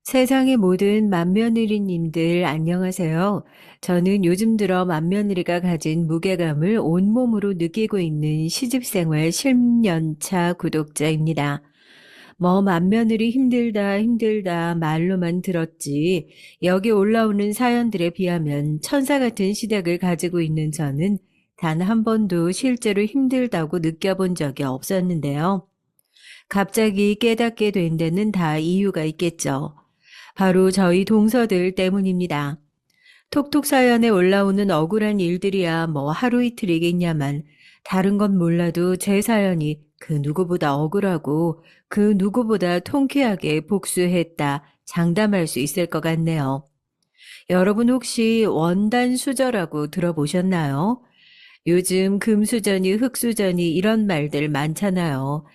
세상의 모든 맏며느리님들 안녕하세요. 저는 요즘 들어 맏며느리가 가진 무게감을 온몸으로 느끼고 있는 시집생활 10년차 구독자입니다. 뭐 맏며느리 힘들다 힘들다 말로만 들었지 여기 올라오는 사연들에 비하면 천사 같은 시댁을 가지고 있는 저는 단 한 번도 실제로 힘들다고 느껴본 적이 없었는데요. 갑자기 깨닫게 된 데는 다 이유가 있겠죠. 바로 저희 동서들 때문입니다. 톡톡 사연에 올라오는 억울한 일들이야 뭐 하루 이틀이겠냐만 다른 건 몰라도 제 사연이 그 누구보다 억울하고 그 누구보다 통쾌하게 복수했다 장담할 수 있을 것 같네요. 여러분 혹시 원단 수저라고 들어보셨나요? 요즘 금수저니 흙수저니 이런 말들 많잖아요.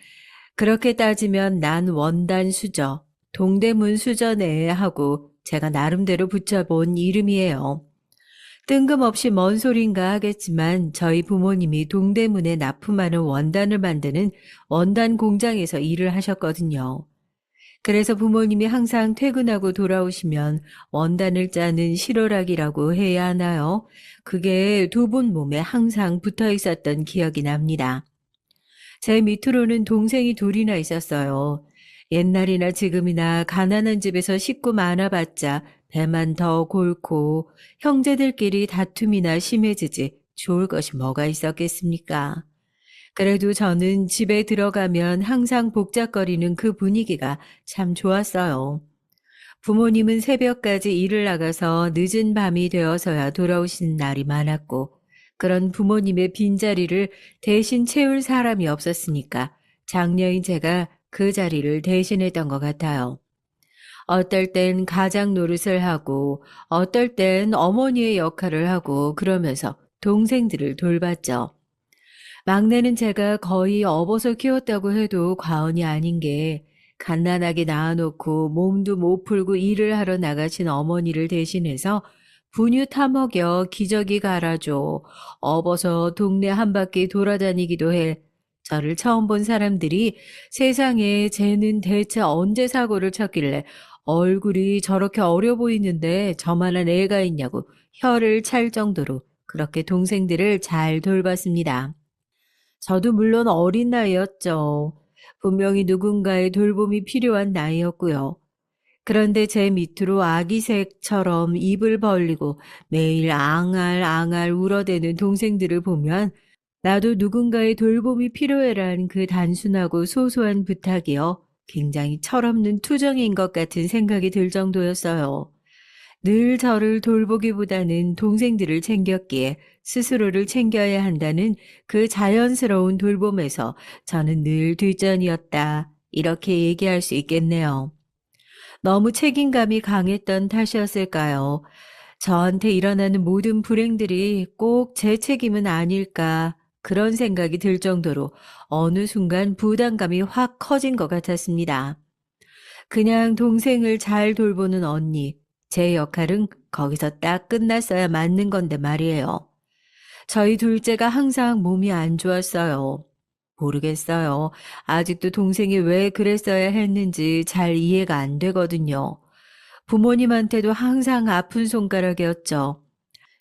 그렇게 따지면 난 원단 수저, 동대문 수저네 하고 제가 나름대로 붙여본 이름이에요. 뜬금없이 뭔 소린가 하겠지만 저희 부모님이 동대문에 납품하는 원단을 만드는 원단 공장에서 일을 하셨거든요. 그래서 부모님이 항상 퇴근하고 돌아오시면 원단을 짜는 실오락이라고 해야 하나요? 그게 두 분 몸에 항상 붙어 있었던 기억이 납니다. 제 밑으로는 동생이 둘이나 있었어요. 옛날이나 지금이나 가난한 집에서 식구 많아봤자 배만 더 골고 형제들끼리 다툼이나 심해지지 좋을 것이 뭐가 있었겠습니까? 그래도 저는 집에 들어가면 항상 복잡거리는 그 분위기가 참 좋았어요. 부모님은 새벽까지 일을 나가서 늦은 밤이 되어서야 돌아오시는 날이 많았고, 그런 부모님의 빈자리를 대신 채울 사람이 없었으니까 장녀인 제가 그 자리를 대신했던 것 같아요. 어떨 땐 가장 노릇을 하고, 어떨 땐 어머니의 역할을 하고, 그러면서 동생들을 돌봤죠. 막내는 제가 거의 업어서 키웠다고 해도 과언이 아닌 게 갓난아기 낳아놓고 몸도 못 풀고 일을 하러 나가신 어머니를 대신해서 분유 타먹여 기저귀 갈아줘 업어서 동네 한 바퀴 돌아다니기도 해. 저를 처음 본 사람들이 세상에 쟤는 대체 언제 사고를 쳤길래 얼굴이 저렇게 어려 보이는데 저만한 애가 있냐고 혀를 찰 정도로 그렇게 동생들을 잘 돌봤습니다. 저도 물론 어린 나이였죠. 분명히 누군가의 돌봄이 필요한 나이였고요. 그런데 제 밑으로 아기새처럼 입을 벌리고 매일 앙알앙알 울어대는 동생들을 보면 나도 누군가의 돌봄이 필요해란 그 단순하고 소소한 부탁이요. 굉장히 철없는 투정인 것 같은 생각이 들 정도였어요. 늘 저를 돌보기보다는 동생들을 챙겼기에 스스로를 챙겨야 한다는 그 자연스러운 돌봄에서 저는 늘 뒷전이었다. 이렇게 얘기할 수 있겠네요. 너무 책임감이 강했던 탓이었을까요? 저한테 일어나는 모든 불행들이 꼭 제 책임은 아닐까 그런 생각이 들 정도로 어느 순간 부담감이 확 커진 것 같았습니다. 그냥 동생을 잘 돌보는 언니, 제 역할은 거기서 딱 끝났어야 맞는 건데 말이에요. 저희 둘째가 항상 몸이 안 좋았어요. 모르겠어요. 아직도 동생이 왜 그랬어야 했는지 잘 이해가 안 되거든요. 부모님한테도 항상 아픈 손가락이었죠.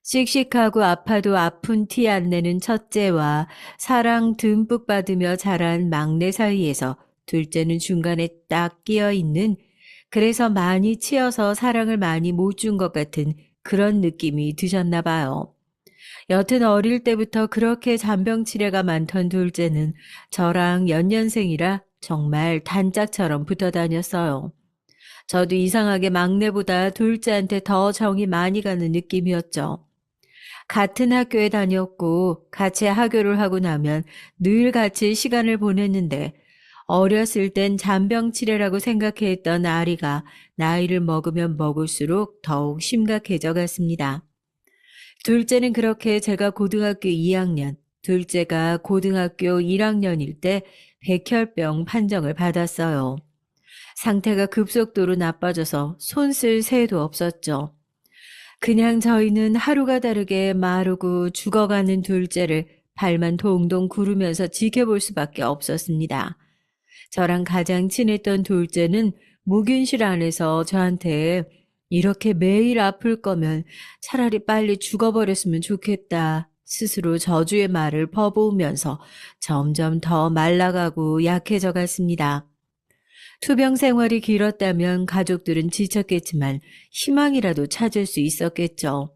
씩씩하고 아파도 아픈 티 안 내는 첫째와 사랑 듬뿍 받으며 자란 막내 사이에서 둘째는 중간에 딱 끼어 있는 그래서 많이 치여서 사랑을 많이 못 준 것 같은 그런 느낌이 드셨나 봐요. 여튼 어릴 때부터 그렇게 잔병치레가 많던 둘째는 저랑 연년생이라 정말 단짝처럼 붙어 다녔어요. 저도 이상하게 막내보다 둘째한테 더 정이 많이 가는 느낌이었죠. 같은 학교에 다녔고 같이 하교를 하고 나면 늘 같이 시간을 보냈는데 어렸을 땐 잔병치레라고 생각했던 아리가 나이를 먹으면 먹을수록 더욱 심각해져 갔습니다. 둘째는 그렇게 제가 고등학교 2학년, 둘째가 고등학교 1학년일 때 백혈병 판정을 받았어요. 상태가 급속도로 나빠져서 손 쓸 새도 없었죠. 그냥 저희는 하루가 다르게 마르고 죽어가는 둘째를 발만 동동 구르면서 지켜볼 수밖에 없었습니다. 저랑 가장 친했던 둘째는 무균실 안에서 저한테 이렇게 매일 아플 거면 차라리 빨리 죽어버렸으면 좋겠다. 스스로 저주의 말을 퍼부으면서 점점 더 말라가고 약해져 갔습니다. 투병 생활이 길었다면 가족들은 지쳤겠지만 희망이라도 찾을 수 있었겠죠.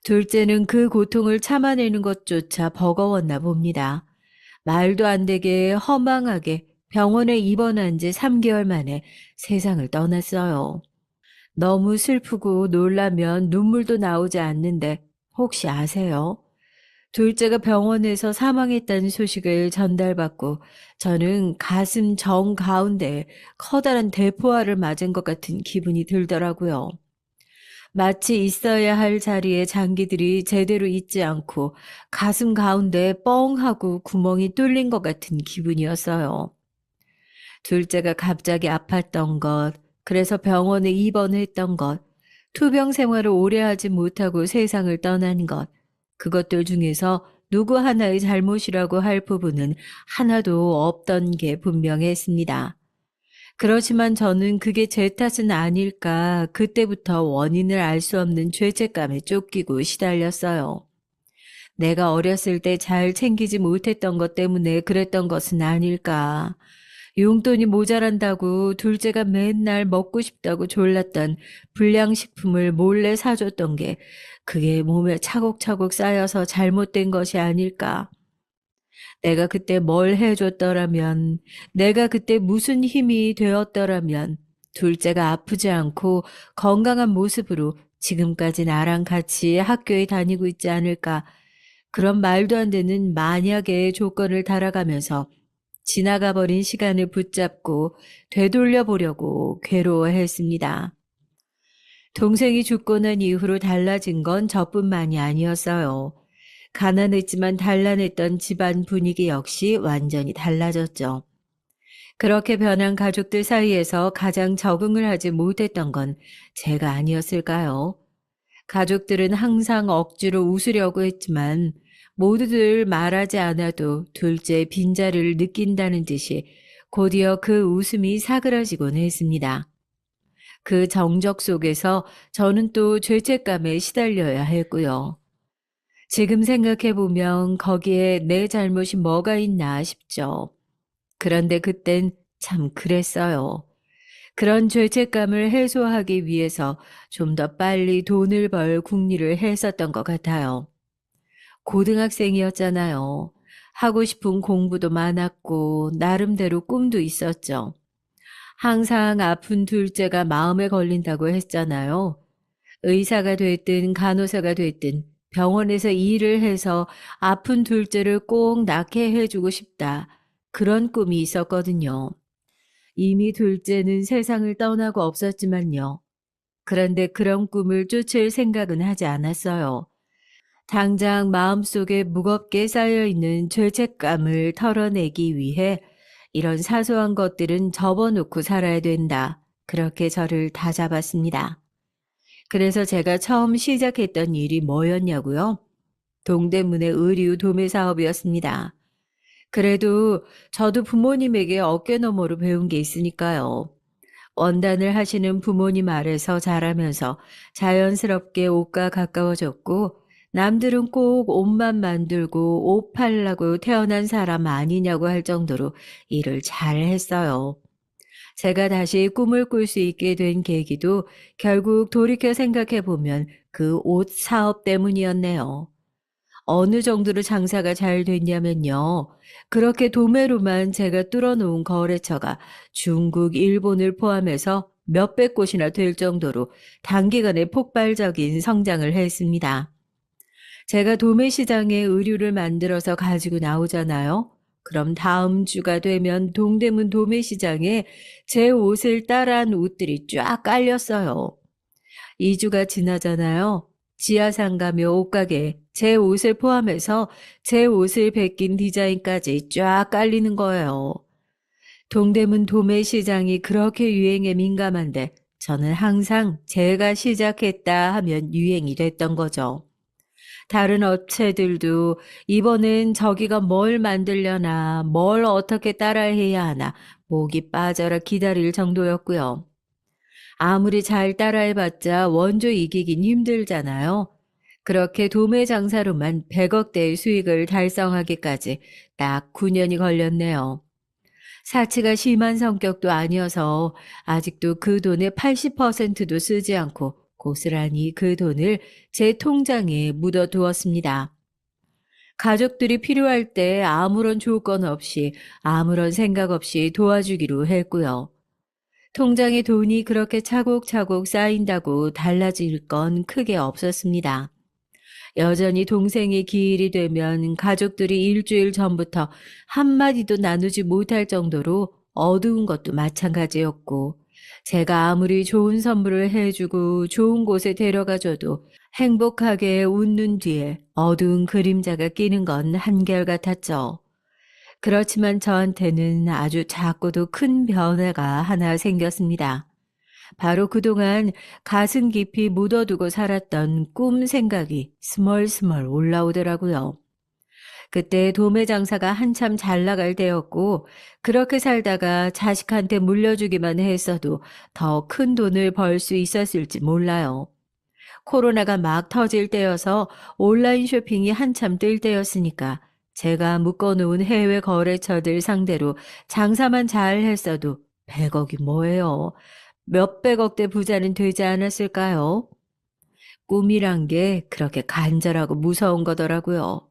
둘째는 그 고통을 참아내는 것조차 버거웠나 봅니다. 말도 안 되게 허망하게 병원에 입원한 지 3개월 만에 세상을 떠났어요. 너무 슬프고 놀라면 눈물도 나오지 않는데 혹시 아세요? 둘째가 병원에서 사망했다는 소식을 전달받고 저는 가슴 정 가운데 커다란 대포알을 맞은 것 같은 기분이 들더라고요. 마치 있어야 할 자리에 장기들이 제대로 있지 않고 가슴 가운데 뻥 하고 구멍이 뚫린 것 같은 기분이었어요. 둘째가 갑자기 아팠던 것, 그래서 병원에 입원했던 것, 투병 생활을 오래 하지 못하고 세상을 떠난 것, 그것들 중에서 누구 하나의 잘못이라고 할 부분은 하나도 없던 게 분명했습니다. 그렇지만 저는 그게 제 탓은 아닐까 그때부터 원인을 알 수 없는 죄책감에 쫓기고 시달렸어요. 내가 어렸을 때 잘 챙기지 못했던 것 때문에 그랬던 것은 아닐까. 용돈이 모자란다고 둘째가 맨날 먹고 싶다고 졸랐던 불량식품을 몰래 사줬던 게 그게 몸에 차곡차곡 쌓여서 잘못된 것이 아닐까. 내가 그때 뭘 해줬더라면, 내가 그때 무슨 힘이 되었더라면, 둘째가 아프지 않고 건강한 모습으로 지금까지 나랑 같이 학교에 다니고 있지 않을까. 그런 말도 안 되는 만약의 조건을 달아가면서 지나가 버린 시간을 붙잡고 되돌려 보려고 괴로워했습니다. 동생이 죽고 난 이후로 달라진 건 저뿐만이 아니었어요. 가난했지만 단란했던 집안 분위기 역시 완전히 달라졌죠. 그렇게 변한 가족들 사이에서 가장 적응을 하지 못했던 건 제가 아니었을까요? 가족들은 항상 억지로 웃으려고 했지만 모두들 말하지 않아도 둘째 빈자리를 느낀다는 듯이 곧이어 그 웃음이 사그라지곤 했습니다. 그 정적 속에서 저는 또 죄책감에 시달려야 했고요. 지금 생각해보면 거기에 내 잘못이 뭐가 있나 싶죠. 그런데 그땐 참 그랬어요. 그런 죄책감을 해소하기 위해서 좀 더 빨리 돈을 벌 궁리를 했었던 것 같아요. 고등학생이었잖아요. 하고 싶은 공부도 많았고 나름대로 꿈도 있었죠. 항상 아픈 둘째가 마음에 걸린다고 했잖아요. 의사가 됐든 간호사가 됐든 병원에서 일을 해서 아픈 둘째를 꼭 낫게 해주고 싶다. 그런 꿈이 있었거든요. 이미 둘째는 세상을 떠나고 없었지만요. 그런데 그런 꿈을 쫓을 생각은 하지 않았어요. 당장 마음속에 무겁게 쌓여있는 죄책감을 털어내기 위해 이런 사소한 것들은 접어놓고 살아야 된다. 그렇게 저를 다잡았습니다. 그래서 제가 처음 시작했던 일이 뭐였냐고요? 동대문의 의류 도매 사업이었습니다. 그래도 저도 부모님에게 어깨너머로 배운 게 있으니까요. 원단을 하시는 부모님 아래서 자라면서 자연스럽게 옷과 가까워졌고 남들은 꼭 옷만 만들고 옷 팔라고 태어난 사람 아니냐고 할 정도로 일을 잘 했어요. 제가 다시 꿈을 꿀 수 있게 된 계기도 결국 돌이켜 생각해 보면 그 옷 사업 때문이었네요. 어느 정도로 장사가 잘 됐냐면요. 그렇게 도매로만 제가 뚫어놓은 거래처가 중국, 일본을 포함해서 몇백 곳이나 될 정도로 단기간에 폭발적인 성장을 했습니다. 제가 도매 시장에 의류를 만들어서 가지고 나오잖아요. 그럼 다음 주가 되면 동대문 도매 시장에 제 옷을 따라한 옷들이 쫙 깔렸어요. 2주가 지나잖아요. 지하상가며 옷가게 제 옷을 포함해서 제 옷을 베낀 디자인까지 쫙 깔리는 거예요. 동대문 도매시장이 그렇게 유행에 민감한데 저는 항상 제가 시작했다 하면 유행이 됐던 거죠. 다른 업체들도 이번엔 저기가 뭘 만들려나, 뭘 어떻게 따라해야 하나, 목이 빠져라 기다릴 정도였고요. 아무리 잘 따라해봤자 원조 이기긴 힘들잖아요. 그렇게 도매 장사로만 100억대의 수익을 달성하기까지 딱 9년이 걸렸네요. 사치가 심한 성격도 아니어서 아직도 그 돈의 80%도 쓰지 않고 고스란히 그 돈을 제 통장에 묻어두었습니다. 가족들이 필요할 때 아무런 조건 없이 아무런 생각 없이 도와주기로 했고요. 통장에 돈이 그렇게 차곡차곡 쌓인다고 달라질 건 크게 없었습니다. 여전히 동생이 기일이 되면 가족들이 일주일 전부터 한마디도 나누지 못할 정도로 어두운 것도 마찬가지였고, 제가 아무리 좋은 선물을 해주고 좋은 곳에 데려가줘도 행복하게 웃는 뒤에 어두운 그림자가 끼는 건 한결같았죠. 그렇지만 저한테는 아주 작고도 큰 변화가 하나 생겼습니다. 바로 그동안 가슴 깊이 묻어두고 살았던 꿈 생각이 스멀스멀 올라오더라고요. 그때 도매 장사가 한참 잘 나갈 때였고, 그렇게 살다가 자식한테 물려주기만 했어도 더 큰 돈을 벌 수 있었을지 몰라요. 코로나가 막 터질 때여서 온라인 쇼핑이 한참 뜰 때였으니까 제가 묶어놓은 해외 거래처들 상대로 장사만 잘 했어도 100억이 뭐예요. 몇백억대 부자는 되지 않았을까요? 꿈이란 게 그렇게 간절하고 무서운 거더라고요.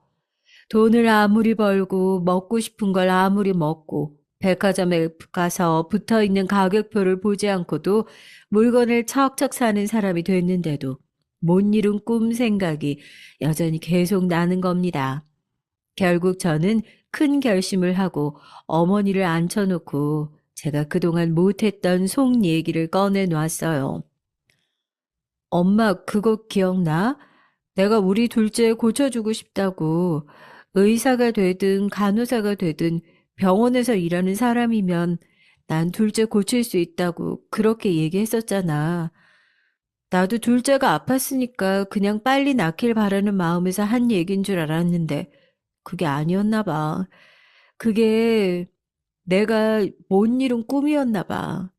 돈을 아무리 벌고 먹고 싶은 걸 아무리 먹고 백화점에 가서 붙어 있는 가격표를 보지 않고도 물건을 척척 사는 사람이 됐는데도 못 이룬 꿈 생각이 여전히 계속 나는 겁니다. 결국 저는 큰 결심을 하고 어머니를 앉혀놓고 제가 그동안 못했던 속 얘기를 꺼내놨어요. 엄마, 그거 기억나? 내가 우리 둘째 고쳐주고 싶다고 의사가 되든 간호사가 되든 병원에서 일하는 사람이면 난 둘째 고칠 수 있다고 그렇게 얘기했었잖아. 나도 둘째가 아팠으니까 그냥 빨리 낫길 바라는 마음에서 한 얘기인 줄 알았는데 그게 아니었나 봐. 그게 내가 못 이룬 꿈이었나 봐.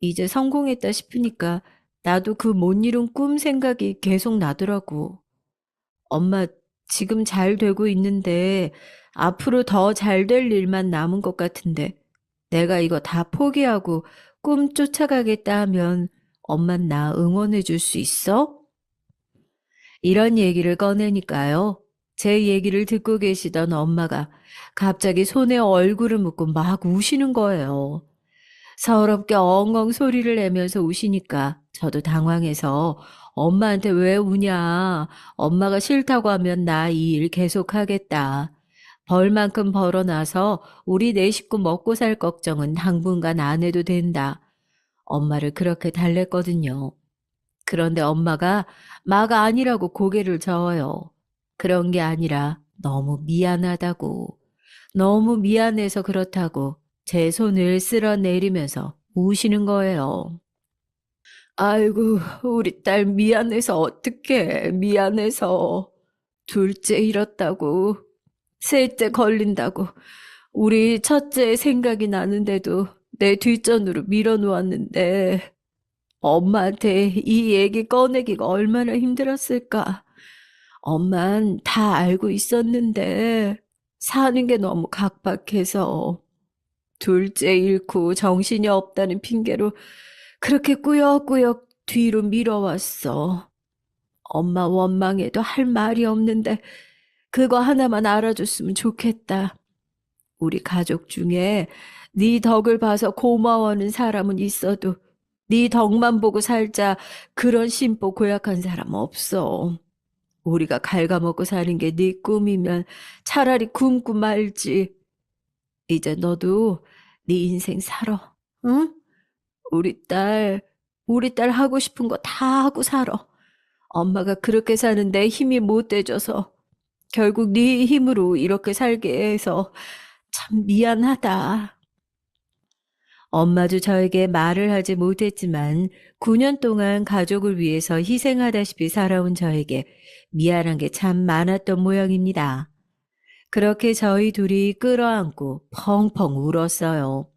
이제 성공했다 싶으니까 나도 그 못 이룬 꿈 생각이 계속 나더라고. 엄마, 지금 잘 되고 있는데 앞으로 더 잘 될 일만 남은 것 같은데 내가 이거 다 포기하고 꿈 쫓아가겠다 하면 엄마 나 응원해 줄 수 있어? 이런 얘기를 꺼내니까요. 제 얘기를 듣고 계시던 엄마가 갑자기 손에 얼굴을 묻고 막 우시는 거예요. 서럽게 엉엉 소리를 내면서 우시니까 저도 당황해서 엄마한테 왜 우냐? 엄마가 싫다고 하면 나 이 일 계속하겠다. 벌 만큼 벌어놔서 우리 네 식구 먹고 살 걱정은 당분간 안 해도 된다. 엄마를 그렇게 달랬거든요. 그런데 엄마가 막 아니라고 고개를 저어요. 그런 게 아니라 너무 미안하다고. 너무 미안해서 그렇다고 제 손을 쓸어내리면서 우시는 거예요. 아이고, 우리 딸 미안해서 어떡해. 미안해서. 둘째 잃었다고. 셋째 걸린다고. 우리 첫째 생각이 나는데도 내 뒷전으로 밀어놓았는데 엄마한테 이 얘기 꺼내기가 얼마나 힘들었을까. 엄만 다 알고 있었는데 사는 게 너무 각박해서 둘째 잃고 정신이 없다는 핑계로 그렇게 꾸역꾸역 뒤로 밀어왔어. 엄마 원망해도 할 말이 없는데 그거 하나만 알아줬으면 좋겠다. 우리 가족 중에 네 덕을 봐서 고마워하는 사람은 있어도 네 덕만 보고 살자 그런 심보 고약한 사람 없어. 우리가 갉아먹고 사는 게 네 꿈이면 차라리 굶고 말지. 이제 너도 네 인생 살아. 응? 우리 딸, 우리 딸 하고 싶은 거 다 하고 살아. 엄마가 그렇게 사는데 힘이 못 돼줘서 결국 네 힘으로 이렇게 살게 해서 참 미안하다. 엄마도 저에게 말을 하지 못했지만 9년 동안 가족을 위해서 희생하다시피 살아온 저에게 미안한 게 참 많았던 모양입니다. 그렇게 저희 둘이 끌어안고 펑펑 울었어요.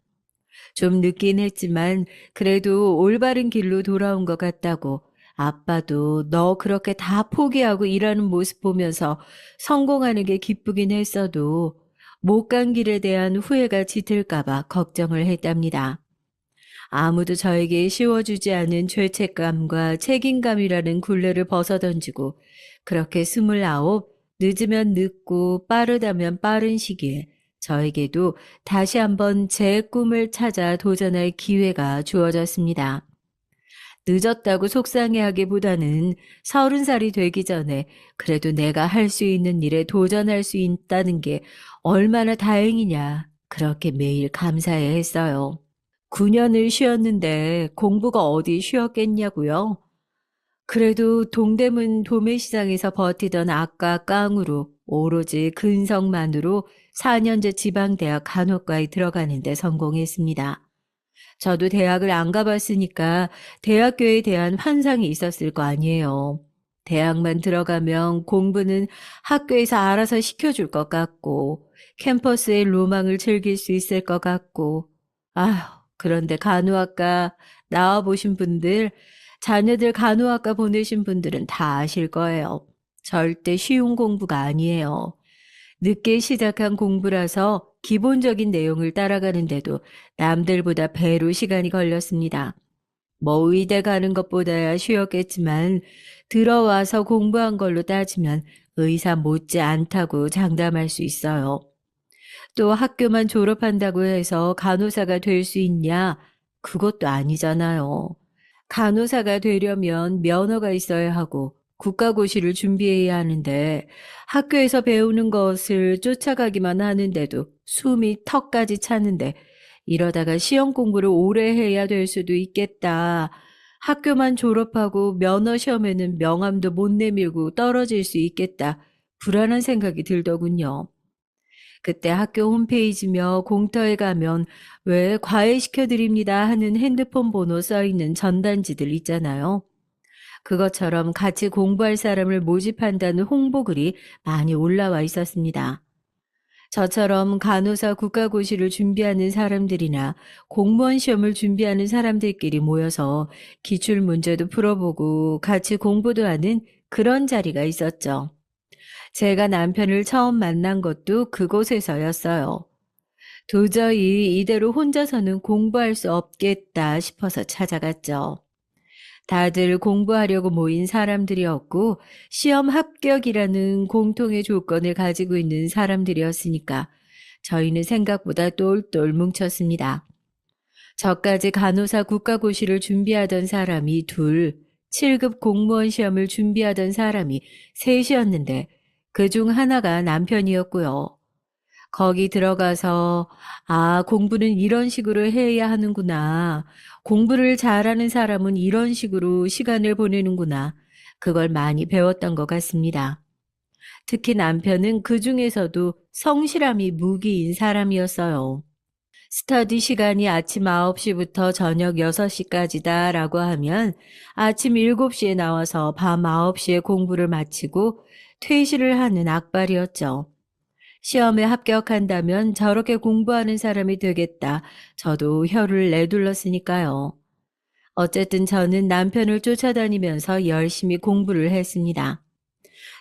좀 늦긴 했지만 그래도 올바른 길로 돌아온 것 같다고 아빠도 너 그렇게 다 포기하고 일하는 모습 보면서 성공하는 게 기쁘긴 했어도 못 간 길에 대한 후회가 짙을까봐 걱정을 했답니다. 아무도 저에게 씌워주지 않은 죄책감과 책임감이라는 굴레를 벗어던지고 그렇게 29, 늦으면 늦고 빠르다면 빠른 시기에 저에게도 다시 한번 제 꿈을 찾아 도전할 기회가 주어졌습니다. 늦었다고 속상해하기보다는 30살이 되기 전에 그래도 내가 할 수 있는 일에 도전할 수 있다는 게 얼마나 다행이냐 그렇게 매일 감사해 했어요. 9년을 쉬었는데 공부가 어디 쉬었겠냐고요? 그래도 동대문 도매시장에서 버티던 아까 깡으로 오로지 근성만으로 4년제 지방대학 간호과에 들어가는 데 성공했습니다. 저도 대학을 안 가봤으니까 대학교에 대한 환상이 있었을 거 아니에요. 대학만 들어가면 공부는 학교에서 알아서 시켜줄 것 같고 캠퍼스의 로망을 즐길 수 있을 것 같고 아휴 그런데 간호학과 나와보신 분들 자녀들 간호학과 보내신 분들은 다 아실 거예요. 절대 쉬운 공부가 아니에요. 늦게 시작한 공부라서 기본적인 내용을 따라가는데도 남들보다 배로 시간이 걸렸습니다. 뭐 의대 가는 것보다야 쉬웠겠지만 들어와서 공부한 걸로 따지면 의사 못지 않다고 장담할 수 있어요. 또 학교만 졸업한다고 해서 간호사가 될 수 있냐? 그것도 아니잖아요. 간호사가 되려면 면허가 있어야 하고 국가고시를 준비해야 하는데 학교에서 배우는 것을 쫓아가기만 하는데도 숨이 턱까지 차는데 이러다가 시험 공부를 오래 해야 될 수도 있겠다. 학교만 졸업하고 면허 시험에는 명함도 못 내밀고 떨어질 수 있겠다. 불안한 생각이 들더군요. 그때 학교 홈페이지며 공터에 가면 왜 과외시켜드립니다 하는 핸드폰 번호 써있는 전단지들 있잖아요. 그것처럼 같이 공부할 사람을 모집한다는 홍보글이 많이 올라와 있었습니다. 저처럼 간호사 국가고시를 준비하는 사람들이나 공무원 시험을 준비하는 사람들끼리 모여서 기출문제도 풀어보고 같이 공부도 하는 그런 자리가 있었죠. 제가 남편을 처음 만난 것도 그곳에서였어요. 도저히 이대로 혼자서는 공부할 수 없겠다 싶어서 찾아갔죠. 다들 공부하려고 모인 사람들이었고 시험 합격이라는 공통의 조건을 가지고 있는 사람들이었으니까 저희는 생각보다 똘똘 뭉쳤습니다. 저까지 간호사 국가고시를 준비하던 사람이 둘, 7급 공무원 시험을 준비하던 사람이 셋이었는데 그중 하나가 남편이었고요. 거기 들어가서 공부는 이런 식으로 해야 하는구나. 공부를 잘하는 사람은 이런 식으로 시간을 보내는구나. 그걸 많이 배웠던 것 같습니다. 특히 남편은 그 중에서도 성실함이 무기인 사람이었어요. 스터디 시간이 아침 9시부터 저녁 6시까지다라고 하면 아침 7시에 나와서 밤 9시에 공부를 마치고 퇴실을 하는 악발이었죠. 시험에 합격한다면 저렇게 공부하는 사람이 되겠다. 저도 혀를 내둘렀으니까요. 어쨌든 저는 남편을 쫓아다니면서 열심히 공부를 했습니다.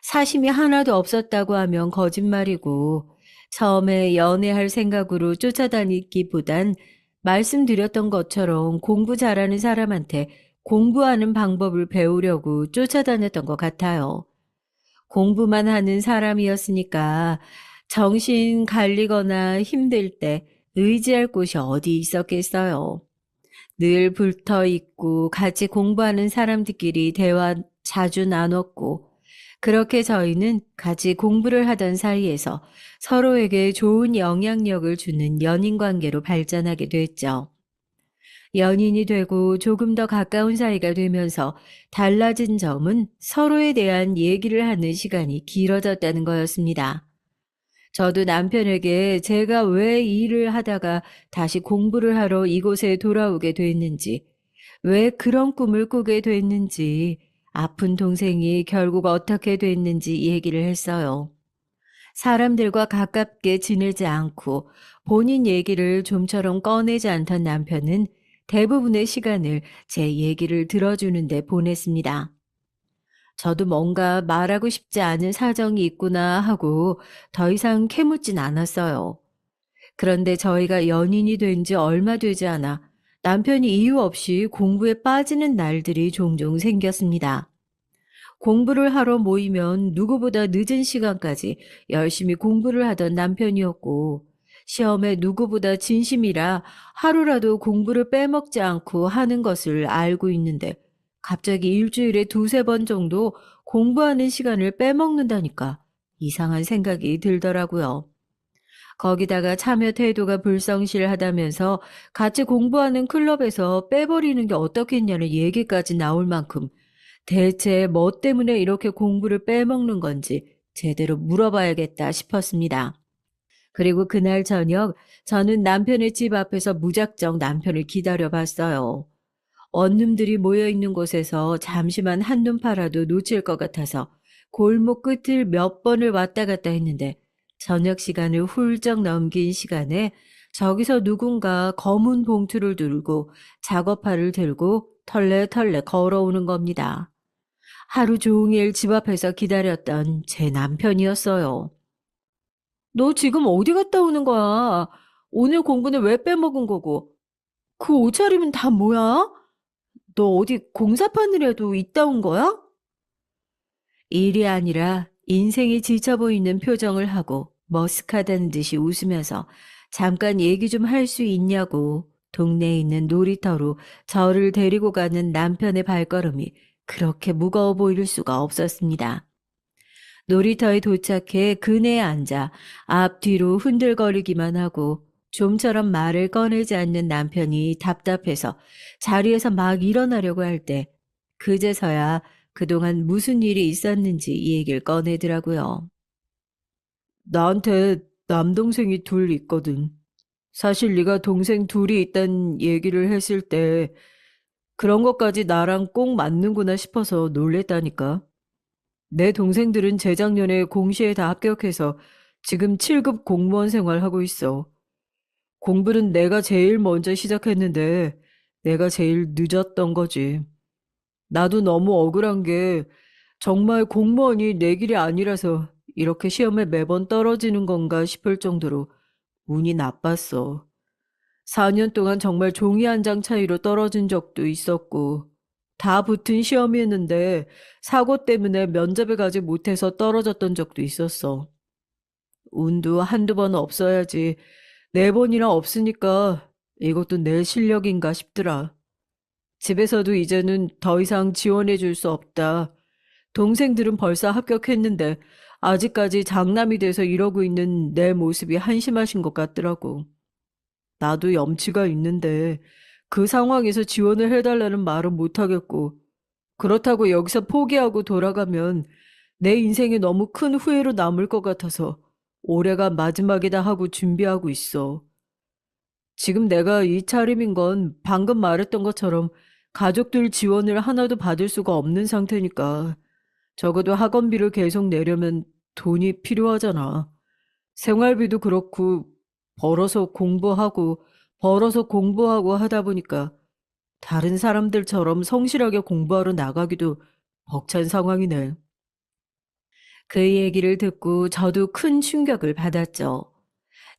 사심이 하나도 없었다고 하면 거짓말이고 처음에 연애할 생각으로 쫓아다니기보단 말씀드렸던 것처럼 공부 잘하는 사람한테 공부하는 방법을 배우려고 쫓아다녔던 것 같아요. 공부만 하는 사람이었으니까 정신 갈리거나 힘들 때 의지할 곳이 어디 있었겠어요. 늘 붙어 있고 같이 공부하는 사람들끼리 대화 자주 나눴고 그렇게 저희는 같이 공부를 하던 사이에서 서로에게 좋은 영향력을 주는 연인 관계로 발전하게 됐죠. 연인이 되고 조금 더 가까운 사이가 되면서 달라진 점은 서로에 대한 얘기를 하는 시간이 길어졌다는 거였습니다. 저도 남편에게 제가 왜 일을 하다가 다시 공부를 하러 이곳에 돌아오게 됐는지, 왜 그런 꿈을 꾸게 됐는지, 아픈 동생이 결국 어떻게 됐는지 얘기를 했어요. 사람들과 가깝게 지내지 않고 본인 얘기를 좀처럼 꺼내지 않던 남편은 대부분의 시간을 제 얘기를 들어주는데 보냈습니다. 저도 뭔가 말하고 싶지 않은 사정이 있구나 하고 더 이상 캐묻진 않았어요. 그런데 저희가 연인이 된 지 얼마 되지 않아 남편이 이유 없이 공부에 빠지는 날들이 종종 생겼습니다. 공부를 하러 모이면 누구보다 늦은 시간까지 열심히 공부를 하던 남편이었고, 시험에 누구보다 진심이라 하루라도 공부를 빼먹지 않고 하는 것을 알고 있는데, 갑자기 일주일에 두세 번 정도 공부하는 시간을 빼먹는다니까 이상한 생각이 들더라고요. 거기다가 참여 태도가 불성실하다면서 같이 공부하는 클럽에서 빼버리는 게 어떻겠냐는 얘기까지 나올 만큼 대체 뭐 때문에 이렇게 공부를 빼먹는 건지 제대로 물어봐야겠다 싶었습니다. 그리고 그날 저녁 저는 남편의 집 앞에서 무작정 남편을 기다려봤어요. 원룸들이 모여있는 곳에서 잠시만 한눈 팔아도 놓칠 것 같아서 골목 끝을 몇 번을 왔다 갔다 했는데 저녁 시간을 훌쩍 넘긴 시간에 저기서 누군가 검은 봉투를 들고 작업화를 들고 털레털레 걸어오는 겁니다. 하루 종일 집 앞에서 기다렸던 제 남편이었어요. 너 지금 어디 갔다 오는 거야? 오늘 공부는 왜 빼먹은 거고? 그 옷차림은 다 뭐야? 너 어디 공사판이라도 있다 온 거야? 일이 아니라 인생이 지쳐 보이는 표정을 하고 머쓱하다는 듯이 웃으면서 잠깐 얘기 좀 할 수 있냐고 동네에 있는 놀이터로 저를 데리고 가는 남편의 발걸음이 그렇게 무거워 보일 수가 없었습니다. 놀이터에 도착해 그네에 앉아 앞뒤로 흔들거리기만 하고 좀처럼 말을 꺼내지 않는 남편이 답답해서 자리에서 막 일어나려고 할 때 그제서야 그동안 무슨 일이 있었는지 이 얘기를 꺼내더라고요. 나한테 남동생이 둘 있거든. 사실 네가 동생 둘이 있다는 얘기를 했을 때 그런 것까지 나랑 꼭 맞는구나 싶어서 놀랬다니까. 내 동생들은 재작년에 공시에 다 합격해서 지금 7급 공무원 생활하고 있어. 공부는 내가 제일 먼저 시작했는데 내가 제일 늦었던 거지. 나도 너무 억울한 게 정말 공무원이 내 길이 아니라서 이렇게 시험에 매번 떨어지는 건가 싶을 정도로 운이 나빴어. 4년 동안 정말 종이 한 장 차이로 떨어진 적도 있었고, 다 붙은 시험이었는데 사고 때문에 면접에 가지 못해서 떨어졌던 적도 있었어. 운도 한두 번 없어야지. 네 번이나 없으니까 이것도 내 실력인가 싶더라. 집에서도 이제는 더 이상 지원해 줄 수 없다. 동생들은 벌써 합격했는데 아직까지 장남이 돼서 이러고 있는 내 모습이 한심하신 것 같더라고. 나도 염치가 있는데 그 상황에서 지원을 해달라는 말은 못하겠고, 그렇다고 여기서 포기하고 돌아가면 내 인생에 너무 큰 후회로 남을 것 같아서 올해가 마지막이다 하고 준비하고 있어. 지금 내가 이 차림인 건 방금 말했던 것처럼 가족들 지원을 하나도 받을 수가 없는 상태니까 적어도 학원비를 계속 내려면 돈이 필요하잖아. 생활비도 그렇고 벌어서 공부하고 하다 보니까 다른 사람들처럼 성실하게 공부하러 나가기도 벅찬 상황이네. 그 얘기를 듣고 저도 큰 충격을 받았죠.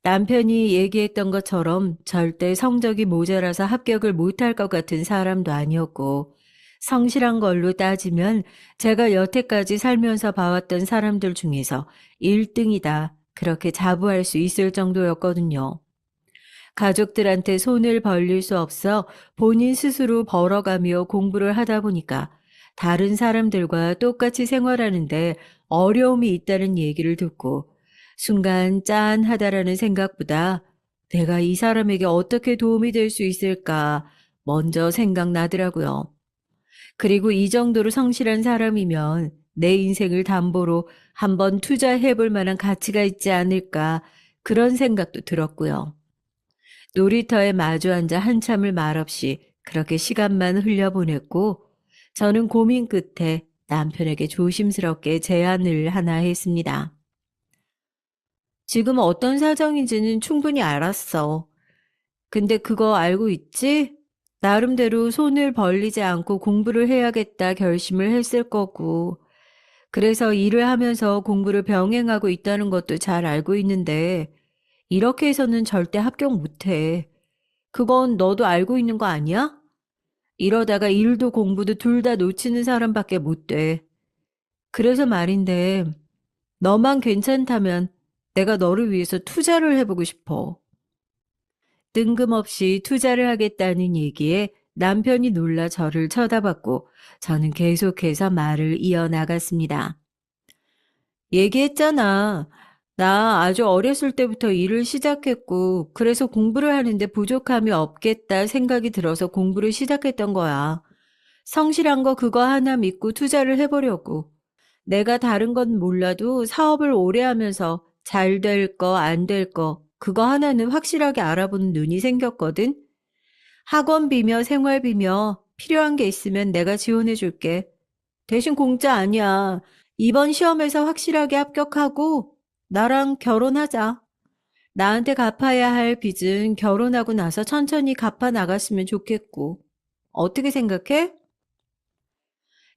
남편이 얘기했던 것처럼 절대 성적이 모자라서 합격을 못할 것 같은 사람도 아니었고, 성실한 걸로 따지면 제가 여태까지 살면서 봐왔던 사람들 중에서 1등이다. 그렇게 자부할 수 있을 정도였거든요. 가족들한테 손을 벌릴 수 없어 본인 스스로 벌어가며 공부를 하다 보니까 다른 사람들과 똑같이 생활하는데 어려움이 있다는 얘기를 듣고 순간 짠하다라는 생각보다 내가 이 사람에게 어떻게 도움이 될 수 있을까 먼저 생각나더라고요. 그리고 이 정도로 성실한 사람이면 내 인생을 담보로 한번 투자해 볼 만한 가치가 있지 않을까 그런 생각도 들었고요. 놀이터에 마주 앉아 한참을 말없이 그렇게 시간만 흘려보냈고 저는 고민 끝에 남편에게 조심스럽게 제안을 하나 했습니다. 지금 어떤 사정인지는 충분히 알았어. 근데 그거 알고 있지? 나름대로 손을 벌리지 않고 공부를 해야겠다 결심을 했을 거고, 그래서 일을 하면서 공부를 병행하고 있다는 것도 잘 알고 있는데, 이렇게 해서는 절대 합격 못해. 그건 너도 알고 있는 거 아니야? 이러다가 일도 공부도 둘 다 놓치는 사람밖에 못 돼. 그래서 말인데, 너만 괜찮다면 내가 너를 위해서 투자를 해보고 싶어. 뜬금없이 투자를 하겠다는 얘기에 남편이 놀라 저를 쳐다봤고 저는 계속해서 말을 이어나갔습니다. 얘기했잖아. 나 아주 어렸을 때부터 일을 시작했고 그래서 공부를 하는데 부족함이 없겠다 생각이 들어서 공부를 시작했던 거야. 성실한 거 그거 하나 믿고 투자를 해보려고. 내가 다른 건 몰라도 사업을 오래 하면서 잘 될 거, 안 될 거, 그거 하나는 확실하게 알아보는 눈이 생겼거든. 학원비며 생활비며 필요한 게 있으면 내가 지원해 줄게. 대신 공짜 아니야. 이번 시험에서 확실하게 합격하고 나랑 결혼하자. 나한테 갚아야 할 빚은 결혼하고 나서 천천히 갚아 나갔으면 좋겠고. 어떻게 생각해?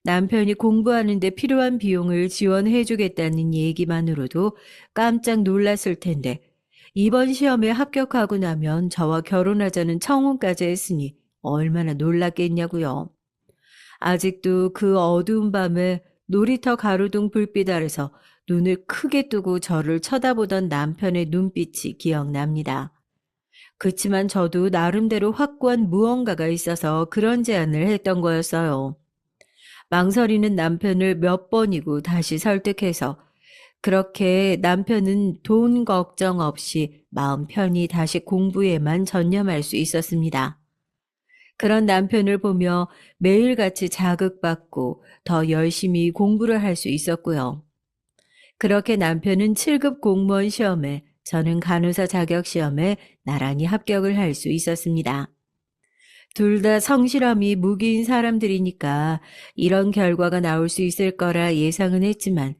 남편이 공부하는 데 필요한 비용을 지원해 주겠다는 얘기만으로도 깜짝 놀랐을 텐데 이번 시험에 합격하고 나면 저와 결혼하자는 청혼까지 했으니 얼마나 놀랐겠냐고요. 아직도 그 어두운 밤에 놀이터 가로등 불빛 아래서 눈을 크게 뜨고 저를 쳐다보던 남편의 눈빛이 기억납니다. 그치만 저도 나름대로 확고한 무언가가 있어서 그런 제안을 했던 거였어요. 망설이는 남편을 몇 번이고 다시 설득해서 그렇게 남편은 돈 걱정 없이 마음 편히 다시 공부에만 전념할 수 있었습니다. 그런 남편을 보며 매일같이 자극받고 더 열심히 공부를 할 수 있었고요. 그렇게 남편은 7급 공무원 시험에 저는 간호사 자격 시험에 나란히 합격을 할 수 있었습니다. 둘 다 성실함이 무기인 사람들이니까 이런 결과가 나올 수 있을 거라 예상은 했지만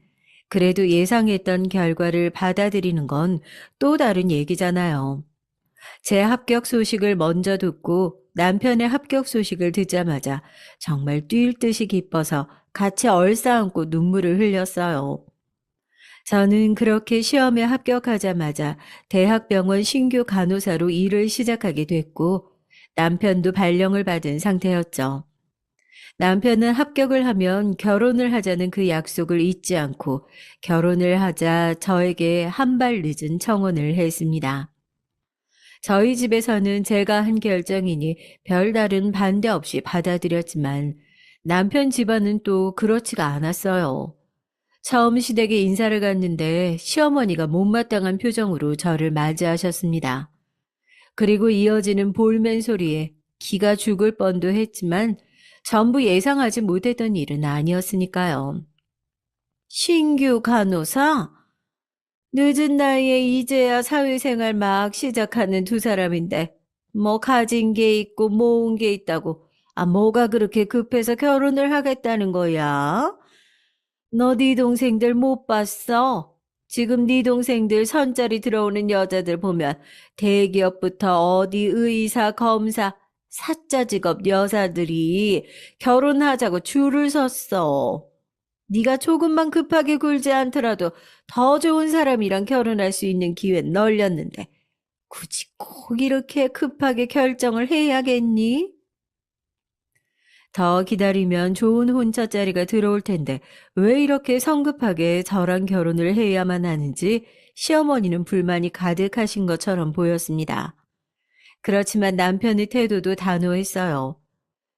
그래도 예상했던 결과를 받아들이는 건 또 다른 얘기잖아요. 제 합격 소식을 먼저 듣고 남편의 합격 소식을 듣자마자 정말 뛸 듯이 기뻐서 같이 얼싸안고 눈물을 흘렸어요. 저는 그렇게 시험에 합격하자마자 대학병원 신규 간호사로 일을 시작하게 됐고 남편도 발령을 받은 상태였죠. 남편은 합격을 하면 결혼을 하자는 그 약속을 잊지 않고 결혼을 하자 저에게 한 발 늦은 청혼을 했습니다. 저희 집에서는 제가 한 결정이니 별다른 반대 없이 받아들였지만 남편 집안은 또 그렇지가 않았어요. 처음 시댁에 인사를 갔는데 시어머니가 못마땅한 표정으로 저를 맞이하셨습니다. 그리고 이어지는 볼멘 소리에 기가 죽을 뻔도 했지만 전부 예상하지 못했던 일은 아니었으니까요. 신규 간호사? 늦은 나이에 이제야 사회생활 막 시작하는 두 사람인데 뭐 가진 게 있고 모은 게 있다고 뭐가 그렇게 급해서 결혼을 하겠다는 거야? 너 네 동생들 못 봤어? 지금 네 동생들 선자리 들어오는 여자들 보면 대기업부터 어디 의사, 검사, 사짜 직업 여자들이 결혼하자고 줄을 섰어. 네가 조금만 급하게 굴지 않더라도 더 좋은 사람이랑 결혼할 수 있는 기회는 널렸는데 굳이 꼭 이렇게 급하게 결정을 해야겠니? 더 기다리면 좋은 혼처자리가 들어올 텐데 왜 이렇게 성급하게 저랑 결혼을 해야만 하는지 시어머니는 불만이 가득하신 것처럼 보였습니다. 그렇지만 남편의 태도도 단호했어요.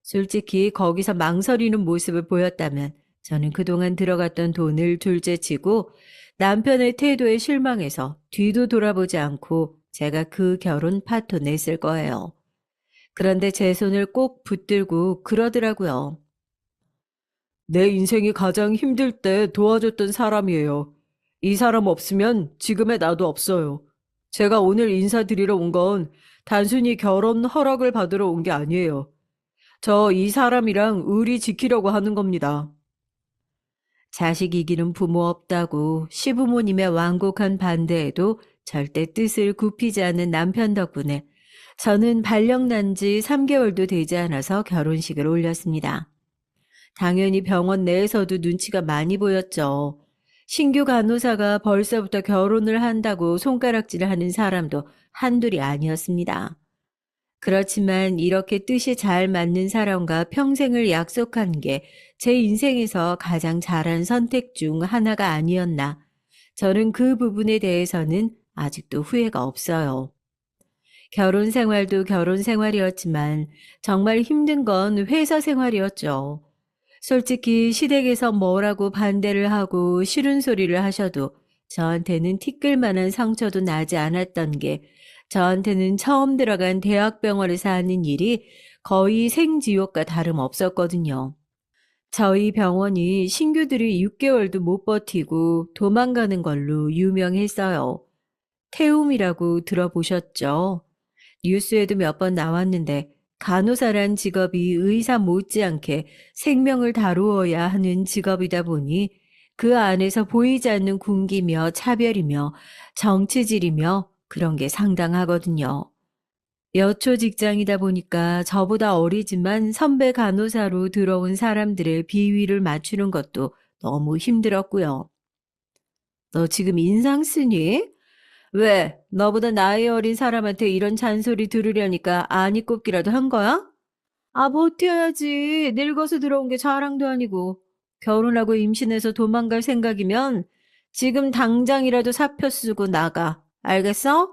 솔직히 거기서 망설이는 모습을 보였다면 저는 그동안 들어갔던 돈을 둘째치고 남편의 태도에 실망해서 뒤도 돌아보지 않고 제가 그 결혼 파토 냈을 거예요. 그런데 제 손을 꼭 붙들고 그러더라고요. 내 인생이 가장 힘들 때 도와줬던 사람이에요. 이 사람 없으면 지금의 나도 없어요. 제가 오늘 인사드리러 온 건 단순히 결혼 허락을 받으러 온 게 아니에요. 저 이 사람이랑 의리 지키려고 하는 겁니다. 자식 이기는 부모 없다고 시부모님의 완곡한 반대에도 절대 뜻을 굽히지 않는 남편 덕분에 저는 발령난 지 3개월도 되지 않아서 결혼식을 올렸습니다. 당연히 병원 내에서도 눈치가 많이 보였죠. 신규 간호사가 벌써부터 결혼을 한다고 손가락질을 하는 사람도 한둘이 아니었습니다. 그렇지만 이렇게 뜻이 잘 맞는 사람과 평생을 약속한 게 제 인생에서 가장 잘한 선택 중 하나가 아니었나. 저는 그 부분에 대해서는 아직도 후회가 없어요. 결혼 생활도 결혼 생활이었지만 정말 힘든 건 회사 생활이었죠. 솔직히 시댁에서 뭐라고 반대를 하고 싫은 소리를 하셔도 저한테는 티끌만한 상처도 나지 않았던 게 저한테는 처음 들어간 대학병원에서 하는 일이 거의 생지옥과 다름없었거든요. 저희 병원이 신규들이 6개월도 못 버티고 도망가는 걸로 유명했어요. 태움이라고 들어보셨죠? 뉴스에도 몇 번 나왔는데 간호사란 직업이 의사 못지않게 생명을 다루어야 하는 직업이다 보니 그 안에서 보이지 않는 군기며 차별이며 정치질이며 그런 게 상당하거든요. 여초 직장이다 보니까 저보다 어리지만 선배 간호사로 들어온 사람들의 비위를 맞추는 것도 너무 힘들었고요. 너 지금 인상 쓰니? 왜? 너보다 나이 어린 사람한테 이런 잔소리 들으려니까 안이 꼽기라도 한 거야? 아, 버텨야지. 늙어서 들어온 게 자랑도 아니고. 결혼하고 임신해서 도망갈 생각이면 지금 당장이라도 사표 쓰고 나가. 알겠어?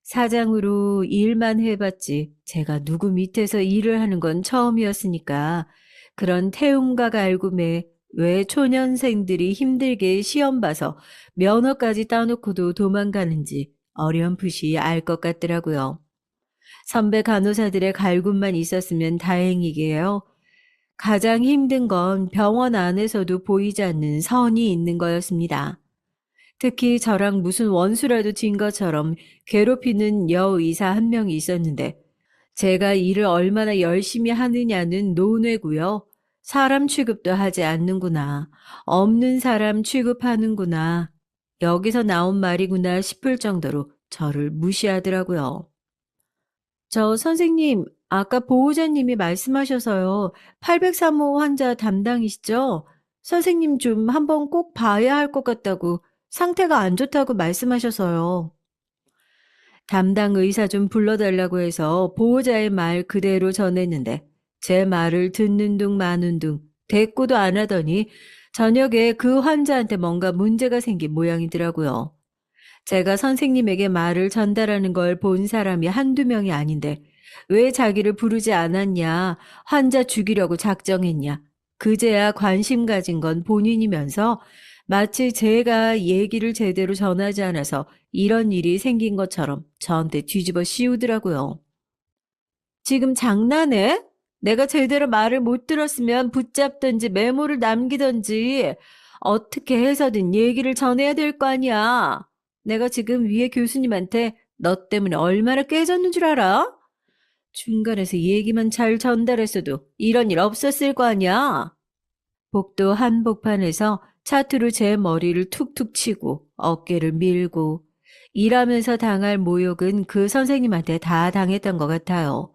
사장으로 일만 해봤지. 제가 누구 밑에서 일을 하는 건 처음이었으니까 그런 태움과 갈굼에 왜 초년생들이 힘들게 시험 봐서 면허까지 따놓고도 도망가는지 어렴풋이 알 것 같더라고요. 선배 간호사들의 갈굼만 있었으면 다행이게요. 가장 힘든 건 병원 안에서도 보이지 않는 선이 있는 거였습니다. 특히 저랑 무슨 원수라도 진 것처럼 괴롭히는 여의사 한 명이 있었는데 제가 일을 얼마나 열심히 하느냐는 논외고요. 사람 취급도 하지 않는구나. 없는 사람 취급하는구나. 여기서 나온 말이구나 싶을 정도로 저를 무시하더라고요. 저 선생님, 아까 보호자님이 말씀하셔서요. 803호 환자 담당이시죠? 선생님 좀 한번 꼭 봐야 할 것 같다고 상태가 안 좋다고 말씀하셔서요. 담당 의사 좀 불러달라고 해서 보호자의 말 그대로 전했는데 제 말을 듣는 둥 마는 둥 대꾸도 안 하더니 저녁에 그 환자한테 뭔가 문제가 생긴 모양이더라고요. 제가 선생님에게 말을 전달하는 걸 본 사람이 한두 명이 아닌데 왜 자기를 부르지 않았냐, 환자 죽이려고 작정했냐, 그제야 관심 가진 건 본인이면서 마치 제가 얘기를 제대로 전하지 않아서 이런 일이 생긴 것처럼 저한테 뒤집어 씌우더라고요. 지금 장난해? 내가 제대로 말을 못 들었으면 붙잡든지 메모를 남기든지 어떻게 해서든 얘기를 전해야 될 거 아니야. 내가 지금 위에 교수님한테 너 때문에 얼마나 깨졌는 줄 알아? 중간에서 얘기만 잘 전달했어도 이런 일 없었을 거 아니야. 복도 한복판에서 차투로 제 머리를 툭툭 치고 어깨를 밀고 일하면서 당할 모욕은 그 선생님한테 다 당했던 것 같아요.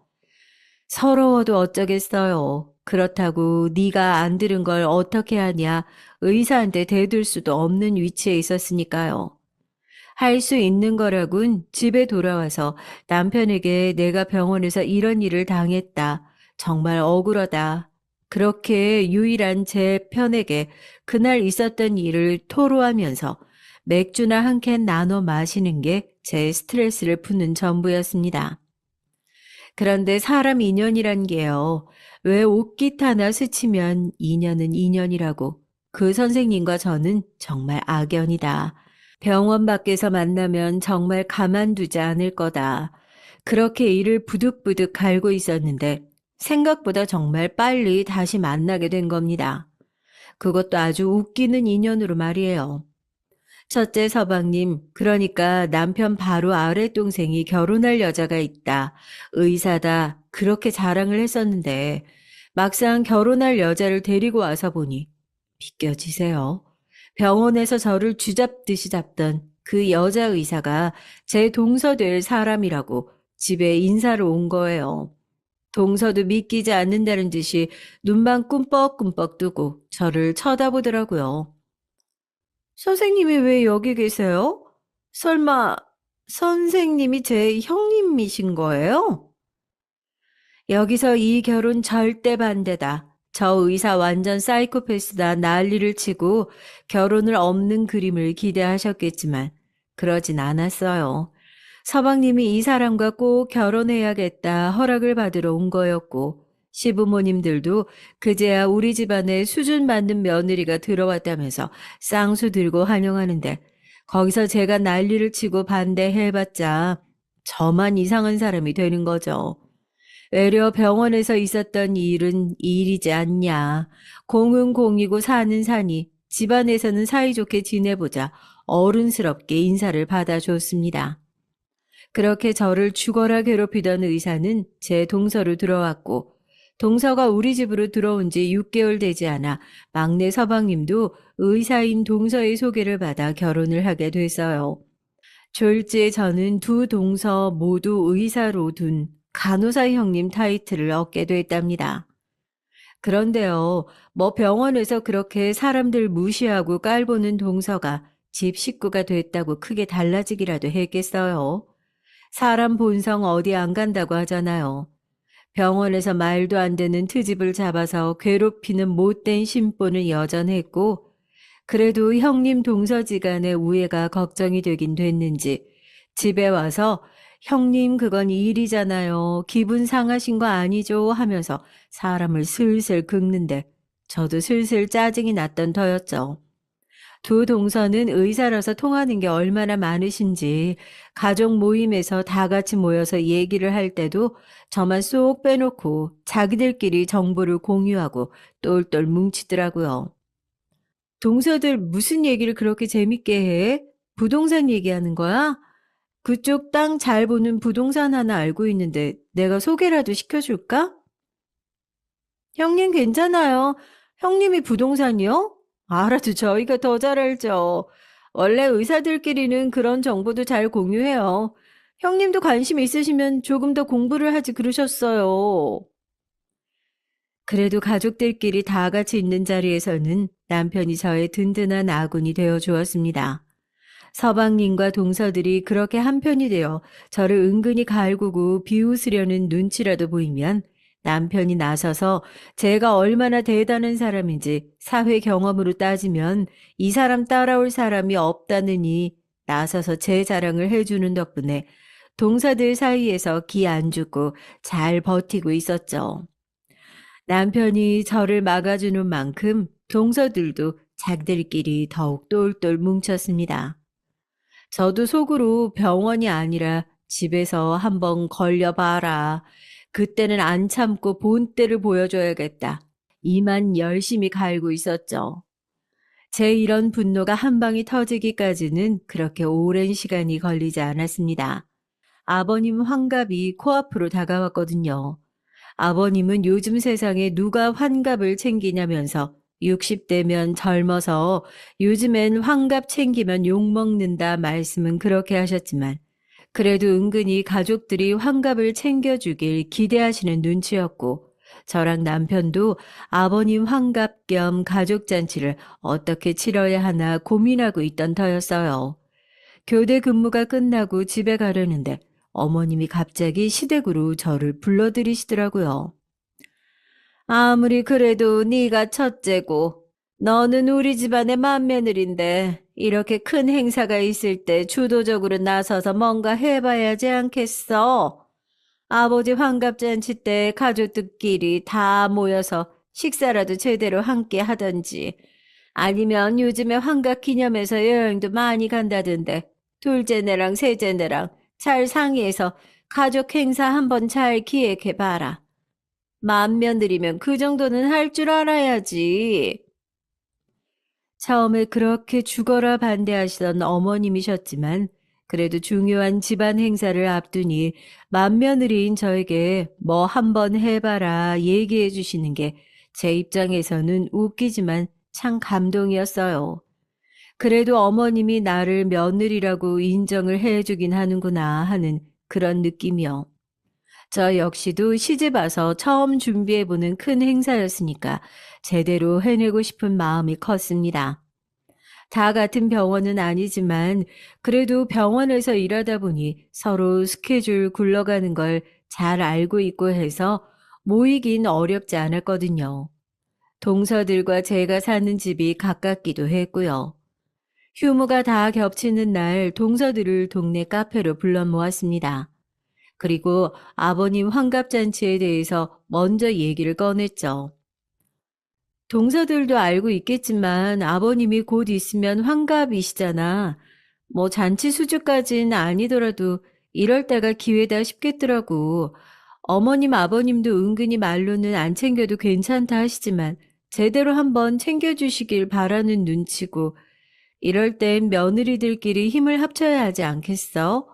서러워도 어쩌겠어요. 그렇다고 네가 안 들은 걸 어떻게 하냐 의사한테 대들 수도 없는 위치에 있었으니까요. 할 수 있는 거라곤 집에 돌아와서 남편에게 내가 병원에서 이런 일을 당했다. 정말 억울하다. 그렇게 유일한 제 편에게 그날 있었던 일을 토로하면서 맥주나 한 캔 나눠 마시는 게 제 스트레스를 푸는 전부였습니다. 그런데 사람 인연이란 게요. 왜 옷깃 하나 스치면 인연은 인연이라고. 그 선생님과 저는 정말 악연이다. 병원 밖에서 만나면 정말 가만두지 않을 거다. 그렇게 이를 부득부득 갈고 있었는데 생각보다 정말 빨리 다시 만나게 된 겁니다. 그것도 아주 웃기는 인연으로 말이에요. 첫째 서방님, 그러니까 남편 바로 아래 동생이 결혼할 여자가 있다. 의사다. 그렇게 자랑을 했었는데 막상 결혼할 여자를 데리고 와서 보니 비껴지세요. 병원에서 저를 쥐잡듯이 잡던 그 여자 의사가 제 동서 될 사람이라고 집에 인사를 온 거예요. 동서도 믿기지 않는다는 듯이 눈만 꿈뻑꿈뻑 뜨고 저를 쳐다보더라고요. 선생님이 왜 여기 계세요? 설마 선생님이 제 형님이신 거예요? 여기서 이 결혼 절대 반대다. 저 의사 완전 사이코패스다 난리를 치고 결혼을 없는 그림을 기대하셨겠지만 그러진 않았어요. 서방님이 이 사람과 꼭 결혼해야겠다 허락을 받으러 온 거였고 시부모님들도 그제야 우리 집안에 수준 맞는 며느리가 들어왔다면서 쌍수 들고 환영하는데 거기서 제가 난리를 치고 반대해봤자 저만 이상한 사람이 되는 거죠. 외려 병원에서 있었던 일은 일이지 않냐. 공은 공이고 산은 산이 집안에서는 사이좋게 지내보자 어른스럽게 인사를 받아줬습니다. 그렇게 저를 죽어라 괴롭히던 의사는 제 동서로 들어왔고 동서가 우리 집으로 들어온 지 6개월 되지 않아 막내 서방님도 의사인 동서의 소개를 받아 결혼을 하게 됐어요. 졸지에 저는 두 동서 모두 의사로 둔 간호사 형님 타이틀을 얻게 됐답니다. 그런데요, 뭐 병원에서 그렇게 사람들 무시하고 깔보는 동서가 집 식구가 됐다고 크게 달라지기라도 했겠어요. 사람 본성 어디 안 간다고 하잖아요. 병원에서 말도 안 되는 트집을 잡아서 괴롭히는 못된 심보는 여전했고 그래도 형님 동서지간의 우애가 걱정이 되긴 됐는지 집에 와서 형님 그건 일이잖아요. 기분 상하신 거 아니죠? 하면서 사람을 슬슬 긁는데 저도 슬슬 짜증이 났던 터였죠. 두 동서는 의사라서 통하는 게 얼마나 많으신지 가족 모임에서 다 같이 모여서 얘기를 할 때도 저만 쏙 빼놓고 자기들끼리 정보를 공유하고 똘똘 뭉치더라고요. 동서들 무슨 얘기를 그렇게 재밌게 해? 부동산 얘기하는 거야? 그쪽 땅 잘 보는 부동산 하나 알고 있는데 내가 소개라도 시켜줄까? 형님 괜찮아요. 형님이 부동산이요? 알아도 저희가 더 잘 알죠. 원래 의사들끼리는 그런 정보도 잘 공유해요. 형님도 관심 있으시면 조금 더 공부를 하지 그러셨어요. 그래도 가족들끼리 다 같이 있는 자리에서는 남편이 저의 든든한 아군이 되어 주었습니다. 서방님과 동서들이 그렇게 한편이 되어 저를 은근히 갈구고 비웃으려는 눈치라도 보이면 남편이 나서서 제가 얼마나 대단한 사람인지 사회 경험으로 따지면 이 사람 따라올 사람이 없다느니 나서서 제 자랑을 해주는 덕분에 동서들 사이에서 기 안 죽고 잘 버티고 있었죠. 남편이 저를 막아주는 만큼 동서들도 자기들끼리 더욱 똘똘 뭉쳤습니다. 저도 속으로 병원이 아니라 집에서 한번 걸려봐라. 그때는 안 참고 본때를 보여줘야겠다. 이만 열심히 갈고 있었죠. 제 이런 분노가 한 방이 터지기까지는 그렇게 오랜 시간이 걸리지 않았습니다. 아버님 환갑이 코앞으로 다가왔거든요. 아버님은 요즘 세상에 누가 환갑을 챙기냐면서 60대면 젊어서 요즘엔 환갑 챙기면 욕먹는다 말씀은 그렇게 하셨지만 그래도 은근히 가족들이 환갑을 챙겨주길 기대하시는 눈치였고 저랑 남편도 아버님 환갑 겸 가족잔치를 어떻게 치러야 하나 고민하고 있던 터였어요. 교대 근무가 끝나고 집에 가려는데 어머님이 갑자기 시댁으로 저를 불러들이시더라고요. 아무리 그래도 네가 첫째고 너는 우리 집안의 맏며느리인데 이렇게 큰 행사가 있을 때 주도적으로 나서서 뭔가 해봐야지 않겠어? 아버지 환갑잔치 때 가족들끼리 다 모여서 식사라도 제대로 함께 하던지 아니면 요즘에 환갑 기념해서 여행도 많이 간다던데 둘째네랑 셋째네랑 잘 상의해서 가족 행사 한번 잘 기획해봐라. 맏며느리면 그 정도는 할 줄 알아야지. 처음에 그렇게 죽어라 반대하시던 어머님이셨지만 그래도 중요한 집안 행사를 앞두니 맏며느리인 저에게 뭐 한번 해봐라 얘기해 주시는 게 제 입장에서는 웃기지만 참 감동이었어요. 그래도 어머님이 나를 며느리라고 인정을 해주긴 하는구나 하는 그런 느낌이요. 저 역시도 시집 와서 처음 준비해보는 큰 행사였으니까 제대로 해내고 싶은 마음이 컸습니다. 다 같은 병원은 아니지만 그래도 병원에서 일하다 보니 서로 스케줄 굴러가는 걸 잘 알고 있고 해서 모이긴 어렵지 않았거든요. 동서들과 제가 사는 집이 가깝기도 했고요. 휴무가 다 겹치는 날 동서들을 동네 카페로 불러 모았습니다. 그리고 아버님 환갑잔치에 대해서 먼저 얘기를 꺼냈죠. 동서들도 알고 있겠지만 아버님이 곧 있으면 환갑이시잖아. 뭐 잔치 수주까지는 아니더라도 이럴 때가 기회다 싶겠더라고. 어머님 아버님도 은근히 말로는 안 챙겨도 괜찮다 하시지만 제대로 한번 챙겨주시길 바라는 눈치고 이럴 땐 며느리들끼리 힘을 합쳐야 하지 않겠어?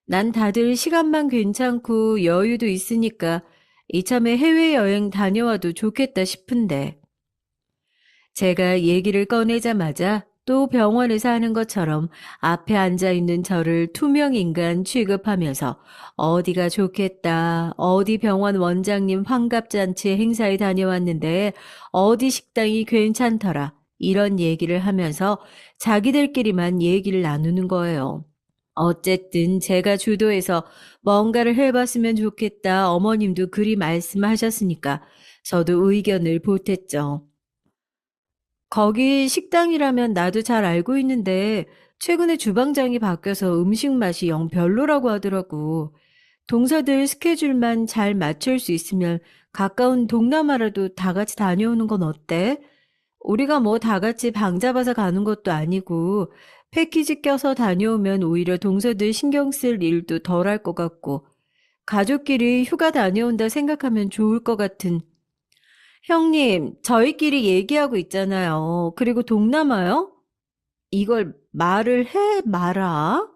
난 다들 시간만 괜찮고 여유도 있으니까 이참에 해외여행 다녀와도 좋겠다 싶은데. 제가 얘기를 꺼내자마자 또 병원에서 하는 것처럼 앞에 앉아있는 저를 투명인간 취급하면서 어디가 좋겠다, 어디 병원 원장님 환갑잔치 행사에 다녀왔는데 어디 식당이 괜찮더라, 이런 얘기를 하면서 자기들끼리만 얘기를 나누는 거예요. 어쨌든 제가 주도해서 뭔가를 해봤으면 좋겠다 어머님도 그리 말씀하셨으니까 저도 의견을 보탰죠. 거기 식당이라면 나도 잘 알고 있는데 최근에 주방장이 바뀌어서 음식 맛이 영 별로라고 하더라고. 동서들 스케줄만 잘 맞출 수 있으면 가까운 동남아라도 다 같이 다녀오는 건 어때? 우리가 뭐 다 같이 방 잡아서 가는 것도 아니고 패키지 껴서 다녀오면 오히려 동서들 신경 쓸 일도 덜할 것 같고 가족끼리 휴가 다녀온다 생각하면 좋을 것 같은. 형님, 저희끼리 얘기하고 있잖아요. 그리고 동남아요? 이걸 말을 해 마라?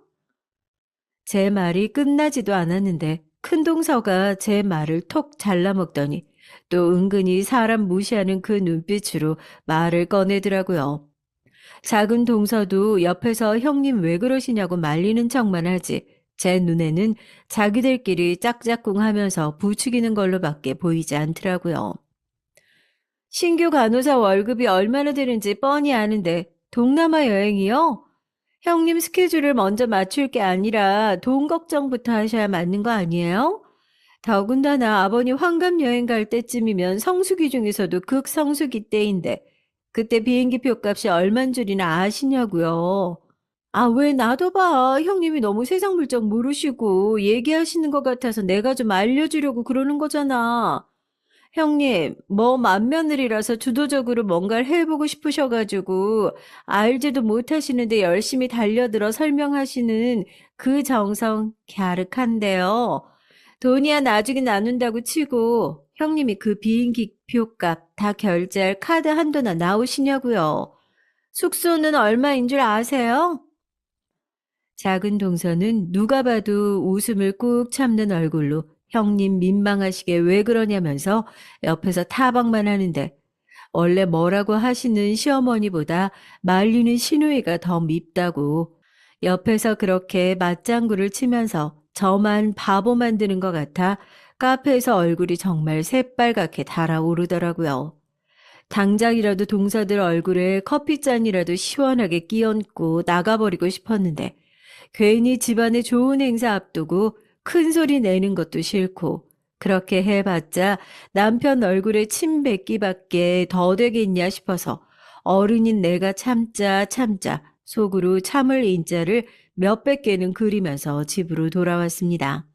제 말이 끝나지도 않았는데 큰 동서가 제 말을 톡 잘라먹더니 또 은근히 사람 무시하는 그 눈빛으로 말을 꺼내더라고요. 작은 동서도 옆에서 형님 왜 그러시냐고 말리는 척만 하지 제 눈에는 자기들끼리 짝짝꿍 하면서 부추기는 걸로밖에 보이지 않더라고요. 신규 간호사 월급이 얼마나 되는지 뻔히 아는데 동남아 여행이요? 형님 스케줄을 먼저 맞출 게 아니라 돈 걱정부터 하셔야 맞는 거 아니에요? 더군다나 아버님 환갑 여행 갈 때쯤이면 성수기 중에서도 극성수기 때인데 그때 비행기 표값이 얼만 줄이나 아시냐고요. 아, 왜 나도 봐. 형님이 너무 세상 물정 모르시고 얘기하시는 것 같아서 내가 좀 알려주려고 그러는 거잖아. 형님, 뭐 맏며느리라서 주도적으로 뭔가를 해보고 싶으셔가지고 알지도 못하시는데 열심히 달려들어 설명하시는 그 정성 갸륵한데요. 돈이야 나중에 나눈다고 치고 형님이 그 비행기 표값 다 결제할 카드 한도나 나오시냐고요. 숙소는 얼마인 줄 아세요? 작은 동서는 누가 봐도 웃음을 꾹 참는 얼굴로 형님 민망하시게 왜 그러냐면서 옆에서 타박만 하는데 원래 뭐라고 하시는 시어머니보다 말리는 시누이가 더 밉다고 옆에서 그렇게 맞장구를 치면서 저만 바보 만드는 것 같아 카페에서 얼굴이 정말 새빨갛게 달아오르더라고요. 당장이라도 동서들 얼굴에 커피잔이라도 시원하게 끼얹고 나가버리고 싶었는데 괜히 집안에 좋은 행사 앞두고 큰 소리 내는 것도 싫고 그렇게 해봤자 남편 얼굴에 침 뱉기밖에 더 되겠냐 싶어서 어른인 내가 참자 참자 속으로 참을 인자를 몇백 개는 그리면서 집으로 돌아왔습니다.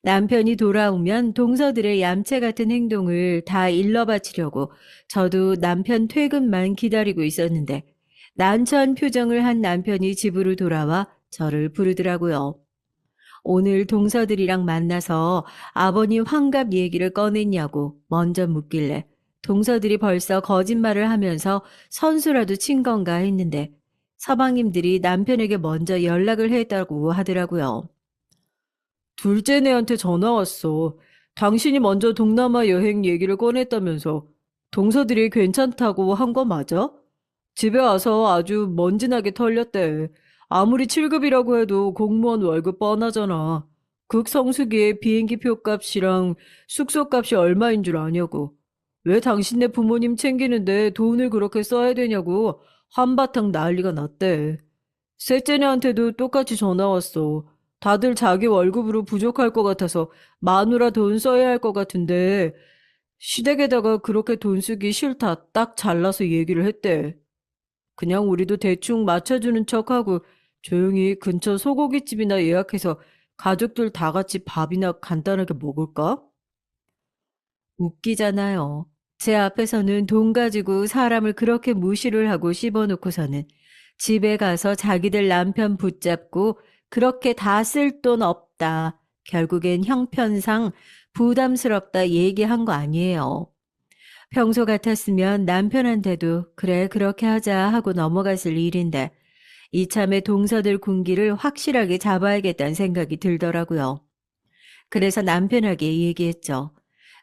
남편이 돌아오면 동서들의 얌체 같은 행동을 다 일러바치려고 저도 남편 퇴근만 기다리고 있었는데 난처한 표정을 한 남편이 집으로 돌아와 저를 부르더라고요. 오늘 동서들이랑 만나서 아버님 환갑 얘기를 꺼냈냐고 먼저 묻길래 동서들이 벌써 거짓말을 하면서 선수라도 친 건가 했는데 서방님들이 남편에게 먼저 연락을 했다고 하더라고요. 둘째네한테 전화 왔어. 당신이 먼저 동남아 여행 얘기를 꺼냈다면서 동서들이 괜찮다고 한 거 맞아? 집에 와서 아주 먼지나게 털렸대. 아무리 7급이라고 해도 공무원 월급 뻔하잖아. 극성수기에 비행기 표값이랑 숙소 값이 얼마인 줄 아냐고. 왜 당신네 부모님 챙기는데 돈을 그렇게 써야 되냐고 한바탕 난리가 났대. 셋째네한테도 똑같이 전화 왔어. 다들 자기 월급으로 부족할 것 같아서 마누라 돈 써야 할 것 같은데 시댁에다가 그렇게 돈 쓰기 싫다 딱 잘라서 얘기를 했대. 그냥 우리도 대충 맞춰주는 척하고 조용히 근처 소고기집이나 예약해서 가족들 다 같이 밥이나 간단하게 먹을까? 웃기잖아요. 제 앞에서는 돈 가지고 사람을 그렇게 무시를 하고 씹어놓고서는 집에 가서 자기들 남편 붙잡고 그렇게 다 쓸 돈 없다. 결국엔 형편상 부담스럽다 얘기한 거 아니에요. 평소 같았으면 남편한테도 그래 그렇게 하자 하고 넘어갔을 일인데 이참에 동서들 군기를 확실하게 잡아야겠다는 생각이 들더라고요. 그래서 남편에게 얘기했죠.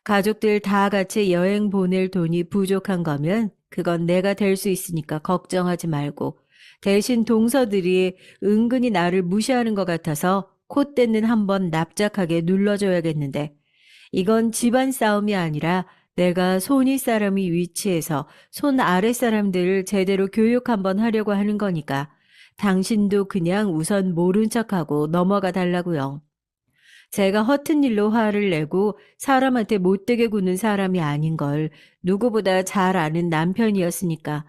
가족들 다 같이 여행 보낼 돈이 부족한 거면 그건 내가 될 수 있으니까 걱정하지 말고 대신 동서들이 은근히 나를 무시하는 것 같아서 콧대는 한번 납작하게 눌러줘야겠는데 이건 집안 싸움이 아니라 내가 손윗 사람이 위치해서 손 아랫 사람들을 제대로 교육 한번 하려고 하는 거니까 당신도 그냥 우선 모른 척하고 넘어가 달라고요. 제가 허튼 일로 화를 내고 사람한테 못되게 구는 사람이 아닌 걸 누구보다 잘 아는 남편이었으니까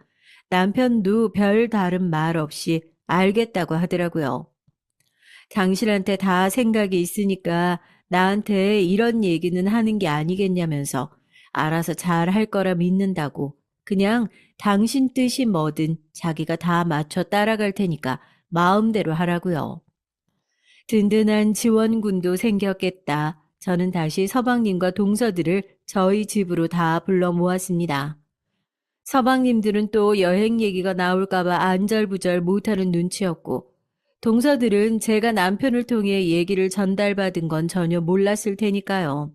남편도 별 다른 말 없이 알겠다고 하더라고요. 당신한테 다 생각이 있으니까 나한테 이런 얘기는 하는 게 아니겠냐면서 알아서 잘 할 거라 믿는다고 그냥 당신 뜻이 뭐든 자기가 다 맞춰 따라갈 테니까 마음대로 하라고요. 든든한 지원군도 생겼겠다. 저는 다시 서방님과 동서들을 저희 집으로 다 불러 모았습니다. 서방님들은 또 여행 얘기가 나올까봐 안절부절 못하는 눈치였고, 동서들은 제가 남편을 통해 얘기를 전달받은 건 전혀 몰랐을 테니까요.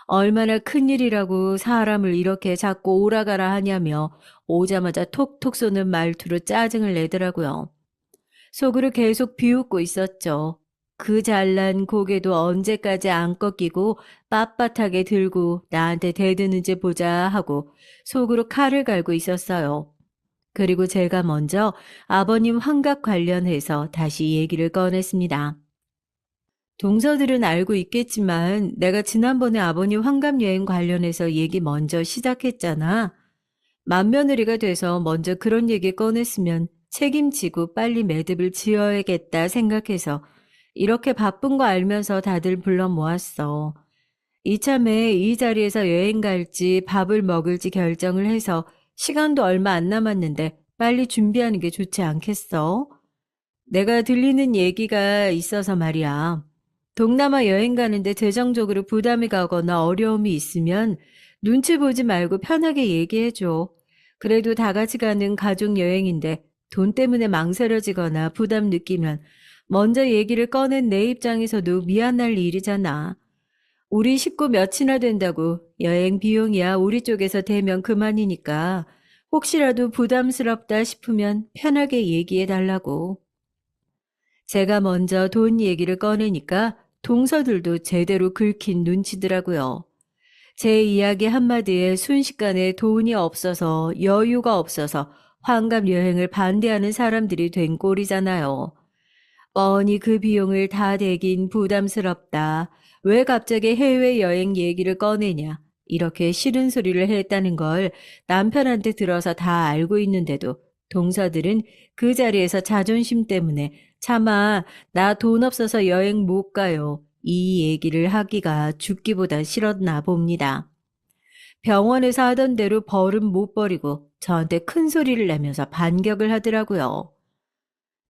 얼마나 큰일이라고 사람을 이렇게 자꾸 오라가라 하냐며 오자마자 톡톡 쏘는 말투로 짜증을 내더라고요. 속으로 계속 비웃고 있었죠. 그 잘난 고개도 언제까지 안 꺾이고 빳빳하게 들고 나한테 대드는지 보자 하고 속으로 칼을 갈고 있었어요. 그리고 제가 먼저 아버님 환갑 관련해서 다시 얘기를 꺼냈습니다. 동서들은 알고 있겠지만 내가 지난번에 아버님 환갑 여행 관련해서 얘기 먼저 시작했잖아. 맏며느리가 돼서 먼저 그런 얘기 꺼냈으면 책임지고 빨리 매듭을 지어야겠다 생각해서 이렇게 바쁜 거 알면서 다들 불러 모았어. 이참에 이 자리에서 여행 갈지 밥을 먹을지 결정을 해서 시간도 얼마 안 남았는데 빨리 준비하는 게 좋지 않겠어? 내가 들리는 얘기가 있어서 말이야. 동남아 여행 가는데 재정적으로 부담이 가거나 어려움이 있으면 눈치 보지 말고 편하게 얘기해줘. 그래도 다 같이 가는 가족 여행인데 돈 때문에 망설여지거나 부담 느끼면 먼저 얘기를 꺼낸 내 입장에서도 미안할 일이잖아. 우리 식구 몇이나 된다고 여행 비용이야 우리 쪽에서 대면 그만이니까 혹시라도 부담스럽다 싶으면 편하게 얘기해 달라고. 제가 먼저 돈 얘기를 꺼내니까 동서들도 제대로 긁힌 눈치더라고요. 제 이야기 한마디에 순식간에 돈이 없어서 여유가 없어서 환갑 여행을 반대하는 사람들이 된 꼴이잖아요. 뻔히 그 비용을 다 대긴 부담스럽다. 왜 갑자기 해외여행 얘기를 꺼내냐. 이렇게 싫은 소리를 했다는 걸 남편한테 들어서 다 알고 있는데도 동서들은 그 자리에서 자존심 때문에 차마 나 돈 없어서 여행 못 가요. 이 얘기를 하기가 죽기보다 싫었나 봅니다. 병원에서 하던 대로 벌은 못 버리고 저한테 큰 소리를 내면서 반격을 하더라고요.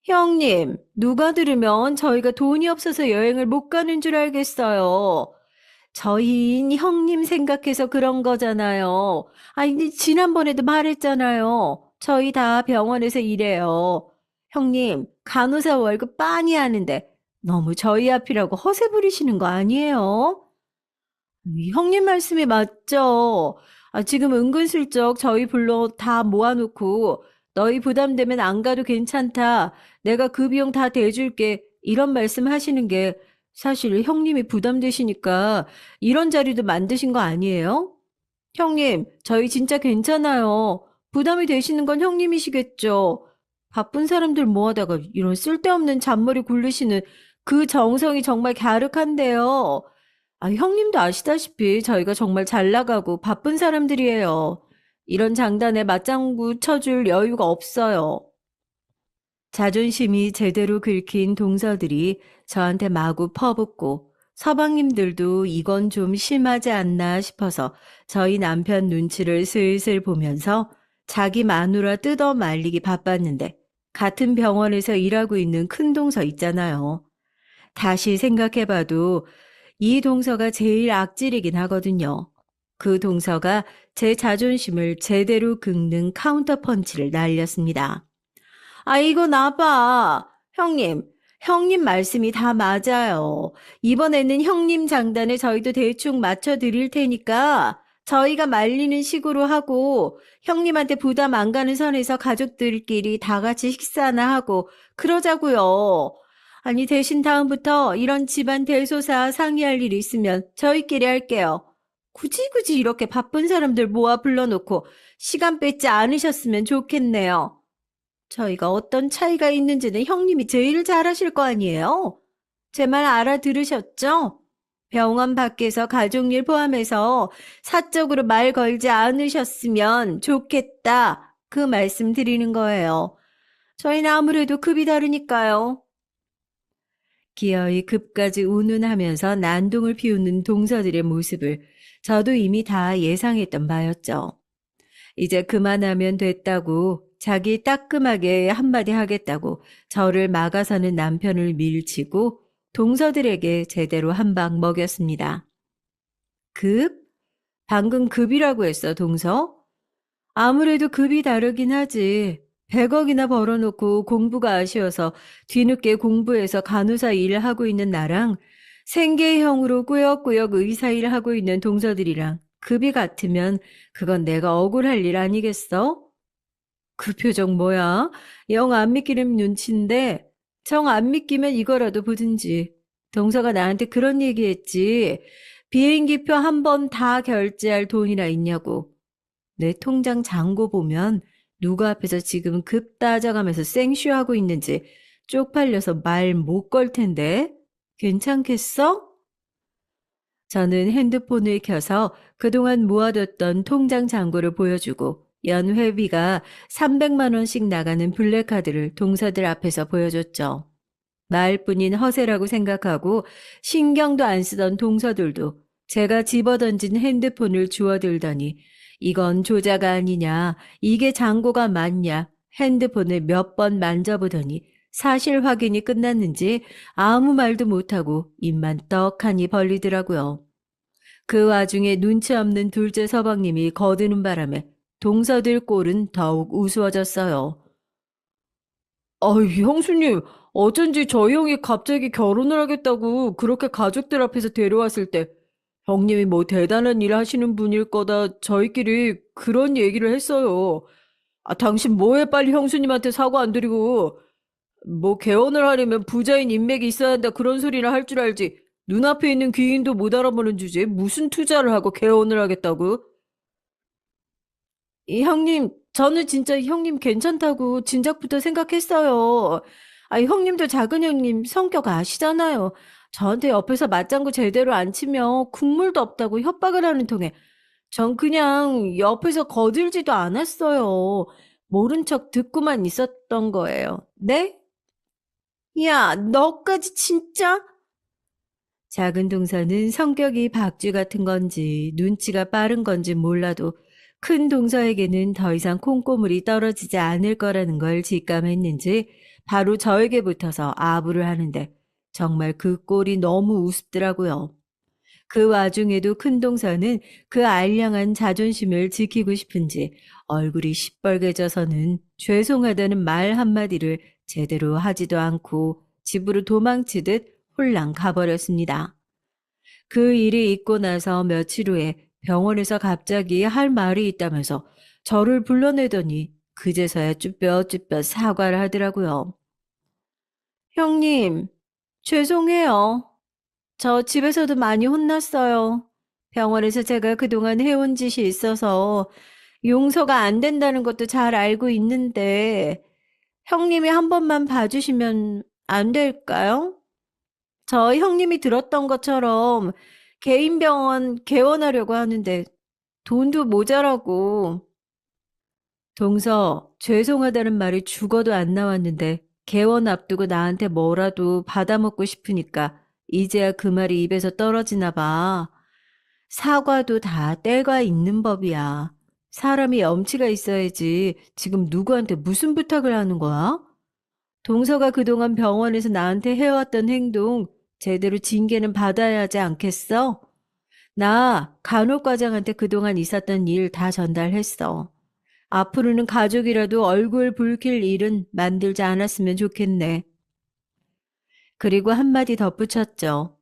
형님, 누가 들으면 저희가 돈이 없어서 여행을 못 가는 줄 알겠어요. 저희인 형님 생각해서 그런 거잖아요. 아니, 지난번에도 말했잖아요. 저희 다 병원에서 일해요. 형님, 간호사 월급 빤히 하는데 너무 저희 앞이라고 허세 부리시는 거 아니에요? 형님 말씀이 맞죠. 지금 은근슬쩍 저희 불러 다 모아놓고 너희 부담되면 안 가도 괜찮다. 내가 그 비용 다 대줄게. 이런 말씀 하시는 게 사실 형님이 부담되시니까 이런 자리도 만드신 거 아니에요? 형님, 저희 진짜 괜찮아요. 부담이 되시는 건 형님이시겠죠. 바쁜 사람들 모아다가 이런 쓸데없는 잔머리 굴리시는 그 정성이 정말 갸륵한데요. 형님도 아시다시피 저희가 정말 잘 나가고 바쁜 사람들이에요. 이런 장단에 맞장구 쳐줄 여유가 없어요. 자존심이 제대로 긁힌 동서들이 저한테 마구 퍼붓고 서방님들도 이건 좀 심하지 않나 싶어서 저희 남편 눈치를 슬슬 보면서 자기 마누라 뜯어 말리기 바빴는데 같은 병원에서 일하고 있는 큰 동서 있잖아요. 다시 생각해봐도 이 동서가 제일 악질이긴 하거든요. 그 동서가 제 자존심을 제대로 긁는 카운터 펀치를 날렸습니다. 이거 나봐. 형님 말씀이 다 맞아요. 이번에는 형님 장단에 저희도 대충 맞춰드릴 테니까 저희가 말리는 식으로 하고 형님한테 부담 안 가는 선에서 가족들끼리 다 같이 식사나 하고 그러자고요. 대신 다음부터 이런 집안 대소사 상의할 일 있으면 저희끼리 할게요. 굳이 이렇게 바쁜 사람들 모아 불러놓고 시간 뺏지 않으셨으면 좋겠네요. 저희가 어떤 차이가 있는지는 형님이 제일 잘 아실 거 아니에요? 제 말 알아들으셨죠? 병원 밖에서 가족일 포함해서 사적으로 말 걸지 않으셨으면 좋겠다. 그 말씀 드리는 거예요. 저희는 아무래도 급이 다르니까요. 기어이 급까지 운운하면서 난동을 피우는 동서들의 모습을 저도 이미 다 예상했던 바였죠. 이제 그만하면 됐다고 자기 따끔하게 한마디 하겠다고 저를 막아서는 남편을 밀치고 동서들에게 제대로 한 방 먹였습니다. 급? 방금 급이라고 했어, 동서? 아무래도 급이 다르긴 하지. 100억이나 벌어놓고 공부가 아쉬워서 뒤늦게 공부해서 간호사 일을 하고 있는 나랑 생계형으로 꾸역꾸역 의사 일을 하고 있는 동서들이랑 급이 같으면 그건 내가 억울할 일 아니겠어? 그 표정 뭐야? 영 안 믿기는 눈치인데 정 안 믿기면 이거라도 보든지. 동서가 나한테 그런 얘기했지. 비행기표 한 번 다 결제할 돈이나 있냐고. 내 통장 잔고 보면 누가 앞에서 지금 급 따져가면서 생쇼하고 있는지 쪽팔려서 말 못 걸 텐데. 괜찮겠어? 저는 핸드폰을 켜서 그동안 모아뒀던 통장 잔고를 보여주고 연회비가 300만 원씩 나가는 블랙카드를 동서들 앞에서 보여줬죠. 말뿐인 허세라고 생각하고 신경도 안 쓰던 동서들도 제가 집어던진 핸드폰을 주워들더니 이건 조작 아니냐, 이게 잔고가 맞냐, 핸드폰을 몇 번 만져보더니 사실 확인이 끝났는지 아무 말도 못하고 입만 떡하니 벌리더라고요. 그 와중에 눈치 없는 둘째 서방님이 거드는 바람에 동서들 꼴은 더욱 우스워졌어요. 형수님, 어쩐지 저희 형이 갑자기 결혼을 하겠다고 그렇게 가족들 앞에서 데려왔을 때 형님이 뭐 대단한 일 하시는 분일 거다 저희끼리 그런 얘기를 했어요. 당신 뭐해 빨리 형수님한테 사과 안 드리고 뭐 개원을 하려면 부자인 인맥이 있어야 한다 그런 소리나 할 줄 알지. 눈앞에 있는 귀인도 못 알아보는 주제에 무슨 투자를 하고 개원을 하겠다고? 형님, 저는 진짜 형님 괜찮다고 진작부터 생각했어요. 형님도 작은 형님 성격 아시잖아요. 저한테 옆에서 맞장구 제대로 안 치면 국물도 없다고 협박을 하는 통에 전 그냥 옆에서 거들지도 않았어요. 모른 척 듣고만 있었던 거예요. 네? 야, 너까지 진짜? 작은 동서는 성격이 박쥐 같은 건지 눈치가 빠른 건지 몰라도 큰 동서에게는 더 이상 콩고물이 떨어지지 않을 거라는 걸 직감했는지 바로 저에게 붙어서 아부를 하는데 정말 그 꼴이 너무 우습더라고요. 그 와중에도 큰 동서는 그 알량한 자존심을 지키고 싶은지 얼굴이 시뻘개져서는 죄송하다는 말 한마디를 제대로 하지도 않고 집으로 도망치듯 홀랑 가버렸습니다. 그 일이 있고 나서 며칠 후에 병원에서 갑자기 할 말이 있다면서 저를 불러내더니 그제서야 쭈뼛쭈뼛 사과를 하더라고요. 형님, 죄송해요. 저 집에서도 많이 혼났어요. 병원에서 제가 그동안 해온 짓이 있어서 용서가 안 된다는 것도 잘 알고 있는데 형님이 한 번만 봐주시면 안 될까요? 저 형님이 들었던 것처럼 개인 병원 개원하려고 하는데 돈도 모자라고. 동서, 죄송하다는 말이 죽어도 안 나왔는데 개원 앞두고 나한테 뭐라도 받아먹고 싶으니까 이제야 그 말이 입에서 떨어지나 봐. 사과도 다 때가 있는 법이야. 사람이 염치가 있어야지 지금 누구한테 무슨 부탁을 하는 거야? 동서가 그동안 병원에서 나한테 해왔던 행동 제대로 징계는 받아야 하지 않겠어? 나 간호과장한테 그동안 있었던 일 다 전달했어. 앞으로는 가족이라도 얼굴 붉힐 일은 만들지 않았으면 좋겠네. 그리고 한마디 덧붙였죠.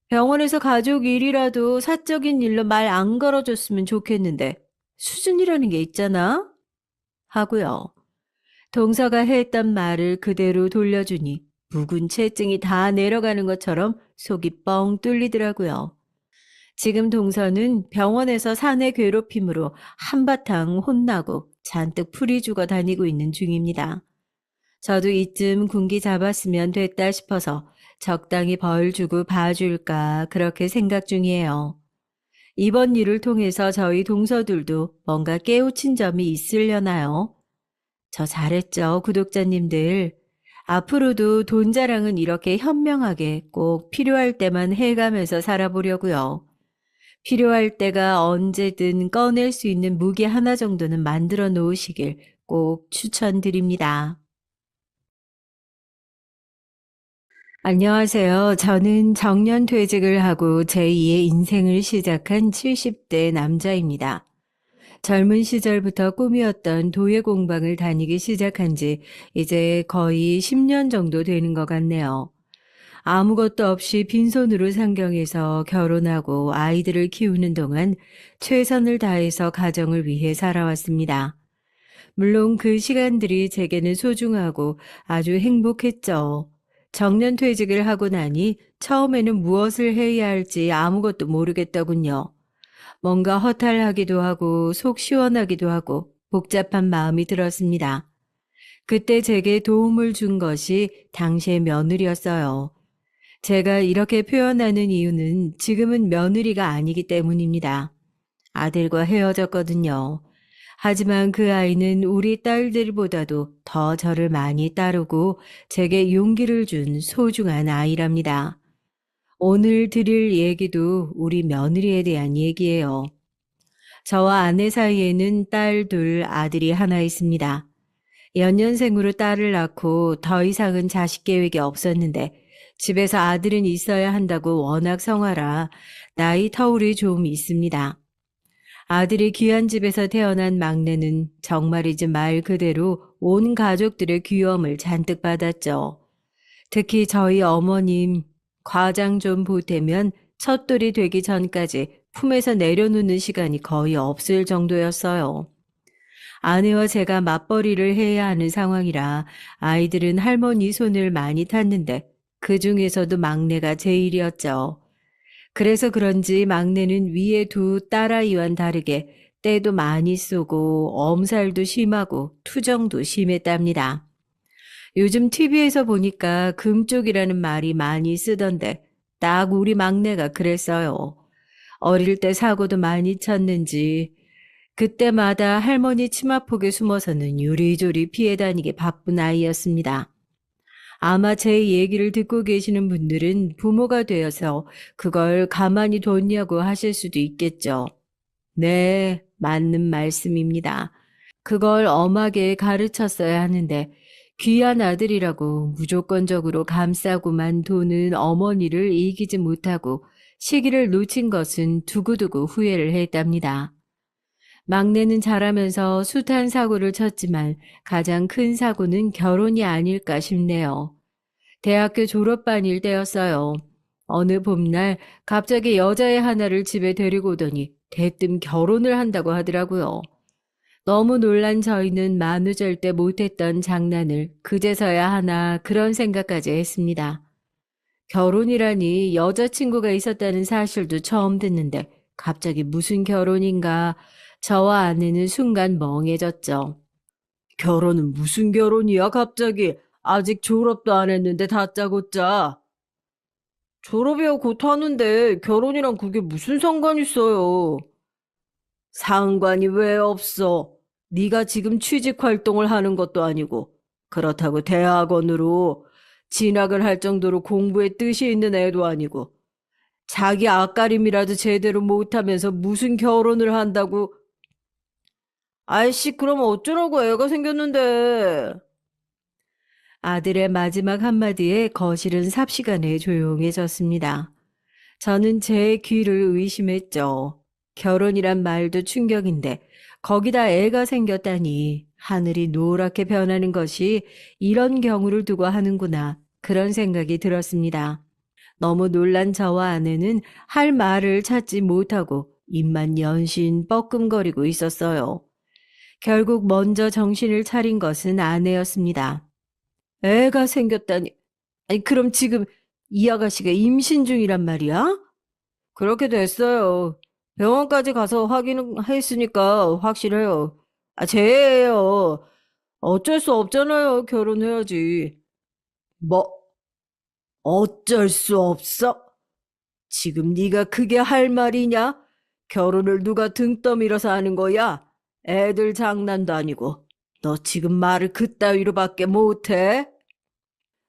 병원에서 가족 일이라도 사적인 일로 말 안 걸어줬으면 좋겠는데 수준이라는 게 있잖아? 하고요. 동서가 했던 말을 그대로 돌려주니 묵은 채증이 다 내려가는 것처럼 속이 뻥 뚫리더라고요. 지금 동서는 병원에서 사내 괴롭힘으로 한바탕 혼나고 잔뜩 풀이 죽어 다니고 있는 중입니다. 저도 이쯤 군기 잡았으면 됐다 싶어서 적당히 벌 주고 봐줄까 그렇게 생각 중이에요. 이번 일을 통해서 저희 동서들도 뭔가 깨우친 점이 있으려나요? 저 잘했죠, 구독자님들. 앞으로도 돈 자랑은 이렇게 현명하게 꼭 필요할 때만 해가면서 살아보려고요. 필요할 때가 언제든 꺼낼 수 있는 무기 하나 정도는 만들어 놓으시길 꼭 추천드립니다. 안녕하세요. 저는 정년퇴직을 하고 제2의 인생을 시작한 70대 남자입니다. 젊은 시절부터 꿈이었던 도예 공방을 다니기 시작한 지 이제 거의 10년 정도 되는 것 같네요. 아무것도 없이 빈손으로 상경해서 결혼하고 아이들을 키우는 동안 최선을 다해서 가정을 위해 살아왔습니다. 물론 그 시간들이 제게는 소중하고 아주 행복했죠. 정년퇴직을 하고 나니 처음에는 무엇을 해야 할지 아무것도 모르겠더군요. 뭔가 허탈하기도 하고 속 시원하기도 하고 복잡한 마음이 들었습니다. 그때 제게 도움을 준 것이 당시의 며느리였어요. 제가 이렇게 표현하는 이유는 지금은 며느리가 아니기 때문입니다. 아들과 헤어졌거든요. 하지만 그 아이는 우리 딸들보다도 더 저를 많이 따르고 제게 용기를 준 소중한 아이랍니다. 오늘 드릴 얘기도 우리 며느리에 대한 얘기예요. 저와 아내 사이에는 딸 둘, 아들이 하나 있습니다. 연년생으로 딸을 낳고 더 이상은 자식 계획이 없었는데 집에서 아들은 있어야 한다고 워낙 성화라 나이 터울이 좀 있습니다. 아들이 귀한 집에서 태어난 막내는 정말이지 말 그대로 온 가족들의 귀염을 잔뜩 받았죠. 특히 저희 어머님 과장 좀 보태면 첫돌이 되기 전까지 품에서 내려놓는 시간이 거의 없을 정도였어요. 아내와 제가 맞벌이를 해야 하는 상황이라 아이들은 할머니 손을 많이 탔는데 그 중에서도 막내가 제일이었죠. 그래서 그런지 막내는 위에 두 딸아이와는 다르게 때도 많이 쏘고 엄살도 심하고 투정도 심했답니다. 요즘 TV에서 보니까 금쪽이라는 말이 많이 쓰던데 딱 우리 막내가 그랬어요. 어릴 때 사고도 많이 쳤는지 그때마다 할머니 치마폭에 숨어서는 요리조리 피해 다니기 바쁜 아이였습니다. 아마 제 얘기를 듣고 계시는 분들은 부모가 되어서 그걸 가만히 뒀냐고 하실 수도 있겠죠. 네, 맞는 말씀입니다. 그걸 엄하게 가르쳤어야 하는데 귀한 아들이라고 무조건적으로 감싸고만 도는 어머니를 이기지 못하고 시기를 놓친 것은 두고두고 후회를 했답니다. 막내는 자라면서 숱한 사고를 쳤지만 가장 큰 사고는 결혼이 아닐까 싶네요. 대학교 졸업반일 때였어요. 어느 봄날 갑자기 여자애 하나를 집에 데리고 오더니 대뜸 결혼을 한다고 하더라고요. 너무 놀란 저희는 만우절 때 못했던 장난을 그제서야 하나 그런 생각까지 했습니다. 결혼이라니 여자친구가 있었다는 사실도 처음 듣는데 갑자기 무슨 결혼인가 저와 아내는 순간 멍해졌죠. 결혼은 무슨 결혼이야, 갑자기? 아직 졸업도 안 했는데 다짜고짜. 졸업이야 곧 하는데 결혼이랑 그게 무슨 상관 있어요? 상관이 왜 없어? 네가 지금 취직 활동을 하는 것도 아니고 그렇다고 대학원으로 진학을 할 정도로 공부에 뜻이 있는 애도 아니고 자기 앞가림이라도 제대로 못하면서 무슨 결혼을 한다고. 아이씨, 그럼 어쩌라고, 애가 생겼는데. 아들의 마지막 한마디에 거실은 삽시간에 조용해졌습니다. 저는 제 귀를 의심했죠. 결혼이란 말도 충격인데 거기다 애가 생겼다니 하늘이 노랗게 변하는 것이 이런 경우를 두고 하는구나 그런 생각이 들었습니다. 너무 놀란 저와 아내는 할 말을 찾지 못하고 입만 연신 뻐끔거리고 있었어요. 결국 먼저 정신을 차린 것은 아내였습니다. 애가 생겼다니. 아니, 그럼 지금 이 아가씨가 임신 중이란 말이야? 그렇게 됐어요. 병원까지 가서 확인했으니까 확실해요. 아, 쟤예요. 어쩔 수 없잖아요. 결혼해야지. 뭐, 어쩔 수 없어? 지금 네가 그게 할 말이냐? 결혼을 누가 등 떠밀어서 하는 거야? 애들 장난도 아니고. 너 지금 말을 그따위로밖에 못해?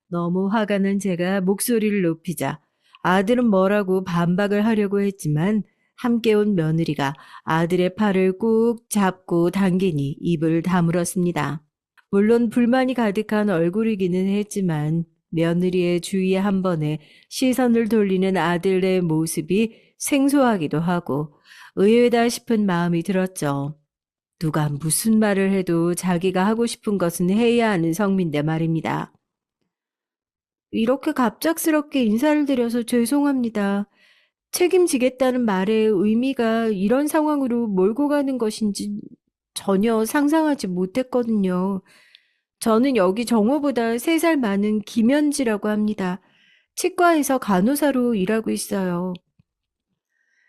너무 화가 난 제가 목소리를 높이자 아들은 뭐라고 반박을 하려고 했지만 함께 온 며느리가 아들의 팔을 꾹 잡고 당기니 입을 다물었습니다. 물론 불만이 가득한 얼굴이기는 했지만 며느리의 주위에 한 번에 시선을 돌리는 아들의 모습이 생소하기도 하고 의외다 싶은 마음이 들었죠. 누가 무슨 말을 해도 자기가 하고 싶은 것은 해야 하는 성민데 말입니다. 이렇게 갑작스럽게 인사를 드려서 죄송합니다. 책임지겠다는 말의 의미가 이런 상황으로 몰고 가는 것인지 전혀 상상하지 못했거든요. 저는 여기 정호보다 3살 많은 김현지라고 합니다. 치과에서 간호사로 일하고 있어요.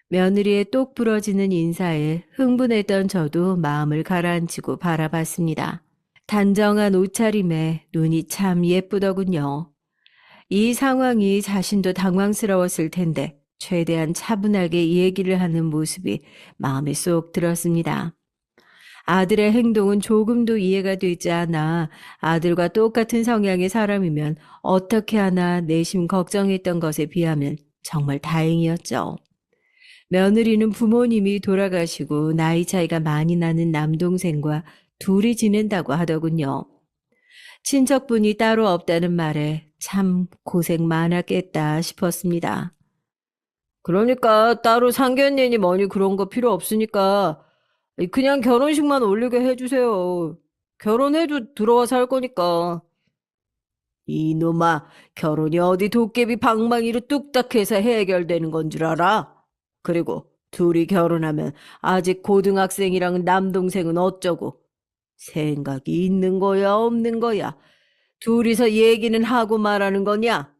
며느리의 똑 부러지는 인사에 흥분했던 저도 마음을 가라앉히고 바라봤습니다. 단정한 옷차림에 눈이 참 예쁘더군요. 이 상황이 자신도 당황스러웠을 텐데 최대한 차분하게 얘기를 하는 모습이 마음에 쏙 들었습니다. 아들의 행동은 조금도 이해가 되지 않아 아들과 똑같은 성향의 사람이면 어떻게 하나 내심 걱정했던 것에 비하면 정말 다행이었죠. 며느리는 부모님이 돌아가시고 나이 차이가 많이 나는 남동생과 둘이 지낸다고 하더군요. 친척분이 따로 없다는 말에 참 고생 많았겠다 싶었습니다. 그러니까 따로 상견례니 뭐니 그런 거 필요 없으니까 그냥 결혼식만 올리게 해주세요. 결혼해도 들어와 살 거니까. 이놈아, 결혼이 어디 도깨비 방망이로 뚝딱 해서 해결되는 건 줄 알아? 그리고 둘이 결혼하면 아직 고등학생이랑 남동생은 어쩌고? 생각이 있는 거야, 없는 거야? 둘이서 얘기는 하고 말하는 거냐?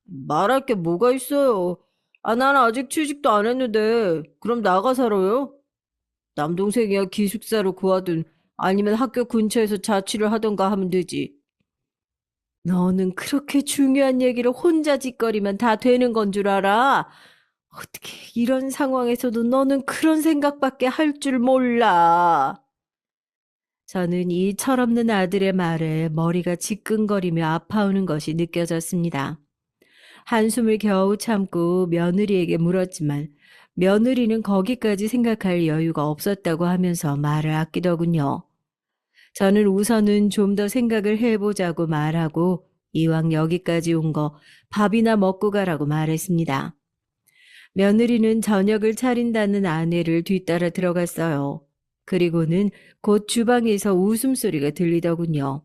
말할 게 뭐가 있어요? 아, 난 아직 취직도 안 했는데, 그럼 나가 살아요? 남동생이야 기숙사로 구하든 아니면 학교 근처에서 자취를 하던가 하면 되지. 너는 그렇게 중요한 얘기를 혼자 짓거리면 다 되는 건 줄 알아? 어떻게 이런 상황에서도 너는 그런 생각밖에 할 줄 몰라. 저는 이 철없는 아들의 말에 머리가 지끈거리며 아파오는 것이 느껴졌습니다. 한숨을 겨우 참고 며느리에게 물었지만 며느리는 거기까지 생각할 여유가 없었다고 하면서 말을 아끼더군요. 저는 우선은 좀 더 생각을 해보자고 말하고 이왕 여기까지 온 거 밥이나 먹고 가라고 말했습니다. 며느리는 저녁을 차린다는 아내를 뒤따라 들어갔어요. 그리고는 곧 주방에서 웃음소리가 들리더군요.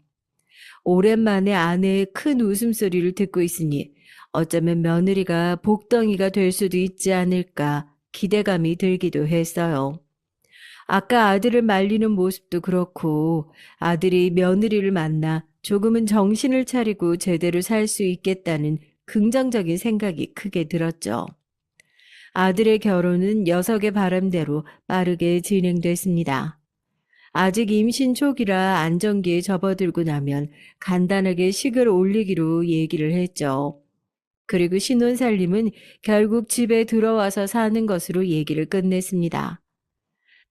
오랜만에 아내의 큰 웃음소리를 듣고 있으니 어쩌면 며느리가 복덩이가 될 수도 있지 않을까 기대감이 들기도 했어요. 아까 아들을 말리는 모습도 그렇고 아들이 며느리를 만나 조금은 정신을 차리고 제대로 살 수 있겠다는 긍정적인 생각이 크게 들었죠. 아들의 결혼은 녀석의 바람대로 빠르게 진행됐습니다. 아직 임신 초기라 안정기에 접어들고 나면 간단하게 식을 올리기로 얘기를 했죠. 그리고 신혼살림은 결국 집에 들어와서 사는 것으로 얘기를 끝냈습니다.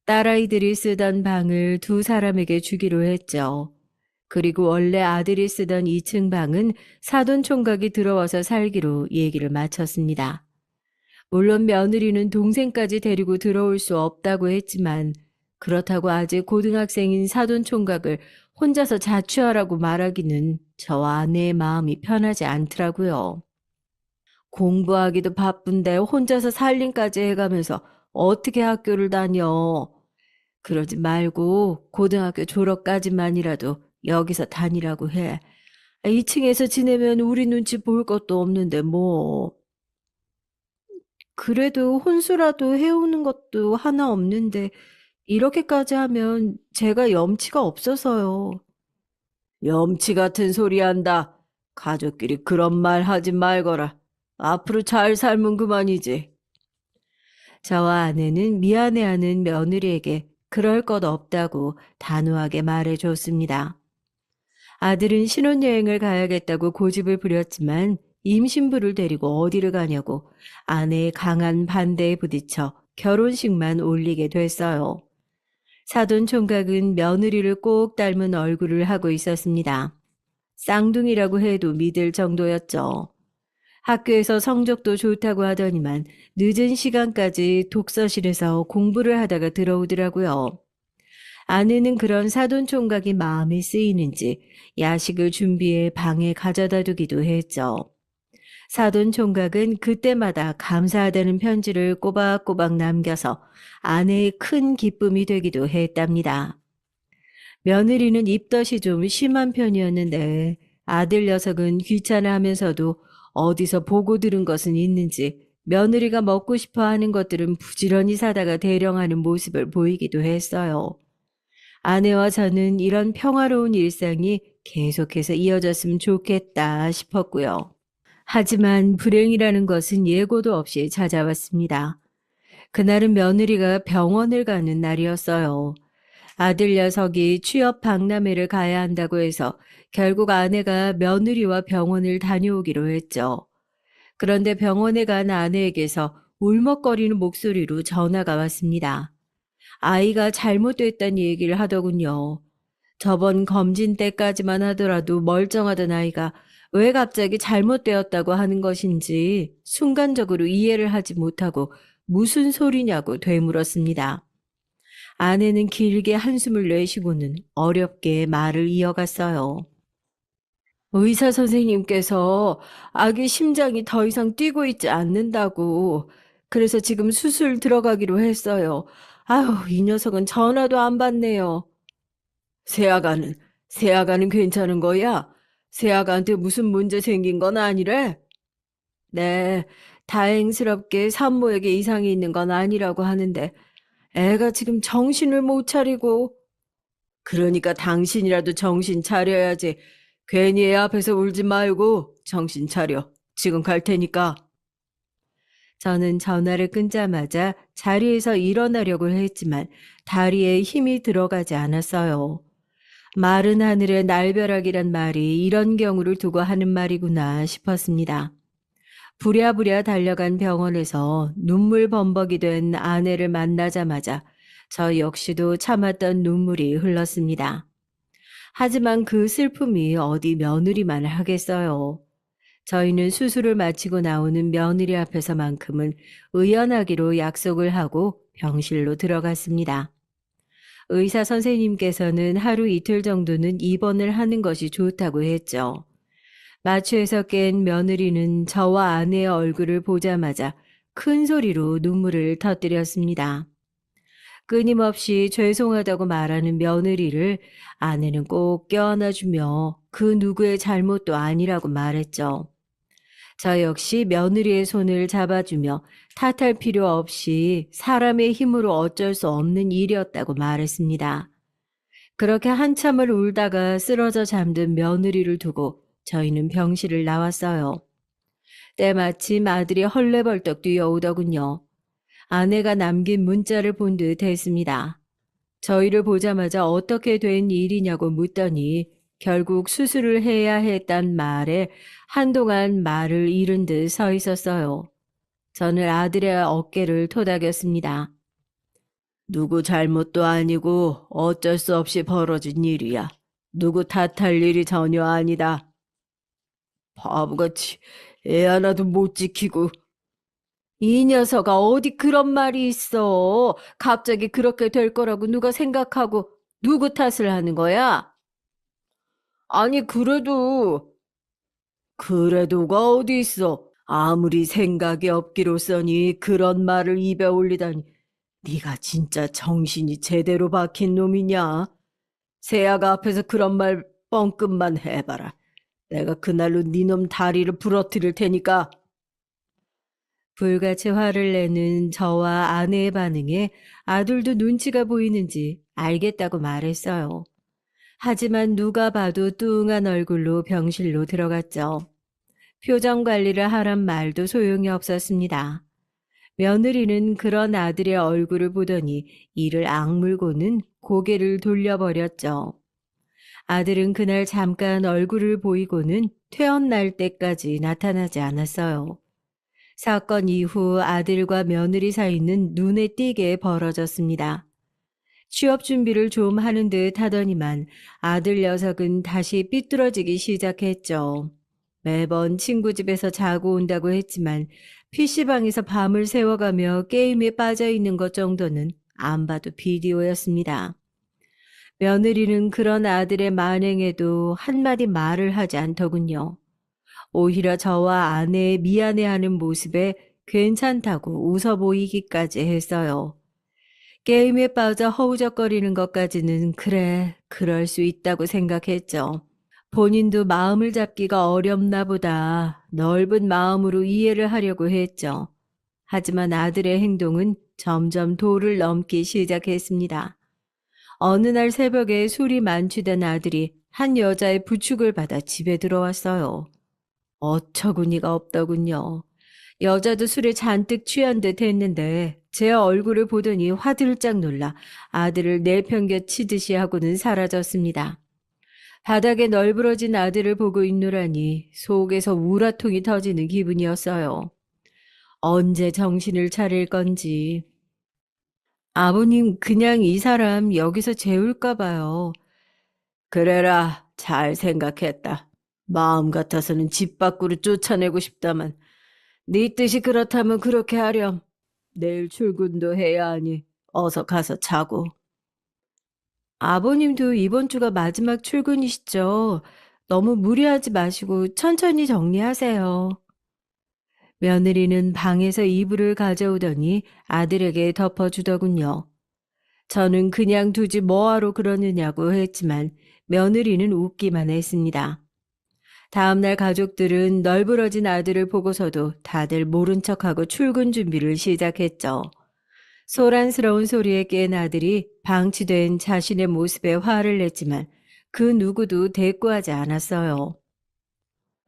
딸아이들이 쓰던 방을 두 사람에게 주기로 했죠. 그리고 원래 아들이 쓰던 2층 방은 사돈총각이 들어와서 살기로 얘기를 마쳤습니다. 물론 며느리는 동생까지 데리고 들어올 수 없다고 했지만 그렇다고 아직 고등학생인 사돈총각을 혼자서 자취하라고 말하기는 저와 아내의 마음이 편하지 않더라고요. 공부하기도 바쁜데 혼자서 살림까지 해가면서 어떻게 학교를 다녀? 그러지 말고 고등학교 졸업까지만이라도 여기서 다니라고 해. 2층에서 지내면 우리 눈치 볼 것도 없는데 뭐. 그래도 혼수라도 해오는 것도 하나 없는데 이렇게까지 하면 제가 염치가 없어서요. 염치 같은 소리 한다. 가족끼리 그런 말 하지 말거라. 앞으로 잘 살면 그만이지. 저와 아내는 미안해하는 며느리에게 그럴 것 없다고 단호하게 말해줬습니다. 아들은 신혼여행을 가야겠다고 고집을 부렸지만 임신부를 데리고 어디를 가냐고 아내의 강한 반대에 부딪혀 결혼식만 올리게 됐어요. 사돈 총각은 며느리를 꼭 닮은 얼굴을 하고 있었습니다. 쌍둥이라고 해도 믿을 정도였죠. 학교에서 성적도 좋다고 하더니만 늦은 시간까지 독서실에서 공부를 하다가 들어오더라고요. 아내는 그런 사돈 총각이 마음에 쓰이는지 야식을 준비해 방에 가져다 두기도 했죠. 사돈 총각은 그때마다 감사하다는 편지를 꼬박꼬박 남겨서 아내의 큰 기쁨이 되기도 했답니다. 며느리는 입덧이 좀 심한 편이었는데 아들 녀석은 귀찮아하면서도 어디서 보고 들은 것은 있는지 며느리가 먹고 싶어 하는 것들은 부지런히 사다가 대령하는 모습을 보이기도 했어요. 아내와 저는 이런 평화로운 일상이 계속해서 이어졌으면 좋겠다 싶었고요. 하지만 불행이라는 것은 예고도 없이 찾아왔습니다. 그날은 며느리가 병원을 가는 날이었어요. 아들 녀석이 취업 박람회를 가야 한다고 해서 결국 아내가 며느리와 병원을 다녀오기로 했죠. 그런데 병원에 간 아내에게서 울먹거리는 목소리로 전화가 왔습니다. 아이가 잘못됐다는 얘기를 하더군요. 저번 검진 때까지만 하더라도 멀쩡하던 아이가 왜 갑자기 잘못되었다고 하는 것인지 순간적으로 이해를 하지 못하고 무슨 소리냐고 되물었습니다. 아내는 길게 한숨을 내쉬고는 어렵게 말을 이어갔어요. 의사 선생님께서 아기 심장이 더 이상 뛰고 있지 않는다고. 그래서 지금 수술 들어가기로 했어요. 아휴, 이 녀석은 전화도 안 받네요. 세아가는, 세아가는 괜찮은 거야? 세아가한테 무슨 문제 생긴 건 아니래? 네, 다행스럽게 산모에게 이상이 있는 건 아니라고 하는데 애가 지금 정신을 못 차리고. 그러니까 당신이라도 정신 차려야지. 괜히 애 앞에서 울지 말고 정신 차려. 지금 갈 테니까. 저는 전화를 끊자마자 자리에서 일어나려고 했지만 다리에 힘이 들어가지 않았어요. 마른 하늘의 날벼락이란 말이 이런 경우를 두고 하는 말이구나 싶었습니다. 부랴부랴 달려간 병원에서 눈물 범벅이 된 아내를 만나자마자 저 역시도 참았던 눈물이 흘렀습니다. 하지만 그 슬픔이 어디 며느리만 하겠어요. 저희는 수술을 마치고 나오는 며느리 앞에서만큼은 의연하기로 약속을 하고 병실로 들어갔습니다. 의사 선생님께서는 하루 이틀 정도는 입원을 하는 것이 좋다고 했죠. 마취에서 깬 며느리는 저와 아내의 얼굴을 보자마자 큰 소리로 눈물을 터뜨렸습니다. 끊임없이 죄송하다고 말하는 며느리를 아내는 꼭 껴안아주며 그 누구의 잘못도 아니라고 말했죠. 저 역시 며느리의 손을 잡아주며 탓할 필요 없이 사람의 힘으로 어쩔 수 없는 일이었다고 말했습니다. 그렇게 한참을 울다가 쓰러져 잠든 며느리를 두고 저희는 병실을 나왔어요. 때마침 아들이 헐레벌떡 뛰어오더군요. 아내가 남긴 문자를 본 듯 했습니다. 저희를 보자마자 어떻게 된 일이냐고 묻더니 결국 수술을 해야 했단 말에 한동안 말을 잃은 듯 서 있었어요. 저는 아들의 어깨를 토닥였습니다. 누구 잘못도 아니고 어쩔 수 없이 벌어진 일이야. 누구 탓할 일이 전혀 아니다. 바보같이 애 하나도 못 지키고. 이 녀석아, 어디 그런 말이 있어. 갑자기 그렇게 될 거라고 누가 생각하고 누구 탓을 하는 거야? 아니, 그래도가 어디 있어. 아무리 생각이 없기로써니 그런 말을 입에 올리다니. 네가 진짜 정신이 제대로 박힌 놈이냐? 세아가 앞에서 그런 말 뻥끗만 해봐라. 내가 그날로 네 놈 다리를 부러뜨릴 테니까. 불같이 화를 내는 저와 아내의 반응에 아들도 눈치가 보이는지 알겠다고 말했어요. 하지만 누가 봐도 뚱한 얼굴로 병실로 들어갔죠. 표정 관리를 하란 말도 소용이 없었습니다. 며느리는 그런 아들의 얼굴을 보더니 이를 악물고는 고개를 돌려버렸죠. 아들은 그날 잠깐 얼굴을 보이고는 퇴원날 때까지 나타나지 않았어요. 사건 이후 아들과 며느리 사이는 눈에 띄게 벌어졌습니다. 취업 준비를 좀 하는 듯 하더니만 아들 녀석은 다시 삐뚤어지기 시작했죠. 매번 친구 집에서 자고 온다고 했지만 PC방에서 밤을 새워가며 게임에 빠져 있는 것 정도는 안 봐도 비디오였습니다. 며느리는 그런 아들의 만행에도 한마디 말을 하지 않더군요. 오히려 저와 아내의 미안해하는 모습에 괜찮다고 웃어 보이기까지 했어요. 게임에 빠져 허우적거리는 것까지는 그래, 그럴 수 있다고 생각했죠. 본인도 마음을 잡기가 어렵나 보다 넓은 마음으로 이해를 하려고 했죠. 하지만 아들의 행동은 점점 도를 넘기 시작했습니다. 어느 날 새벽에 술이 만취된 아들이 한 여자의 부축을 받아 집에 들어왔어요. 어처구니가 없더군요. 여자도 술에 잔뜩 취한 듯 했는데 제 얼굴을 보더니 화들짝 놀라 아들을 내팽개치듯이 하고는 사라졌습니다. 바닥에 널브러진 아들을 보고 있노라니 속에서 우라통이 터지는 기분이었어요. 언제 정신을 차릴 건지. 아버님, 그냥 이 사람 여기서 재울까 봐요. 그래라, 잘 생각했다. 마음 같아서는 집 밖으로 쫓아내고 싶다만 네 뜻이 그렇다면 그렇게 하렴. 내일 출근도 해야 하니 어서 가서 자고. 아버님도 이번 주가 마지막 출근이시죠? 너무 무리하지 마시고 천천히 정리하세요. 며느리는 방에서 이불을 가져오더니 아들에게 덮어주더군요. 저는 그냥 두지 뭐하러 그러느냐고 했지만 며느리는 웃기만 했습니다. 다음날 가족들은 널브러진 아들을 보고서도 다들 모른 척하고 출근 준비를 시작했죠. 소란스러운 소리에 깬 아들이 방치된 자신의 모습에 화를 냈지만 그 누구도 대꾸하지 않았어요.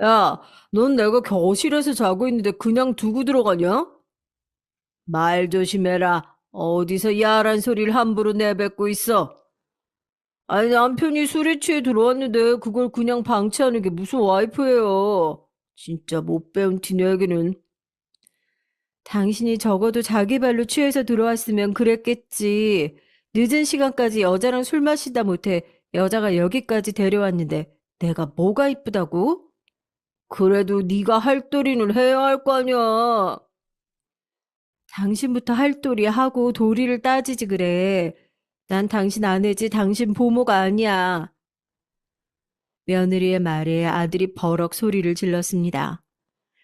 야, 넌 내가 거실에서 자고 있는데 그냥 두고 들어가냐? 말 조심해라. 어디서 야란 소리를 함부로 내뱉고 있어. 아니, 남편이 술에 취해 들어왔는데 그걸 그냥 방치하는 게 무슨 와이프예요. 진짜 못 배운 티 내기는. 당신이 적어도 자기 발로 취해서 들어왔으면 그랬겠지. 늦은 시간까지 여자랑 술 마시다 못해 여자가 여기까지 데려왔는데 내가 뭐가 이쁘다고? 그래도 네가 할 도리는 해야 할 거 아니야. 당신부터 할 도리 하고 도리를 따지지 그래. 난 당신 아내지 당신 보모가 아니야. 며느리의 말에 아들이 버럭 소리를 질렀습니다.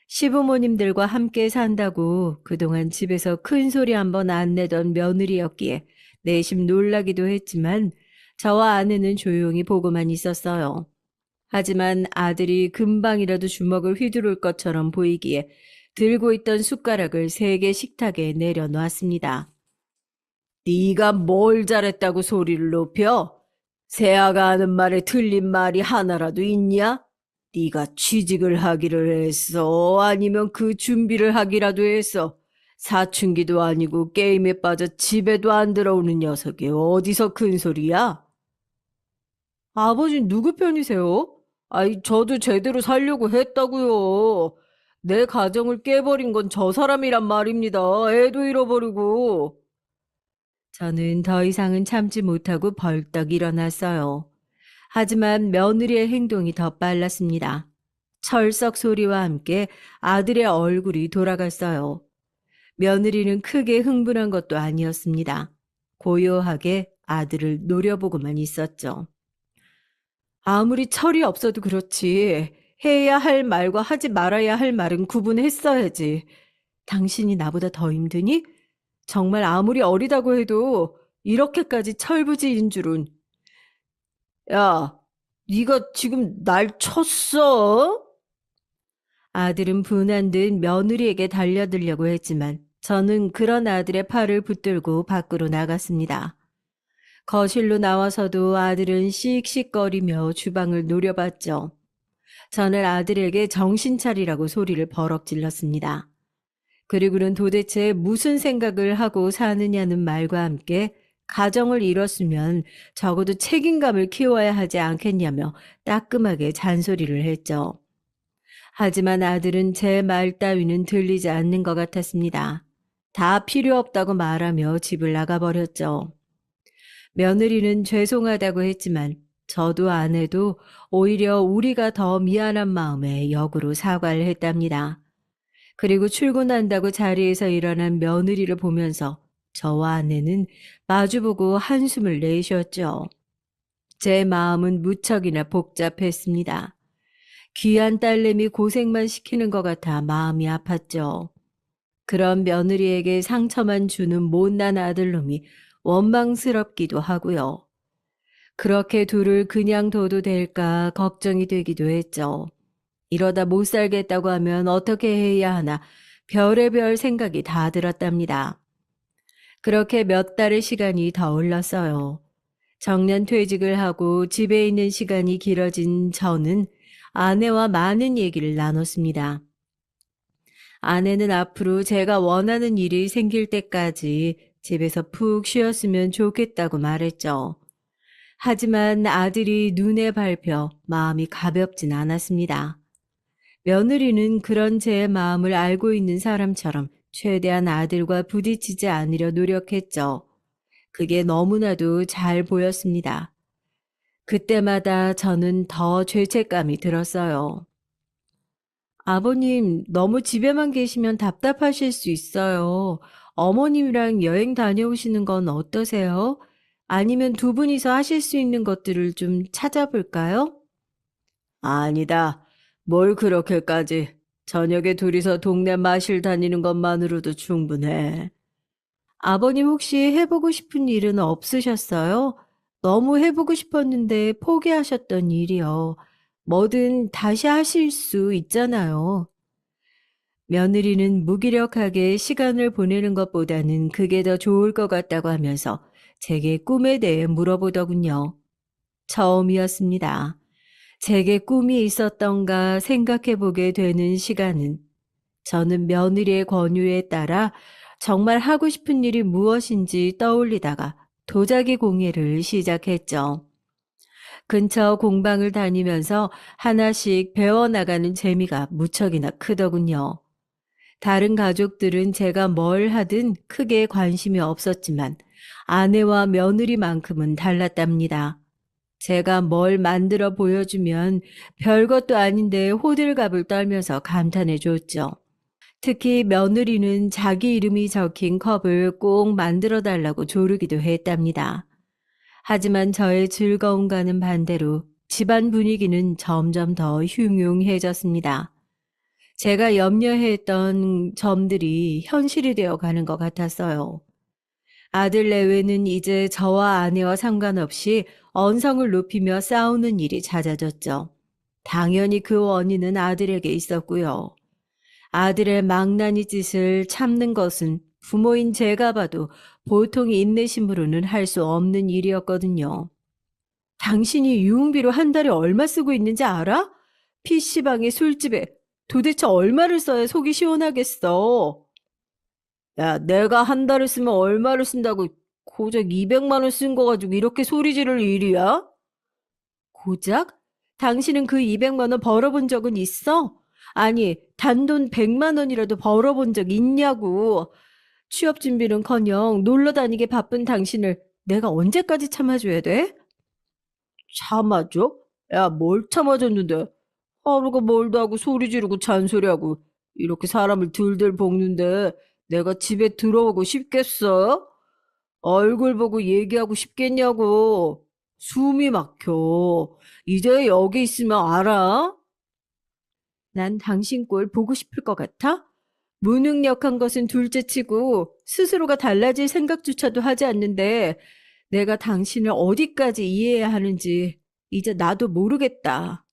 시부모님들과 함께 산다고 그동안 집에서 큰 소리 한 번 안 내던 며느리였기에 내심 놀라기도 했지만 저와 아내는 조용히 보고만 있었어요. 하지만 아들이 금방이라도 주먹을 휘두를 것처럼 보이기에 들고 있던 숟가락을 세게 식탁에 내려놓았습니다. 네가 뭘 잘했다고 소리를 높여? 세아가 하는 말에 틀린 말이 하나라도 있냐? 네가 취직을 하기를 했어? 아니면 그 준비를 하기라도 했어? 사춘기도 아니고 게임에 빠져 집에도 안 들어오는 녀석이 어디서 큰 소리야? 아버지 누구 편이세요? 아이, 저도 제대로 살려고 했다고요. 내 가정을 깨버린 건 저 사람이란 말입니다. 애도 잃어버리고. 저는 더 이상은 참지 못하고 벌떡 일어났어요. 하지만 며느리의 행동이 더 빨랐습니다. 철썩 소리와 함께 아들의 얼굴이 돌아갔어요. 며느리는 크게 흥분한 것도 아니었습니다. 고요하게 아들을 노려보고만 있었죠. 아무리 철이 없어도 그렇지. 해야 할 말과 하지 말아야 할 말은 구분했어야지. 당신이 나보다 더 힘드니? 정말 아무리 어리다고 해도 이렇게까지 철부지인 줄은. 야, 네가 지금 날 쳤어? 아들은 분한 듯 며느리에게 달려들려고 했지만 저는 그런 아들의 팔을 붙들고 밖으로 나갔습니다. 거실로 나와서도 아들은 씩씩거리며 주방을 노려봤죠. 저는 아들에게 정신 차리라고 소리를 버럭 질렀습니다. 그리고는 도대체 무슨 생각을 하고 사느냐는 말과 함께 가정을 이뤘으면 적어도 책임감을 키워야 하지 않겠냐며 따끔하게 잔소리를 했죠. 하지만 아들은 제 말 따위는 들리지 않는 것 같았습니다. 다 필요 없다고 말하며 집을 나가버렸죠. 며느리는 죄송하다고 했지만 저도 아내도 오히려 우리가 더 미안한 마음에 역으로 사과를 했답니다. 그리고 출근한다고 자리에서 일어난 며느리를 보면서 저와 아내는 마주보고 한숨을 내쉬었죠. 제 마음은 무척이나 복잡했습니다. 귀한 딸내미 고생만 시키는 것 같아 마음이 아팠죠. 그런 며느리에게 상처만 주는 못난 아들놈이 원망스럽기도 하고요. 그렇게 둘을 그냥 둬도 될까 걱정이 되기도 했죠. 이러다 못 살겠다고 하면 어떻게 해야 하나 별의별 생각이 다 들었답니다. 그렇게 몇 달의 시간이 더 흘렀어요. 정년 퇴직을 하고 집에 있는 시간이 길어진 저는 아내와 많은 얘기를 나눴습니다. 아내는 앞으로 제가 원하는 일이 생길 때까지 집에서 푹 쉬었으면 좋겠다고 말했죠. 하지만 아들이 눈에 밟혀 마음이 가볍진 않았습니다. 며느리는 그런 제 마음을 알고 있는 사람처럼 최대한 아들과 부딪히지 않으려 노력했죠. 그게 너무나도 잘 보였습니다. 그때마다 저는 더 죄책감이 들었어요. 아버님, 너무 집에만 계시면 답답하실 수 있어요. 어머님이랑 여행 다녀오시는 건 어떠세요? 아니면 두 분이서 하실 수 있는 것들을 좀 찾아볼까요? 아니다. 뭘 그렇게까지. 저녁에 둘이서 동네 마실 다니는 것만으로도 충분해. 아버님 혹시 해보고 싶은 일은 없으셨어요? 너무 해보고 싶었는데 포기하셨던 일이요. 뭐든 다시 하실 수 있잖아요. 며느리는 무기력하게 시간을 보내는 것보다는 그게 더 좋을 것 같다고 하면서 제게 꿈에 대해 물어보더군요. 처음이었습니다. 제게 꿈이 있었던가 생각해 보게 되는 시간은 저는 며느리의 권유에 따라 정말 하고 싶은 일이 무엇인지 떠올리다가 도자기 공예를 시작했죠. 근처 공방을 다니면서 하나씩 배워나가는 재미가 무척이나 크더군요. 다른 가족들은 제가 뭘 하든 크게 관심이 없었지만 아내와 며느리만큼은 달랐답니다. 제가 뭘 만들어 보여주면 별것도 아닌데 호들갑을 떨면서 감탄해 줬죠. 특히 며느리는 자기 이름이 적힌 컵을 꼭 만들어 달라고 조르기도 했답니다. 하지만 저의 즐거움과는 반대로 집안 분위기는 점점 더 흉흉해졌습니다. 제가 염려했던 점들이 현실이 되어 가는 것 같았어요. 아들 내외는 이제 저와 아내와 상관없이 언성을 높이며 싸우는 일이 잦아졌죠. 당연히 그 원인은 아들에게 있었고요. 아들의 망나니 짓을 참는 것은 부모인 제가 봐도 보통 인내심으로는 할 수 없는 일이었거든요. 당신이 유흥비로 한 달에 얼마 쓰고 있는지 알아? PC방에 술집에 도대체 얼마를 써야 속이 시원하겠어? 야, 내가 한 달을 쓰면 얼마를 쓴다고 고작 200만 원 쓴 거 가지고 이렇게 소리 지를 일이야? 고작? 당신은 그 200만 원 벌어본 적은 있어? 아니, 단돈 100만 원이라도 벌어본 적 있냐고. 취업 준비는커녕 놀러 다니게 바쁜 당신을 내가 언제까지 참아줘야 돼? 참아줘? 야, 뭘 참아줬는데? 하루가 멀다 하고 소리 지르고 잔소리하고 이렇게 사람을 들들 볶는데 내가 집에 들어오고 싶겠어? 얼굴 보고 얘기하고 싶겠냐고. 숨이 막혀. 이제 여기 있으면 알아? 난 당신 꼴 보고 싶을 것 같아? 무능력한 것은 둘째치고 스스로가 달라질 생각조차도 하지 않는데 내가 당신을 어디까지 이해해야 하는지 이제 나도 모르겠다.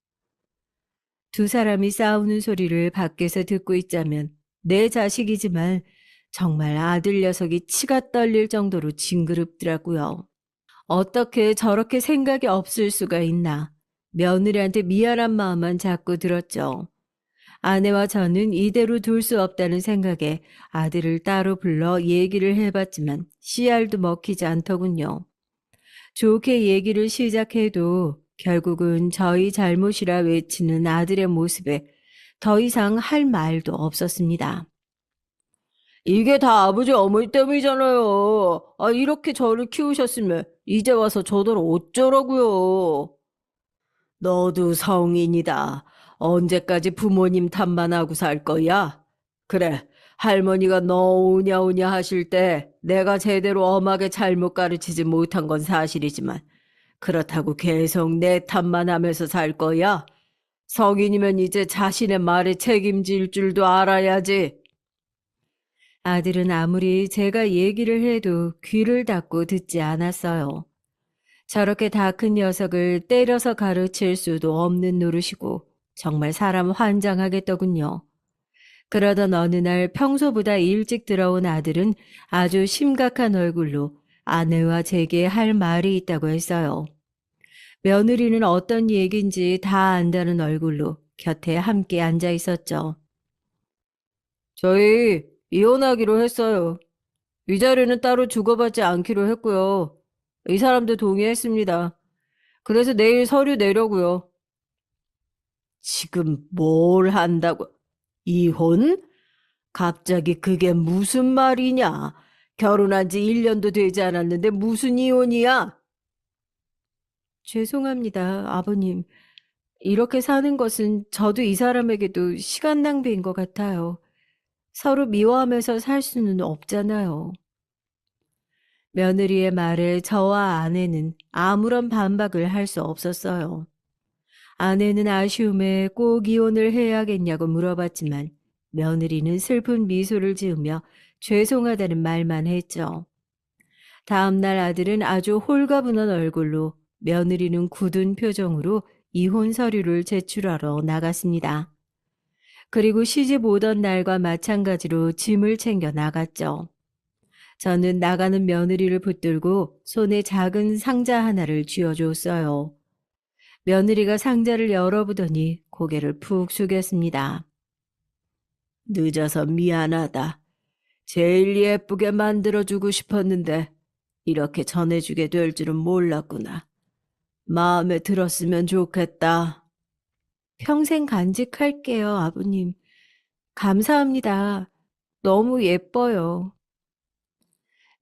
두 사람이 싸우는 소리를 밖에서 듣고 있자면 내 자식이지만 정말 아들 녀석이 치가 떨릴 정도로 징그럽더라고요. 어떻게 저렇게 생각이 없을 수가 있나. 며느리한테 미안한 마음만 자꾸 들었죠. 아내와 저는 이대로 둘 수 없다는 생각에 아들을 따로 불러 얘기를 해봤지만 씨알도 먹히지 않더군요. 좋게 얘기를 시작해도 결국은 저희 잘못이라 외치는 아들의 모습에 더 이상 할 말도 없었습니다. 이게 다 아버지 어머니 때문이잖아요. 아, 이렇게 저를 키우셨으면 이제 와서 저들 어쩌라고요. 너도 성인이다. 언제까지 부모님 탓만 하고 살 거야? 그래, 할머니가 너 오냐오냐 하실 때 내가 제대로 엄하게 잘못 가르치지 못한 건 사실이지만 그렇다고 계속 내 탓만 하면서 살 거야? 성인이면 이제 자신의 말에 책임질 줄도 알아야지. 아들은 아무리 제가 얘기를 해도 귀를 닫고 듣지 않았어요. 저렇게 다 큰 녀석을 때려서 가르칠 수도 없는 노릇이고 정말 사람 환장하겠더군요. 그러던 어느 날 평소보다 일찍 들어온 아들은 아주 심각한 얼굴로 아내와 제게 할 말이 있다고 했어요. 며느리는 어떤 얘기인지 다 안다는 얼굴로 곁에 함께 앉아 있었죠. 저희 이혼하기로 했어요. 위자료는 따로 주고받지 않기로 했고요. 이 사람도 동의했습니다. 그래서 내일 서류 내려고요. 지금 뭘 한다고? 이혼? 갑자기 그게 무슨 말이냐? 결혼한 지 1년도 되지 않았는데 무슨 이혼이야? 죄송합니다, 아버님. 이렇게 사는 것은 저도 이 사람에게도 시간 낭비인 것 같아요. 서로 미워하면서 살 수는 없잖아요. 며느리의 말에 저와 아내는 아무런 반박을 할 수 없었어요. 아내는 아쉬움에 꼭 이혼을 해야겠냐고 물어봤지만 며느리는 슬픈 미소를 지으며 죄송하다는 말만 했죠. 다음 날 아들은 아주 홀가분한 얼굴로 며느리는 굳은 표정으로 이혼 서류를 제출하러 나갔습니다. 그리고 시집 오던 날과 마찬가지로 짐을 챙겨 나갔죠. 저는 나가는 며느리를 붙들고 손에 작은 상자 하나를 쥐어줬어요. 며느리가 상자를 열어보더니 고개를 푹 숙였습니다. 늦어서 미안하다. 제일 예쁘게 만들어주고 싶었는데 이렇게 전해주게 될 줄은 몰랐구나. 마음에 들었으면 좋겠다. 평생 간직할게요, 아버님. 감사합니다. 너무 예뻐요.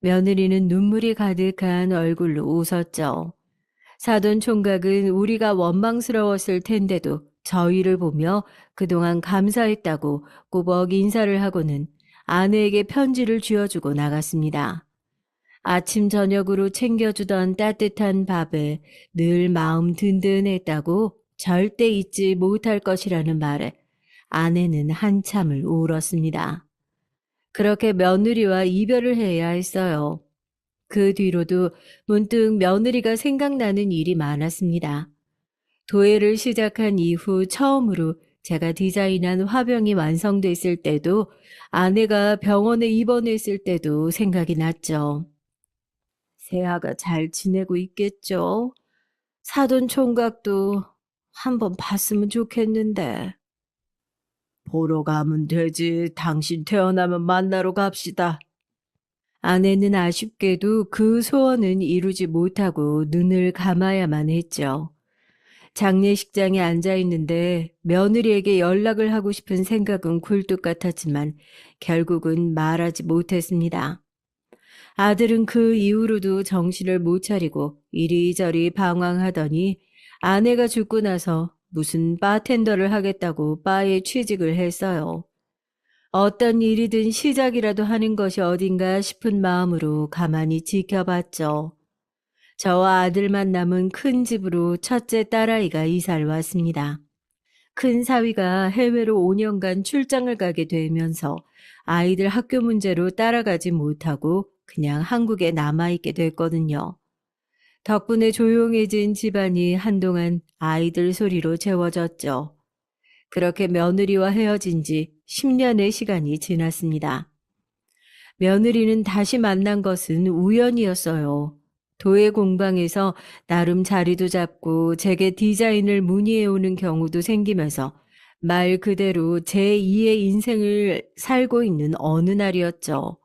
며느리는 눈물이 가득한 얼굴로 웃었죠. 사돈 총각은 우리가 원망스러웠을 텐데도 저희를 보며 그동안 감사했다고 꾸벅 인사를 하고는 아내에게 편지를 쥐어주고 나갔습니다. 아침 저녁으로 챙겨주던 따뜻한 밥에 늘 마음 든든했다고 절대 잊지 못할 것이라는 말에 아내는 한참을 울었습니다. 그렇게 며느리와 이별을 해야 했어요. 그 뒤로도 문득 며느리가 생각나는 일이 많았습니다. 도예를 시작한 이후 처음으로 제가 디자인한 화병이 완성됐을 때도 아내가 병원에 입원했을 때도 생각이 났죠. 세아가 잘 지내고 있겠죠? 사돈 총각도 한번 봤으면 좋겠는데. 보러 가면 되지. 당신 태어나면 만나러 갑시다. 아내는 아쉽게도 그 소원은 이루지 못하고 눈을 감아야만 했죠. 장례식장에 앉아 있는데 며느리에게 연락을 하고 싶은 생각은 굴뚝 같았지만 결국은 말하지 못했습니다. 아들은 그 이후로도 정신을 못 차리고 이리저리 방황하더니 아내가 죽고 나서 무슨 바텐더를 하겠다고 바에 취직을 했어요. 어떤 일이든 시작이라도 하는 것이 어딘가 싶은 마음으로 가만히 지켜봤죠. 저와 아들만 남은 큰 집으로 첫째 딸아이가 이사를 왔습니다. 큰 사위가 해외로 5년간 출장을 가게 되면서 아이들 학교 문제로 따라가지 못하고 그냥 한국에 남아있게 됐거든요. 덕분에 조용해진 집안이 한동안 아이들 소리로 채워졌죠. 그렇게 며느리와 헤어진 지 10년의 시간이 지났습니다. 며느리는 다시 만난 것은 우연이었어요. 도예 공방에서 나름 자리도 잡고 제게 디자인을 문의해오는 경우도 생기면서 말 그대로 제2의 인생을 살고 있는 어느 날이었죠.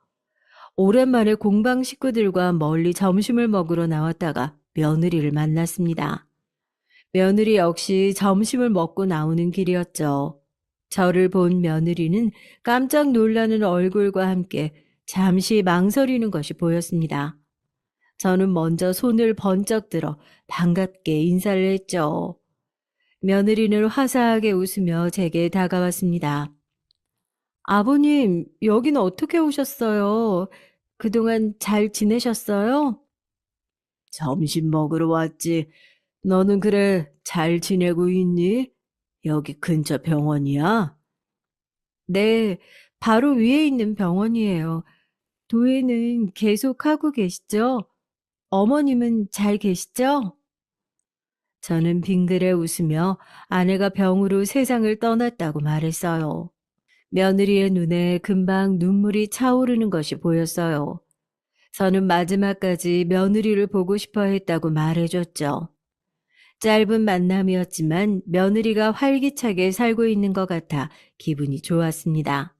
오랜만에 공방 식구들과 멀리 점심을 먹으러 나왔다가 며느리를 만났습니다. 며느리 역시 점심을 먹고 나오는 길이었죠. 저를 본 며느리는 깜짝 놀라는 얼굴과 함께 잠시 망설이는 것이 보였습니다. 저는 먼저 손을 번쩍 들어 반갑게 인사를 했죠. 며느리는 화사하게 웃으며 제게 다가왔습니다. 아버님, 여기는 어떻게 오셨어요? 그동안 잘 지내셨어요? 점심 먹으러 왔지. 너는 그래, 잘 지내고 있니? 여기 근처 병원이야? 네, 바로 위에 있는 병원이에요. 도예는 계속 하고 계시죠? 어머님은 잘 계시죠? 저는 빙그레 웃으며 아내가 병으로 세상을 떠났다고 말했어요. 며느리의 눈에 금방 눈물이 차오르는 것이 보였어요. 저는 마지막까지 며느리를 보고 싶어 했다고 말해줬죠. 짧은 만남이었지만 며느리가 활기차게 살고 있는 것 같아 기분이 좋았습니다.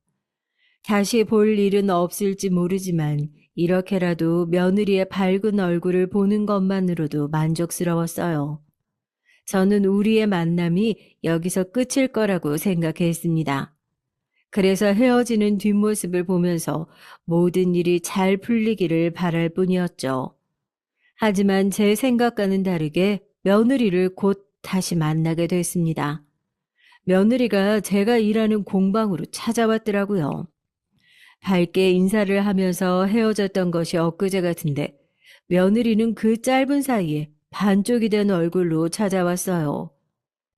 다시 볼 일은 없을지 모르지만 이렇게라도 며느리의 밝은 얼굴을 보는 것만으로도 만족스러웠어요. 저는 우리의 만남이 여기서 끝일 거라고 생각했습니다. 그래서 헤어지는 뒷모습을 보면서 모든 일이 잘 풀리기를 바랄 뿐이었죠. 하지만 제 생각과는 다르게 며느리를 곧 다시 만나게 됐습니다. 며느리가 제가 일하는 공방으로 찾아왔더라고요. 밝게 인사를 하면서 헤어졌던 것이 엊그제 같은데 며느리는 그 짧은 사이에 반쪽이 된 얼굴로 찾아왔어요.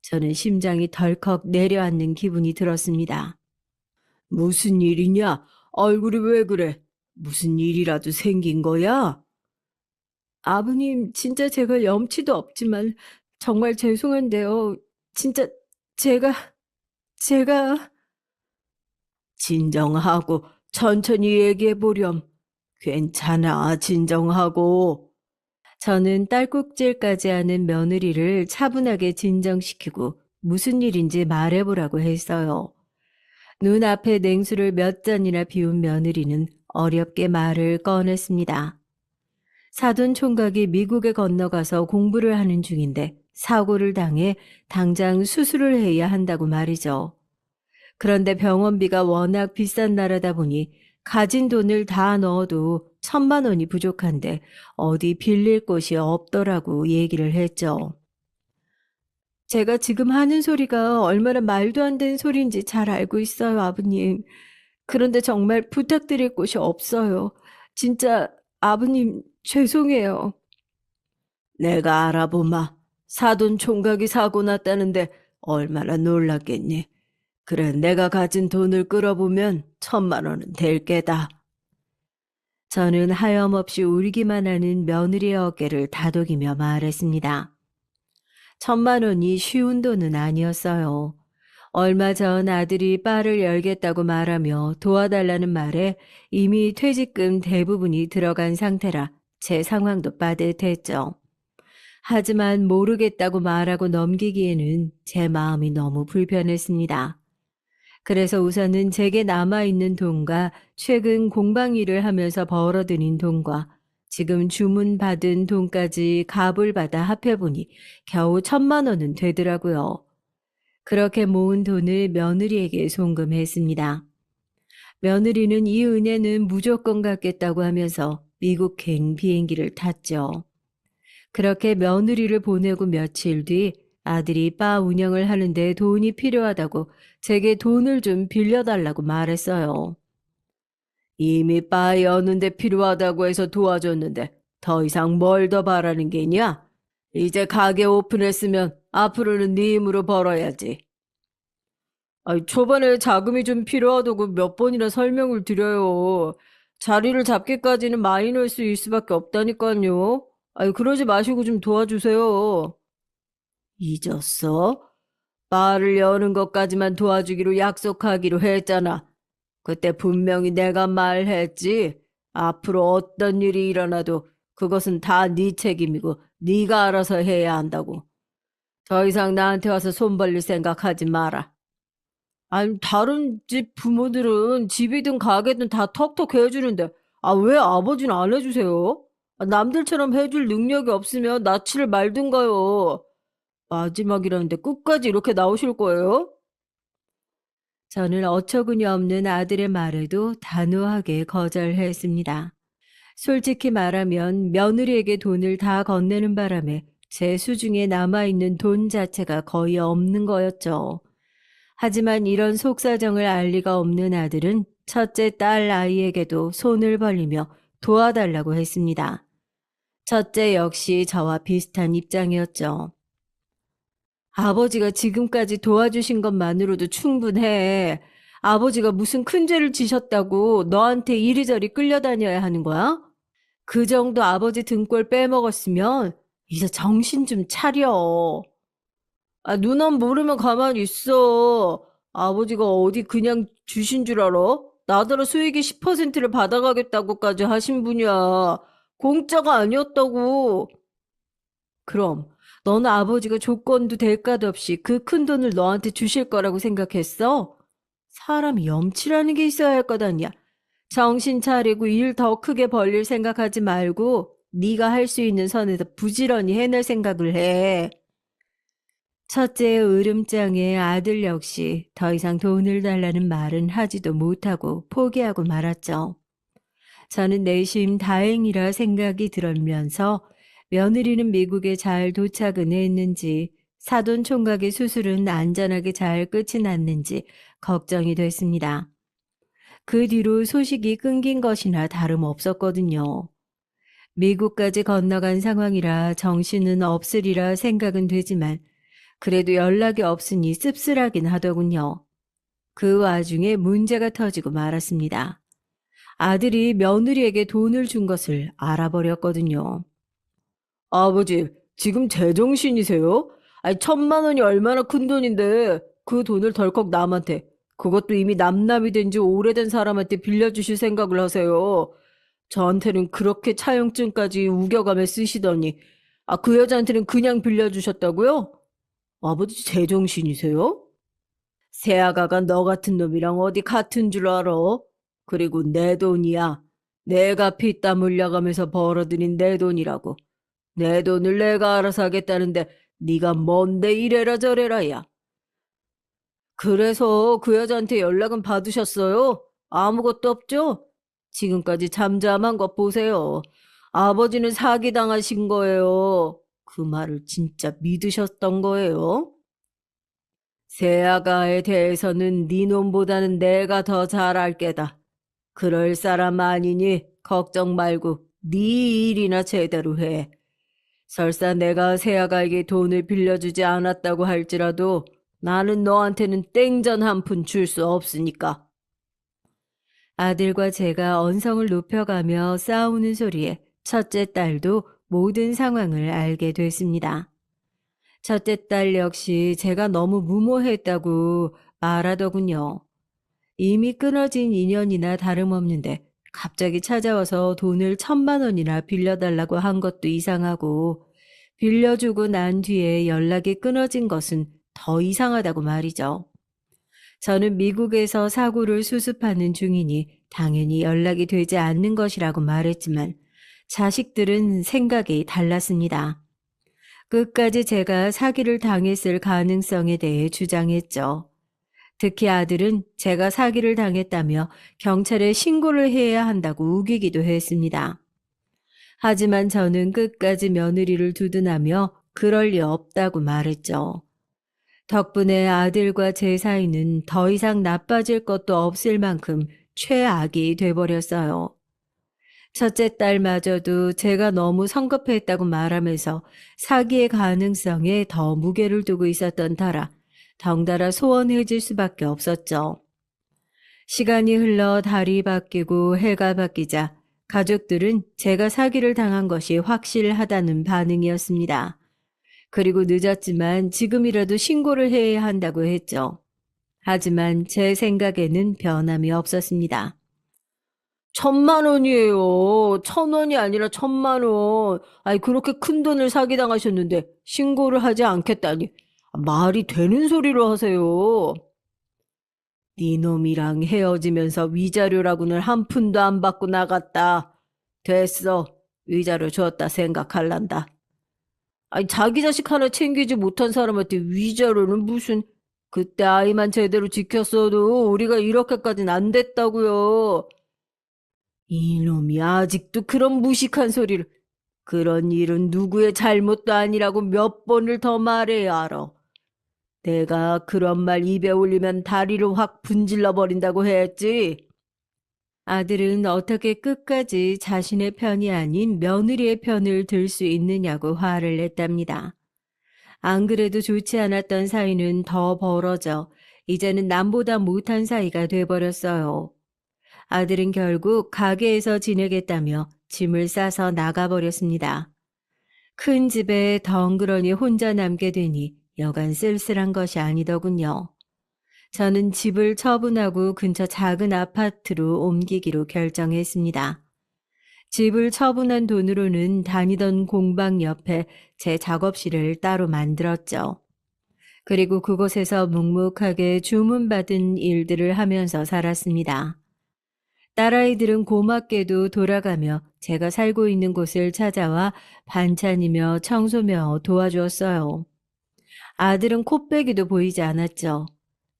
저는 심장이 덜컥 내려앉는 기분이 들었습니다. 무슨 일이냐? 얼굴이 왜 그래? 무슨 일이라도 생긴 거야? 아버님, 진짜 제가 염치도 없지만 정말 죄송한데요. 진짜 제가 제가 진정하고 천천히 얘기해 보렴. 괜찮아, 진정하고. 저는 딸꾹질까지 하는 며느리를 차분하게 진정시키고 무슨 일인지 말해보라고 했어요. 눈앞에 냉수를 몇 잔이나 비운 며느리는 어렵게 말을 꺼냈습니다. 사돈 총각이 미국에 건너가서 공부를 하는 중인데 사고를 당해 당장 수술을 해야 한다고 말이죠. 그런데 병원비가 워낙 비싼 나라다 보니 가진 돈을 다 넣어도 1,000만 원이 부족한데 어디 빌릴 곳이 없더라고 얘기를 했죠. 제가 지금 하는 소리가 얼마나 말도 안 되는 소리인지 잘 알고 있어요, 아버님. 그런데 정말 부탁드릴 곳이 없어요. 진짜 아버님 죄송해요. 내가 알아보마. 사돈 총각이 사고 났다는데 얼마나 놀랐겠니? 그래, 내가 가진 돈을 끌어보면 1,000만 원은 될 게다. 저는 하염없이 울기만 하는 며느리의 어깨를 다독이며 말했습니다. 1,000만 원이 쉬운 돈은 아니었어요. 얼마 전 아들이 바를 열겠다고 말하며 도와달라는 말에 이미 퇴직금 대부분이 들어간 상태라 제 상황도 빠듯했죠. 하지만 모르겠다고 말하고 넘기기에는 제 마음이 너무 불편했습니다. 그래서 우선은 제게 남아있는 돈과 최근 공방 일을 하면서 벌어들인 돈과 지금 주문받은 돈까지 값을 받아 합해보니 겨우 1,000만 원은 되더라고요. 그렇게 모은 돈을 며느리에게 송금했습니다. 며느리는 이 은혜는 무조건 갚겠다고 하면서 미국행 비행기를 탔죠. 그렇게 며느리를 보내고 며칠 뒤 아들이 바 운영을 하는데 돈이 필요하다고 제게 돈을 좀 빌려달라고 말했어요. 이미 바 여는데 필요하다고 해서 도와줬는데 더 이상 뭘 더 바라는 게냐? 이제 가게 오픈했으면 앞으로는 네 힘으로 벌어야지. 아니, 초반에 자금이 좀 필요하다고 몇 번이나 설명을 드려요. 자리를 잡기까지는 마이너스일 수밖에 없다니까요. 아니, 그러지 마시고 좀 도와주세요. 잊었어? 바를 여는 것까지만 도와주기로 약속하기로 했잖아. 그때 분명히 내가 말했지. 앞으로 어떤 일이 일어나도 그것은 다 네 책임이고 네가 알아서 해야 한다고. 더 이상 나한테 와서 손 벌릴 생각하지 마라. 아니, 다른 집 부모들은 집이든 가게든 다 턱턱 해주는데, 아, 왜 아버지는 안 해주세요? 아, 남들처럼 해줄 능력이 없으면 낯을 말든가요. 마지막이라는데 끝까지 이렇게 나오실 거예요? 저는 어처구니 없는 아들의 말에도 단호하게 거절했습니다. 솔직히 말하면 며느리에게 돈을 다 건네는 바람에 제 수중에 남아있는 돈 자체가 거의 없는 거였죠. 하지만 이런 속사정을 알 리가 없는 아들은 첫째 딸 아이에게도 손을 벌리며 도와달라고 했습니다. 첫째 역시 저와 비슷한 입장이었죠. 아버지가 지금까지 도와주신 것만으로도 충분해. 아버지가 무슨 큰 죄를 지셨다고 너한테 이리저리 끌려다녀야 하는 거야? 그 정도 아버지 등골 빼먹었으면 이제 정신 좀 차려. 아, 누난 모르면 가만히 있어. 아버지가 어디 그냥 주신 줄 알아? 나더러 수익의 10%를 받아가겠다고까지 하신 분이야. 공짜가 아니었다고. 그럼 너는 아버지가 조건도 대가도 없이 그 큰 돈을 너한테 주실 거라고 생각했어? 사람이 염치라는 게 있어야 할 것 아니야. 정신 차리고 일 더 크게 벌릴 생각하지 말고 네가 할 수 있는 선에서 부지런히 해낼 생각을 해. 첫째의 으름장에 아들 역시 더 이상 돈을 달라는 말은 하지도 못하고 포기하고 말았죠. 저는 내심 다행이라 생각이 들면서 며느리는 미국에 잘 도착은 했는지 사돈 총각의 수술은 안전하게 잘 끝이 났는지 걱정이 됐습니다. 그 뒤로 소식이 끊긴 것이나 다름없었거든요. 미국까지 건너간 상황이라 정신은 없으리라 생각은 되지만 그래도 연락이 없으니 씁쓸하긴 하더군요. 그 와중에 문제가 터지고 말았습니다. 아들이 며느리에게 돈을 준 것을 알아버렸거든요. 아버지, 지금 제정신이세요? 아니, 1,000만 원이 얼마나 큰 돈인데 그 돈을 덜컥 남한테, 그것도 이미 남남이 된 지 오래된 사람한테 빌려주실 생각을 하세요. 저한테는 그렇게 차용증까지 우겨가며 쓰시더니, 아, 그 여자한테는 그냥 빌려주셨다고요? 아버지 제정신이세요? 새아가가 너 같은 놈이랑 어디 같은 줄 알아? 그리고 내 돈이야. 내가 피땀 흘려가면서 벌어들인 내 돈이라고. 내 돈을 내가 알아서 하겠다는데 네가 뭔데 이래라 저래라야. 그래서 그 여자한테 연락은 받으셨어요? 아무것도 없죠? 지금까지 잠잠한 것 보세요. 아버지는 사기당하신 거예요. 그 말을 진짜 믿으셨던 거예요? 세아가에 대해서는 네 놈보다는 내가 더 잘 알게다. 그럴 사람 아니니 걱정 말고 네 일이나 제대로 해. 설사 내가 세아가에게 돈을 빌려주지 않았다고 할지라도 나는 너한테는 땡전 한 푼 줄 수 없으니까. 아들과 제가 언성을 높여가며 싸우는 소리에 첫째 딸도 모든 상황을 알게 됐습니다. 첫째 딸 역시 제가 너무 무모했다고 말하더군요. 이미 끊어진 인연이나 다름없는데 갑자기 찾아와서 돈을 1,000만 원이나 빌려달라고 한 것도 이상하고 빌려주고 난 뒤에 연락이 끊어진 것은 더 이상하다고 말이죠. 저는 미국에서 사고를 수습하는 중이니 당연히 연락이 되지 않는 것이라고 말했지만 자식들은 생각이 달랐습니다. 끝까지 제가 사기를 당했을 가능성에 대해 주장했죠. 특히 아들은 제가 사기를 당했다며 경찰에 신고를 해야 한다고 우기기도 했습니다. 하지만 저는 끝까지 며느리를 두둔하며 그럴 리 없다고 말했죠. 덕분에 아들과 제 사이는 더 이상 나빠질 것도 없을 만큼 최악이 돼버렸어요. 첫째 딸마저도 제가 너무 성급했다고 말하면서 사기의 가능성에 더 무게를 두고 있었던 터라 덩달아 소원해질 수밖에 없었죠. 시간이 흘러 달이 바뀌고 해가 바뀌자 가족들은 제가 사기를 당한 것이 확실하다는 반응이었습니다. 그리고 늦었지만 지금이라도 신고를 해야 한다고 했죠. 하지만 제 생각에는 변함이 없었습니다. 1,000만 원이에요. 1,000원이 아니라 1,000만 원. 아니, 그렇게 큰 돈을 사기당하셨는데 신고를 하지 않겠다니. 말이 되는 소리로 하세요. 네 놈이랑 헤어지면서 위자료라고는 한 푼도 안 받고 나갔다. 됐어. 위자료 줬다 생각할란다. 아니, 자기 자식 하나 챙기지 못한 사람한테 위자료는 무슨. 그때 아이만 제대로 지켰어도 우리가 이렇게까지는 안 됐다고요. 이놈이 아직도 그런 무식한 소리를. 그런 일은 누구의 잘못도 아니라고 몇 번을 더 말해야 알아. 내가 그런 말 입에 올리면 다리를 확 분질러 버린다고 했지. 아들은 어떻게 끝까지 자신의 편이 아닌 며느리의 편을 들 수 있느냐고 화를 냈답니다. 안 그래도 좋지 않았던 사이는 더 벌어져 이제는 남보다 못한 사이가 돼버렸어요. 아들은 결국 가게에서 지내겠다며 짐을 싸서 나가버렸습니다. 큰 집에 덩그러니 혼자 남게 되니 여간 쓸쓸한 것이 아니더군요. 저는 집을 처분하고 근처 작은 아파트로 옮기기로 결정했습니다. 집을 처분한 돈으로는 다니던 공방 옆에 제 작업실을 따로 만들었죠. 그리고 그곳에서 묵묵하게 주문받은 일들을 하면서 살았습니다. 딸아이들은 고맙게도 돌아가며 제가 살고 있는 곳을 찾아와 반찬이며 청소며 도와주었어요. 아들은 코빼기도 보이지 않았죠.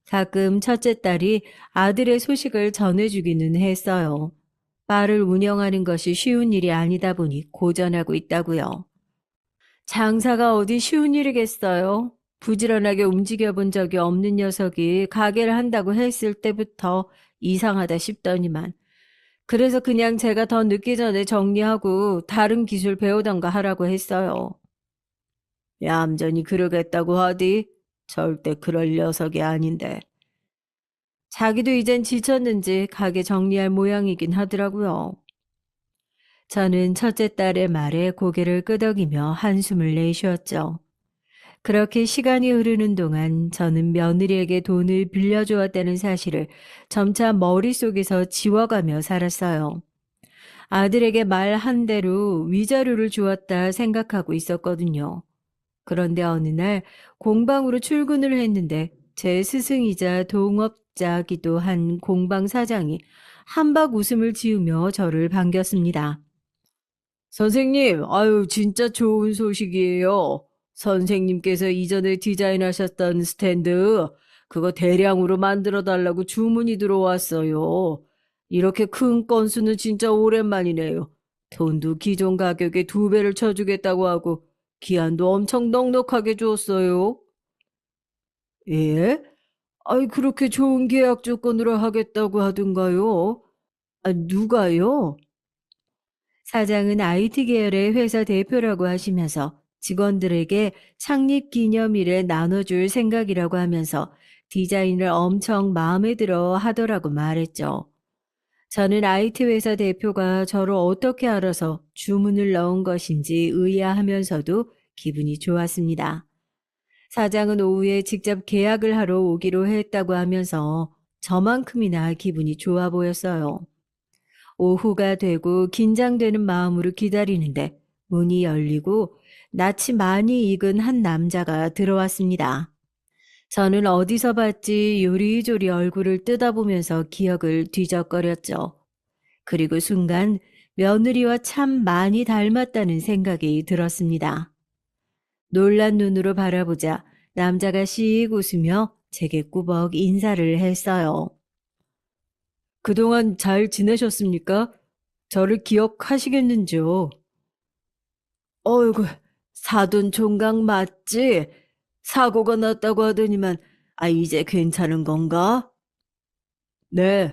가끔 첫째 딸이 아들의 소식을 전해주기는 했어요. 바를 운영하는 것이 쉬운 일이 아니다 보니 고전하고 있다고요. 장사가 어디 쉬운 일이겠어요? 부지런하게 움직여 본 적이 없는 녀석이 가게를 한다고 했을 때부터 이상하다 싶더니만 그래서 그냥 제가 더 늦기 전에 정리하고 다른 기술 배우던가 하라고 했어요. 얌전히 그러겠다고 하디? 절대 그럴 녀석이 아닌데. 자기도 이젠 지쳤는지 가게 정리할 모양이긴 하더라고요. 저는 첫째 딸의 말에 고개를 끄덕이며 한숨을 내쉬었죠. 그렇게 시간이 흐르는 동안 저는 며느리에게 돈을 빌려주었다는 사실을 점차 머릿속에서 지워가며 살았어요. 아들에게 말 한 대로 위자료를 주었다 생각하고 있었거든요. 그런데 어느 날 공방으로 출근을 했는데 제 스승이자 동업자기도 한 공방 사장이 한박 웃음을 지으며 저를 반겼습니다. 선생님, 아유, 진짜 좋은 소식이에요. 선생님께서 이전에 디자인하셨던 스탠드, 그거 대량으로 만들어 달라고 주문이 들어왔어요. 이렇게 큰 건수는 진짜 오랜만이네요. 돈도 기존 가격의 2배를 쳐주겠다고 하고, 기한도 엄청 넉넉하게 줬어요. 예? 아이, 그렇게 좋은 계약 조건으로 하겠다고 하던가요? 아, 누가요? 사장은 IT 계열의 회사 대표라고 하시면서 직원들에게 창립 기념일에 나눠줄 생각이라고 하면서 디자인을 엄청 마음에 들어 하더라고 말했죠. 저는 IT 회사 대표가 저를 어떻게 알아서 주문을 넣은 것인지 의아하면서도 기분이 좋았습니다. 사장은 오후에 직접 계약을 하러 오기로 했다고 하면서 저만큼이나 기분이 좋아 보였어요. 오후가 되고 긴장되는 마음으로 기다리는데 문이 열리고 낯이 많이 익은 한 남자가 들어왔습니다. 저는 어디서 봤지 요리조리 얼굴을 뜯어보면서 기억을 뒤적거렸죠. 그리고 순간 며느리와 참 많이 닮았다는 생각이 들었습니다. 놀란 눈으로 바라보자 남자가 씩 웃으며 제게 꾸벅 인사를 했어요. 그동안 잘 지내셨습니까? 저를 기억하시겠는지요? 어이구, 사돈 총각 맞지? 사고가 났다고 하더니만, 이제 괜찮은 건가? 네.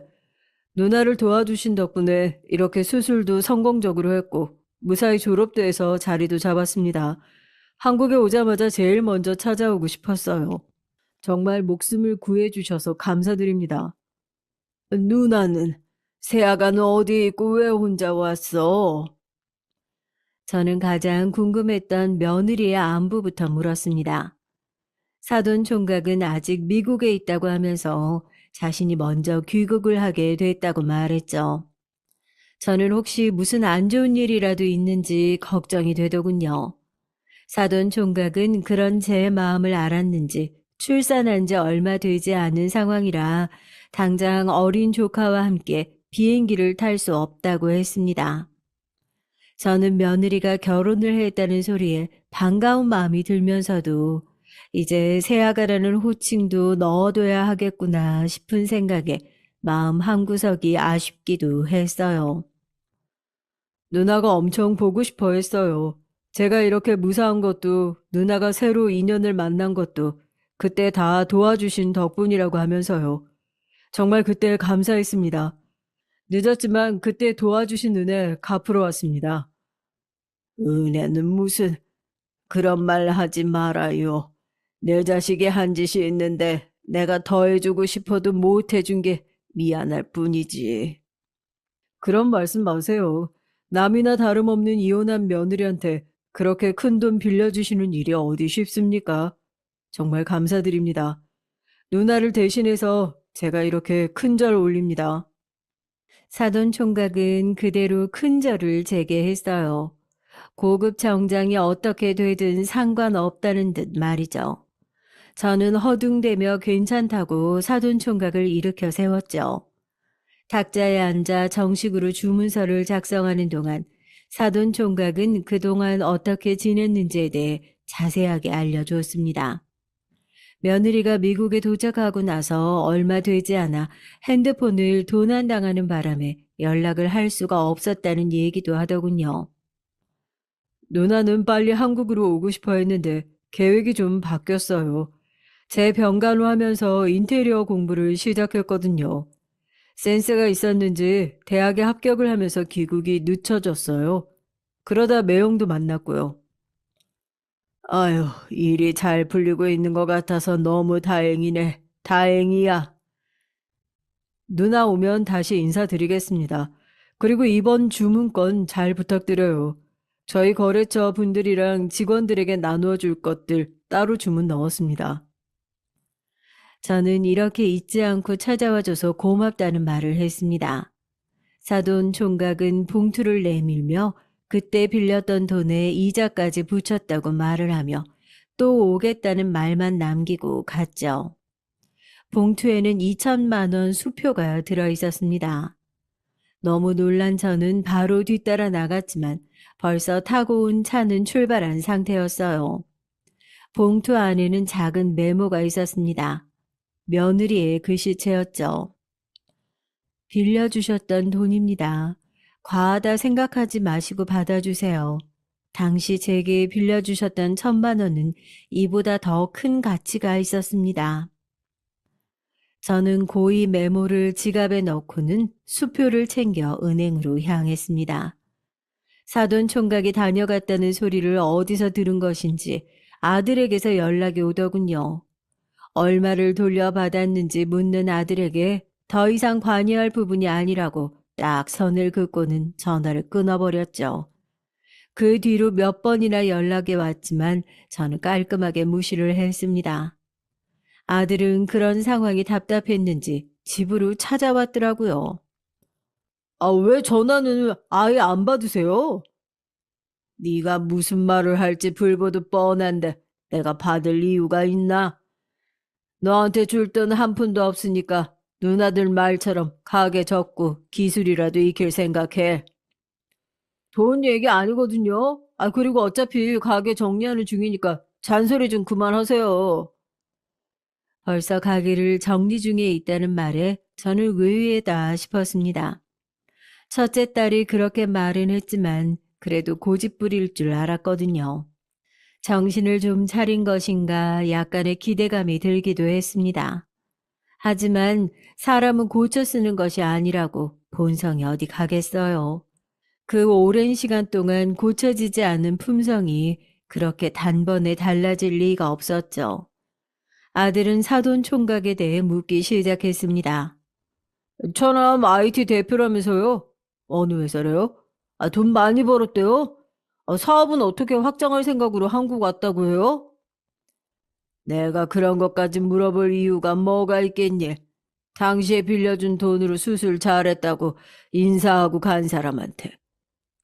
누나를 도와주신 덕분에 이렇게 수술도 성공적으로 했고, 무사히 졸업돼서 자리도 잡았습니다. 한국에 오자마자 제일 먼저 찾아오고 싶었어요. 정말 목숨을 구해주셔서 감사드립니다. 누나는, 새아가는 어디 있고 왜 혼자 왔어? 저는 가장 궁금했던 며느리의 안부부터 물었습니다. 사돈 총각은 아직 미국에 있다고 하면서 자신이 먼저 귀국을 하게 됐다고 말했죠. 저는 혹시 무슨 안 좋은 일이라도 있는지 걱정이 되더군요. 사돈 총각은 그런 제 마음을 알았는지 출산한 지 얼마 되지 않은 상황이라 당장 어린 조카와 함께 비행기를 탈 수 없다고 했습니다. 저는 며느리가 결혼을 했다는 소리에 반가운 마음이 들면서도 이제 새아가라는 호칭도 넣어둬야 하겠구나 싶은 생각에 마음 한구석이 아쉽기도 했어요. 누나가 엄청 보고 싶어 했어요. 제가 이렇게 무사한 것도 누나가 새로 인연을 만난 것도 그때 다 도와주신 덕분이라고 하면서요. 정말 그때 감사했습니다. 늦었지만 그때 도와주신 은혜 갚으러 왔습니다. 은혜는 무슨 그런 말 하지 말아요. 내 자식이 한 짓이 있는데 내가 더 해주고 싶어도 못 해준 게 미안할 뿐이지. 그런 말씀 마세요. 남이나 다름없는 이혼한 며느리한테 그렇게 큰 돈 빌려주시는 일이 어디 쉽습니까? 정말 감사드립니다. 누나를 대신해서 제가 이렇게 큰 절 올립니다. 사돈 총각은 그대로 큰 절을 제게 했어요. 고급 정장이 어떻게 되든 상관없다는 듯 말이죠. 저는 허둥대며 괜찮다고 사돈 총각을 일으켜 세웠죠. 탁자에 앉아 정식으로 주문서를 작성하는 동안 사돈 총각은 그동안 어떻게 지냈는지에 대해 자세하게 알려줬습니다. 며느리가 미국에 도착하고 나서 얼마 되지 않아 핸드폰을 도난당하는 바람에 연락을 할 수가 없었다는 얘기도 하더군요. 누나는 빨리 한국으로 오고 싶어 했는데 계획이 좀 바뀌었어요. 제 병간호 하면서 인테리어 공부를 시작했거든요. 센스가 있었는지 대학에 합격을 하면서 귀국이 늦춰졌어요. 그러다 매형도 만났고요. 아유, 일이 잘 풀리고 있는 것 같아서 너무 다행이네. 다행이야. 누나 오면 다시 인사드리겠습니다. 그리고 이번 주문건 잘 부탁드려요. 저희 거래처 분들이랑 직원들에게 나누어 줄 것들 따로 주문 넣었습니다. 저는 이렇게 잊지 않고 찾아와줘서 고맙다는 말을 했습니다. 사돈 총각은 봉투를 내밀며 그때 빌렸던 돈에 이자까지 붙였다고 말을 하며 또 오겠다는 말만 남기고 갔죠. 봉투에는 2천만 원 수표가 들어 있었습니다. 너무 놀란 저는 바로 뒤따라 나갔지만 벌써 타고 온 차는 출발한 상태였어요. 봉투 안에는 작은 메모가 있었습니다. 며느리의 글씨체였죠. 빌려주셨던 돈입니다. 과하다 생각하지 마시고 받아주세요. 당시 제게 빌려주셨던 1,000만 원은 이보다 더 큰 가치가 있었습니다. 저는 고이 메모를 지갑에 넣고는 수표를 챙겨 은행으로 향했습니다. 사돈 총각이 다녀갔다는 소리를 어디서 들은 것인지 아들에게서 연락이 오더군요. 얼마를 돌려받았는지 묻는 아들에게 더 이상 관여할 부분이 아니라고 딱 선을 긋고는 전화를 끊어버렸죠. 그 뒤로 몇 번이나 연락이 왔지만 저는 깔끔하게 무시를 했습니다. 아들은 그런 상황이 답답했는지 집으로 찾아왔더라고요. 아, 왜 전화는 아예 안 받으세요? 네가 무슨 말을 할지 불보듯 뻔한데 내가 받을 이유가 있나? 너한테 줄 돈 한 푼도 없으니까 누나들 말처럼 가게 접고 기술이라도 익힐 생각해. 돈 얘기 아니거든요. 아, 그리고 어차피 가게 정리하는 중이니까 잔소리 좀 그만하세요. 벌써 가게를 정리 중에 있다는 말에 저는 의외다 싶었습니다. 첫째 딸이 그렇게 말은 했지만 그래도 고집부릴 줄 알았거든요. 정신을 좀 차린 것인가 약간의 기대감이 들기도 했습니다. 하지만 사람은 고쳐 쓰는 것이 아니라고 본성이 어디 가겠어요. 그 오랜 시간 동안 고쳐지지 않은 품성이 그렇게 단번에 달라질 리가 없었죠. 아들은 사돈 총각에 대해 묻기 시작했습니다. 처남 IT 대표라면서요? 어느 회사래요? 아, 돈 많이 벌었대요? 아, 사업은 어떻게 확장할 생각으로 한국 왔다고 해요? 내가 그런 것까지 물어볼 이유가 뭐가 있겠니? 당시에 빌려준 돈으로 수술 잘했다고 인사하고 간 사람한테.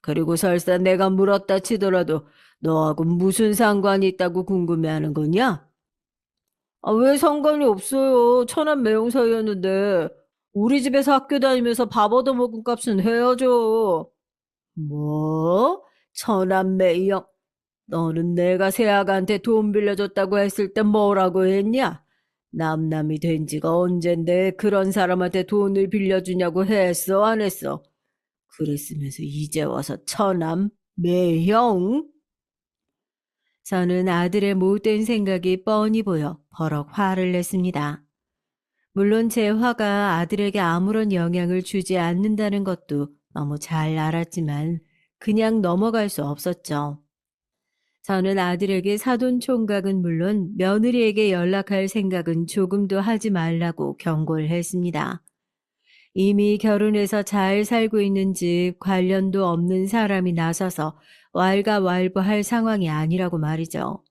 그리고 설사 내가 물었다 치더라도 너하고 무슨 상관이 있다고 궁금해하는 거냐? 아, 왜 상관이 없어요? 천안 매형사였는데 우리 집에서 학교 다니면서 밥 얻어먹은 값은 해야죠. 뭐? 천안매형. 너는 내가 세아가한테 돈 빌려줬다고 했을 때 뭐라고 했냐? 남남이 된 지가 언젠데 그런 사람한테 돈을 빌려주냐고 했어, 안 했어? 그랬으면서 이제 와서 천안매형? 저는 아들의 못된 생각이 뻔히 보여 버럭 화를 냈습니다. 물론 제 화가 아들에게 아무런 영향을 주지 않는다는 것도 너무 잘 알았지만 그냥 넘어갈 수 없었죠. 저는 아들에게 사돈 총각은 물론 며느리에게 연락할 생각은 조금도 하지 말라고 경고를 했습니다. 이미 결혼해서 잘 살고 있는 집 관련도 없는 사람이 나서서 왈가왈부할 상황이 아니라고 말이죠.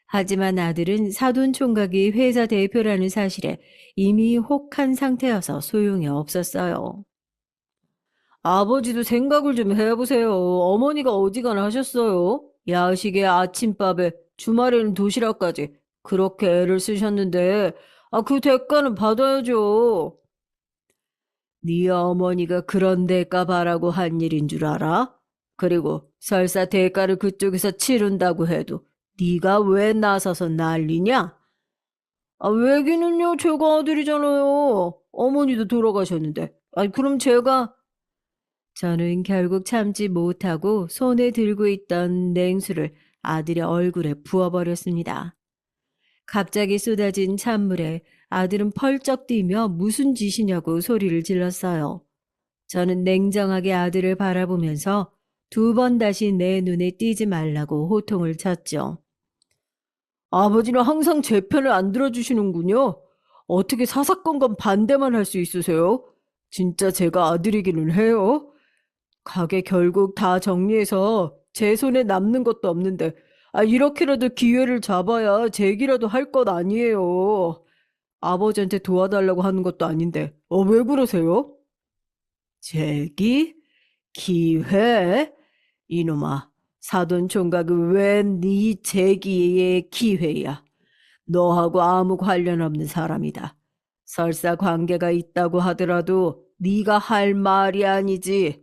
하지만 아들은 사돈 총각이 회사 대표라는 사실에 이미 혹한 상태여서 소용이 없었어요. 아버지도 생각을 좀 해보세요. 어머니가 어지간하 하셨어요. 야식에 아침밥에 주말에는 도시락까지 그렇게 애를 쓰셨는데 아, 그 대가는 받아야죠. 네 어머니가 그런 대가 바라고 한 일인 줄 알아? 그리고 설사 대가를 그쪽에서 치른다고 해도 네가 왜 나서서 난리냐? 아, 외기는요, 제가 아들이잖아요. 어머니도 돌아가셨는데. 아, 그럼 제가 저는 결국 참지 못하고 손에 들고 있던 냉수를 아들의 얼굴에 부어버렸습니다. 갑자기 쏟아진 찬물에 아들은 펄쩍 뛰며 무슨 짓이냐고 소리를 질렀어요. 저는 냉정하게 아들을 바라보면서 두 번 다시 내 눈에 띄지 말라고 호통을 쳤죠. 아버지는 항상 제 편을 안 들어주시는군요. 어떻게 사사건건 반대만 할 수 있으세요? 진짜 제가 아들이기는 해요. 가게 결국 다 정리해서 제 손에 남는 것도 없는데, 아, 이렇게라도 기회를 잡아야 제기라도 할 것 아니에요. 아버지한테 도와달라고 하는 것도 아닌데, 왜 그러세요? 제기? 기회? 이놈아, 사돈 총각이 왜 네 제기의 기회야? 너하고 아무 관련 없는 사람이다. 설사 관계가 있다고 하더라도 네가 할 말이 아니지.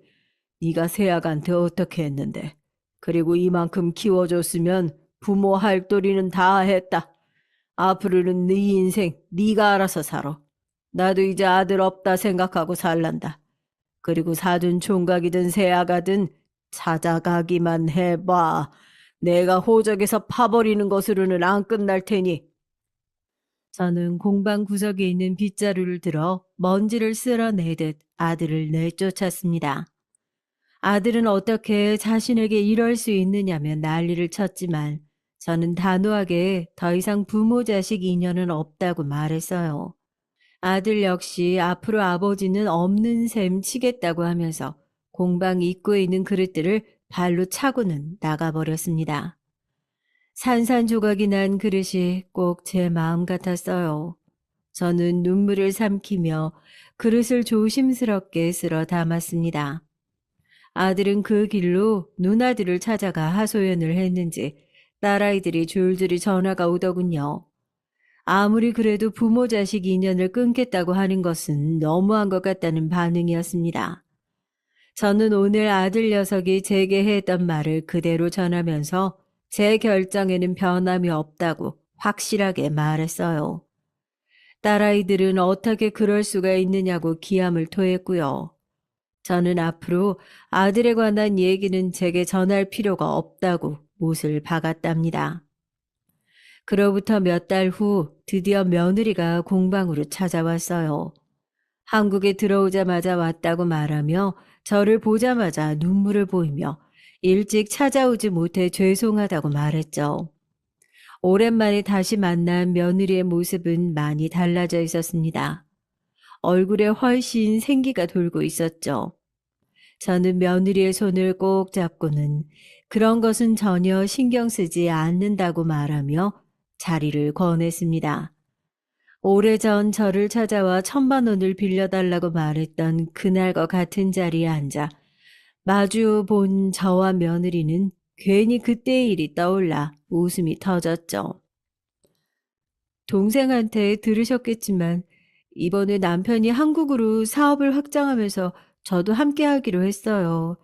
네가 세아가한테 어떻게 했는데. 그리고 이만큼 키워줬으면 부모 할 도리는 다 했다. 앞으로는 네 인생 네가 알아서 살아. 나도 이제 아들 없다 생각하고 살란다. 그리고 사돈 총각이든 세아가든 찾아가기만 해봐. 내가 호적에서 파버리는 것으로는 안 끝날 테니. 저는 공방 구석에 있는 빗자루를 들어 먼지를 쓸어내듯 아들을 내쫓았습니다. 아들은 어떻게 자신에게 이럴 수 있느냐며 난리를 쳤지만 저는 단호하게 더 이상 부모 자식 인연은 없다고 말했어요. 아들 역시 앞으로 아버지는 없는 셈 치겠다고 하면서 공방 입구에 있는 그릇들을 발로 차고는 나가버렸습니다. 산산조각이 난 그릇이 꼭 제 마음 같았어요. 저는 눈물을 삼키며 그릇을 조심스럽게 쓸어 담았습니다. 아들은 그 길로 누나들을 찾아가 하소연을 했는지 딸아이들이 줄줄이 전화가 오더군요. 아무리 그래도 부모 자식 인연을 끊겠다고 하는 것은 너무한 것 같다는 반응이었습니다. 저는 오늘 아들 녀석이 제게 했던 말을 그대로 전하면서 제 결정에는 변함이 없다고 확실하게 말했어요. 딸아이들은 어떻게 그럴 수가 있느냐고 기함을 토했고요. 저는 앞으로 아들에 관한 얘기는 제게 전할 필요가 없다고 못을 박았답니다. 그로부터 몇 달 후 드디어 며느리가 공방으로 찾아왔어요. 한국에 들어오자마자 왔다고 말하며 저를 보자마자 눈물을 보이며 일찍 찾아오지 못해 죄송하다고 말했죠. 오랜만에 다시 만난 며느리의 모습은 많이 달라져 있었습니다. 얼굴에 훨씬 생기가 돌고 있었죠. 저는 며느리의 손을 꼭 잡고는 그런 것은 전혀 신경 쓰지 않는다고 말하며 자리를 권했습니다. 오래전 저를 찾아와 1,000만 원을 빌려달라고 말했던 그날과 같은 자리에 앉아 마주 본 저와 며느리는 괜히 그때의 일이 떠올라 웃음이 터졌죠. 동생한테 들으셨겠지만 이번에 남편이 한국으로 사업을 확장하면서 저도 함께 하기로 했어요.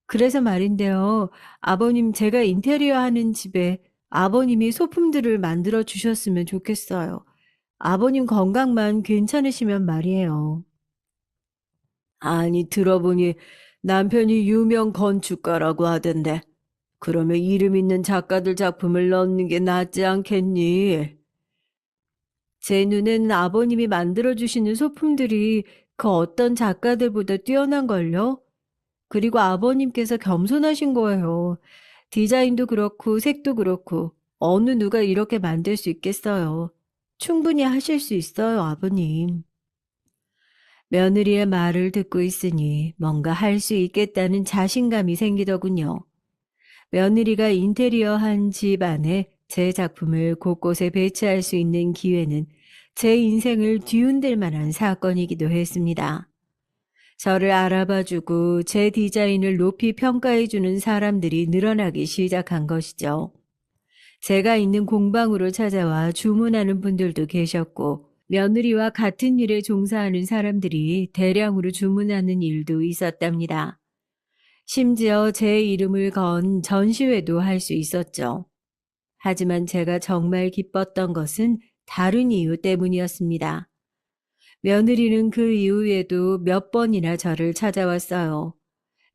그래서 말인데요. 아버님 제가 인테리어 하는 집에 아버님이 소품들을 만들어 주셨으면 좋겠어요. 아버님 건강만 괜찮으시면 말이에요. 아니, 들어보니 남편이 유명 건축가라고 하던데. 그러면 이름 있는 작가들 작품을 넣는 게 낫지 않겠니? 제 눈에는 아버님이 만들어주시는 소품들이 그 어떤 작가들보다 뛰어난걸요? 그리고 아버님께서 겸손하신 거예요. 디자인도 그렇고 색도 그렇고 어느 누가 이렇게 만들 수 있겠어요. 충분히 하실 수 있어요, 아버님. 며느리의 말을 듣고 있으니 뭔가 할 수 있겠다는 자신감이 생기더군요. 며느리가 인테리어 한 집 안에 제 작품을 곳곳에 배치할 수 있는 기회는 제 인생을 뒤흔들 만한 사건이기도 했습니다. 저를 알아봐주고 제 디자인을 높이 평가해주는 사람들이 늘어나기 시작한 것이죠. 제가 있는 공방으로 찾아와 주문하는 분들도 계셨고, 며느리와 같은 일에 종사하는 사람들이 대량으로 주문하는 일도 있었답니다. 심지어 제 이름을 건 전시회도 할 수 있었죠. 하지만 제가 정말 기뻤던 것은 다른 이유 때문이었습니다. 며느리는 그 이후에도 몇 번이나 저를 찾아왔어요.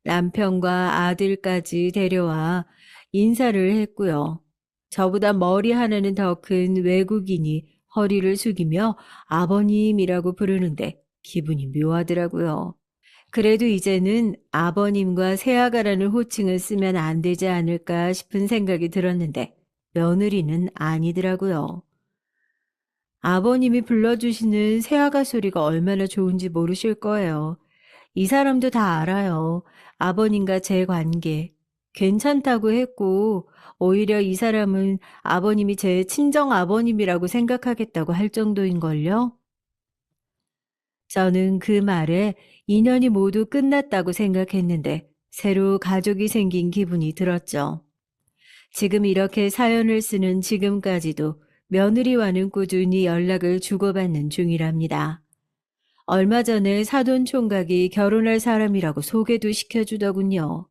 남편과 아들까지 데려와 인사를 했고요. 저보다 머리 하나는 더 큰 외국인이 허리를 숙이며 아버님이라고 부르는데 기분이 묘하더라고요. 그래도 이제는 아버님과 새아가라는 호칭을 쓰면 안 되지 않을까 싶은 생각이 들었는데 며느리는 아니더라고요. 아버님이 불러주시는 새아가 소리가 얼마나 좋은지 모르실 거예요. 이 사람도 다 알아요. 아버님과 제 관계. 괜찮다고 했고, 오히려 이 사람은 아버님이 제 친정 아버님이라고 생각하겠다고 할 정도인걸요? 저는 그 말에 인연이 모두 끝났다고 생각했는데, 새로 가족이 생긴 기분이 들었죠. 지금 이렇게 사연을 쓰는 지금까지도 며느리와는 꾸준히 연락을 주고받는 중이랍니다. 얼마 전에 사돈 총각이 결혼할 사람이라고 소개도 시켜주더군요.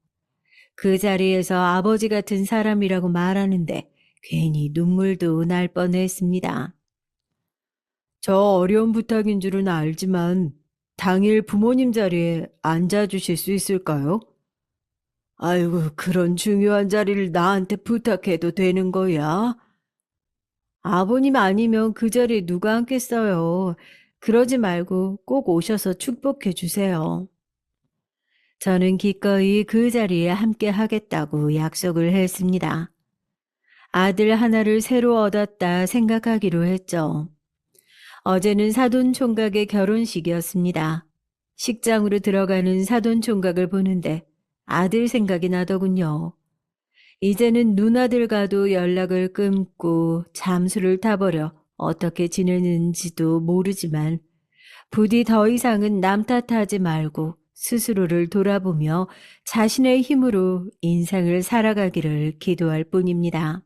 그 자리에서 아버지 같은 사람이라고 말하는데 괜히 눈물도 날 뻔했습니다. 저 어려운 부탁인 줄은 알지만 당일 부모님 자리에 앉아주실 수 있을까요? 아이고, 그런 중요한 자리를 나한테 부탁해도 되는 거야? 아버님 아니면 그 자리에 누가 앉겠어요. 그러지 말고 꼭 오셔서 축복해 주세요. 저는 기꺼이 그 자리에 함께 하겠다고 약속을 했습니다. 아들 하나를 새로 얻었다 생각하기로 했죠. 어제는 사돈 총각의 결혼식이었습니다. 식장으로 들어가는 사돈 총각을 보는데 아들 생각이 나더군요. 이제는 누나들과도 연락을 끊고 잠수를 타버려 어떻게 지내는지도 모르지만 부디 더 이상은 남 탓하지 말고 스스로를 돌아보며 자신의 힘으로 인생을 살아가기를 기도할 뿐입니다.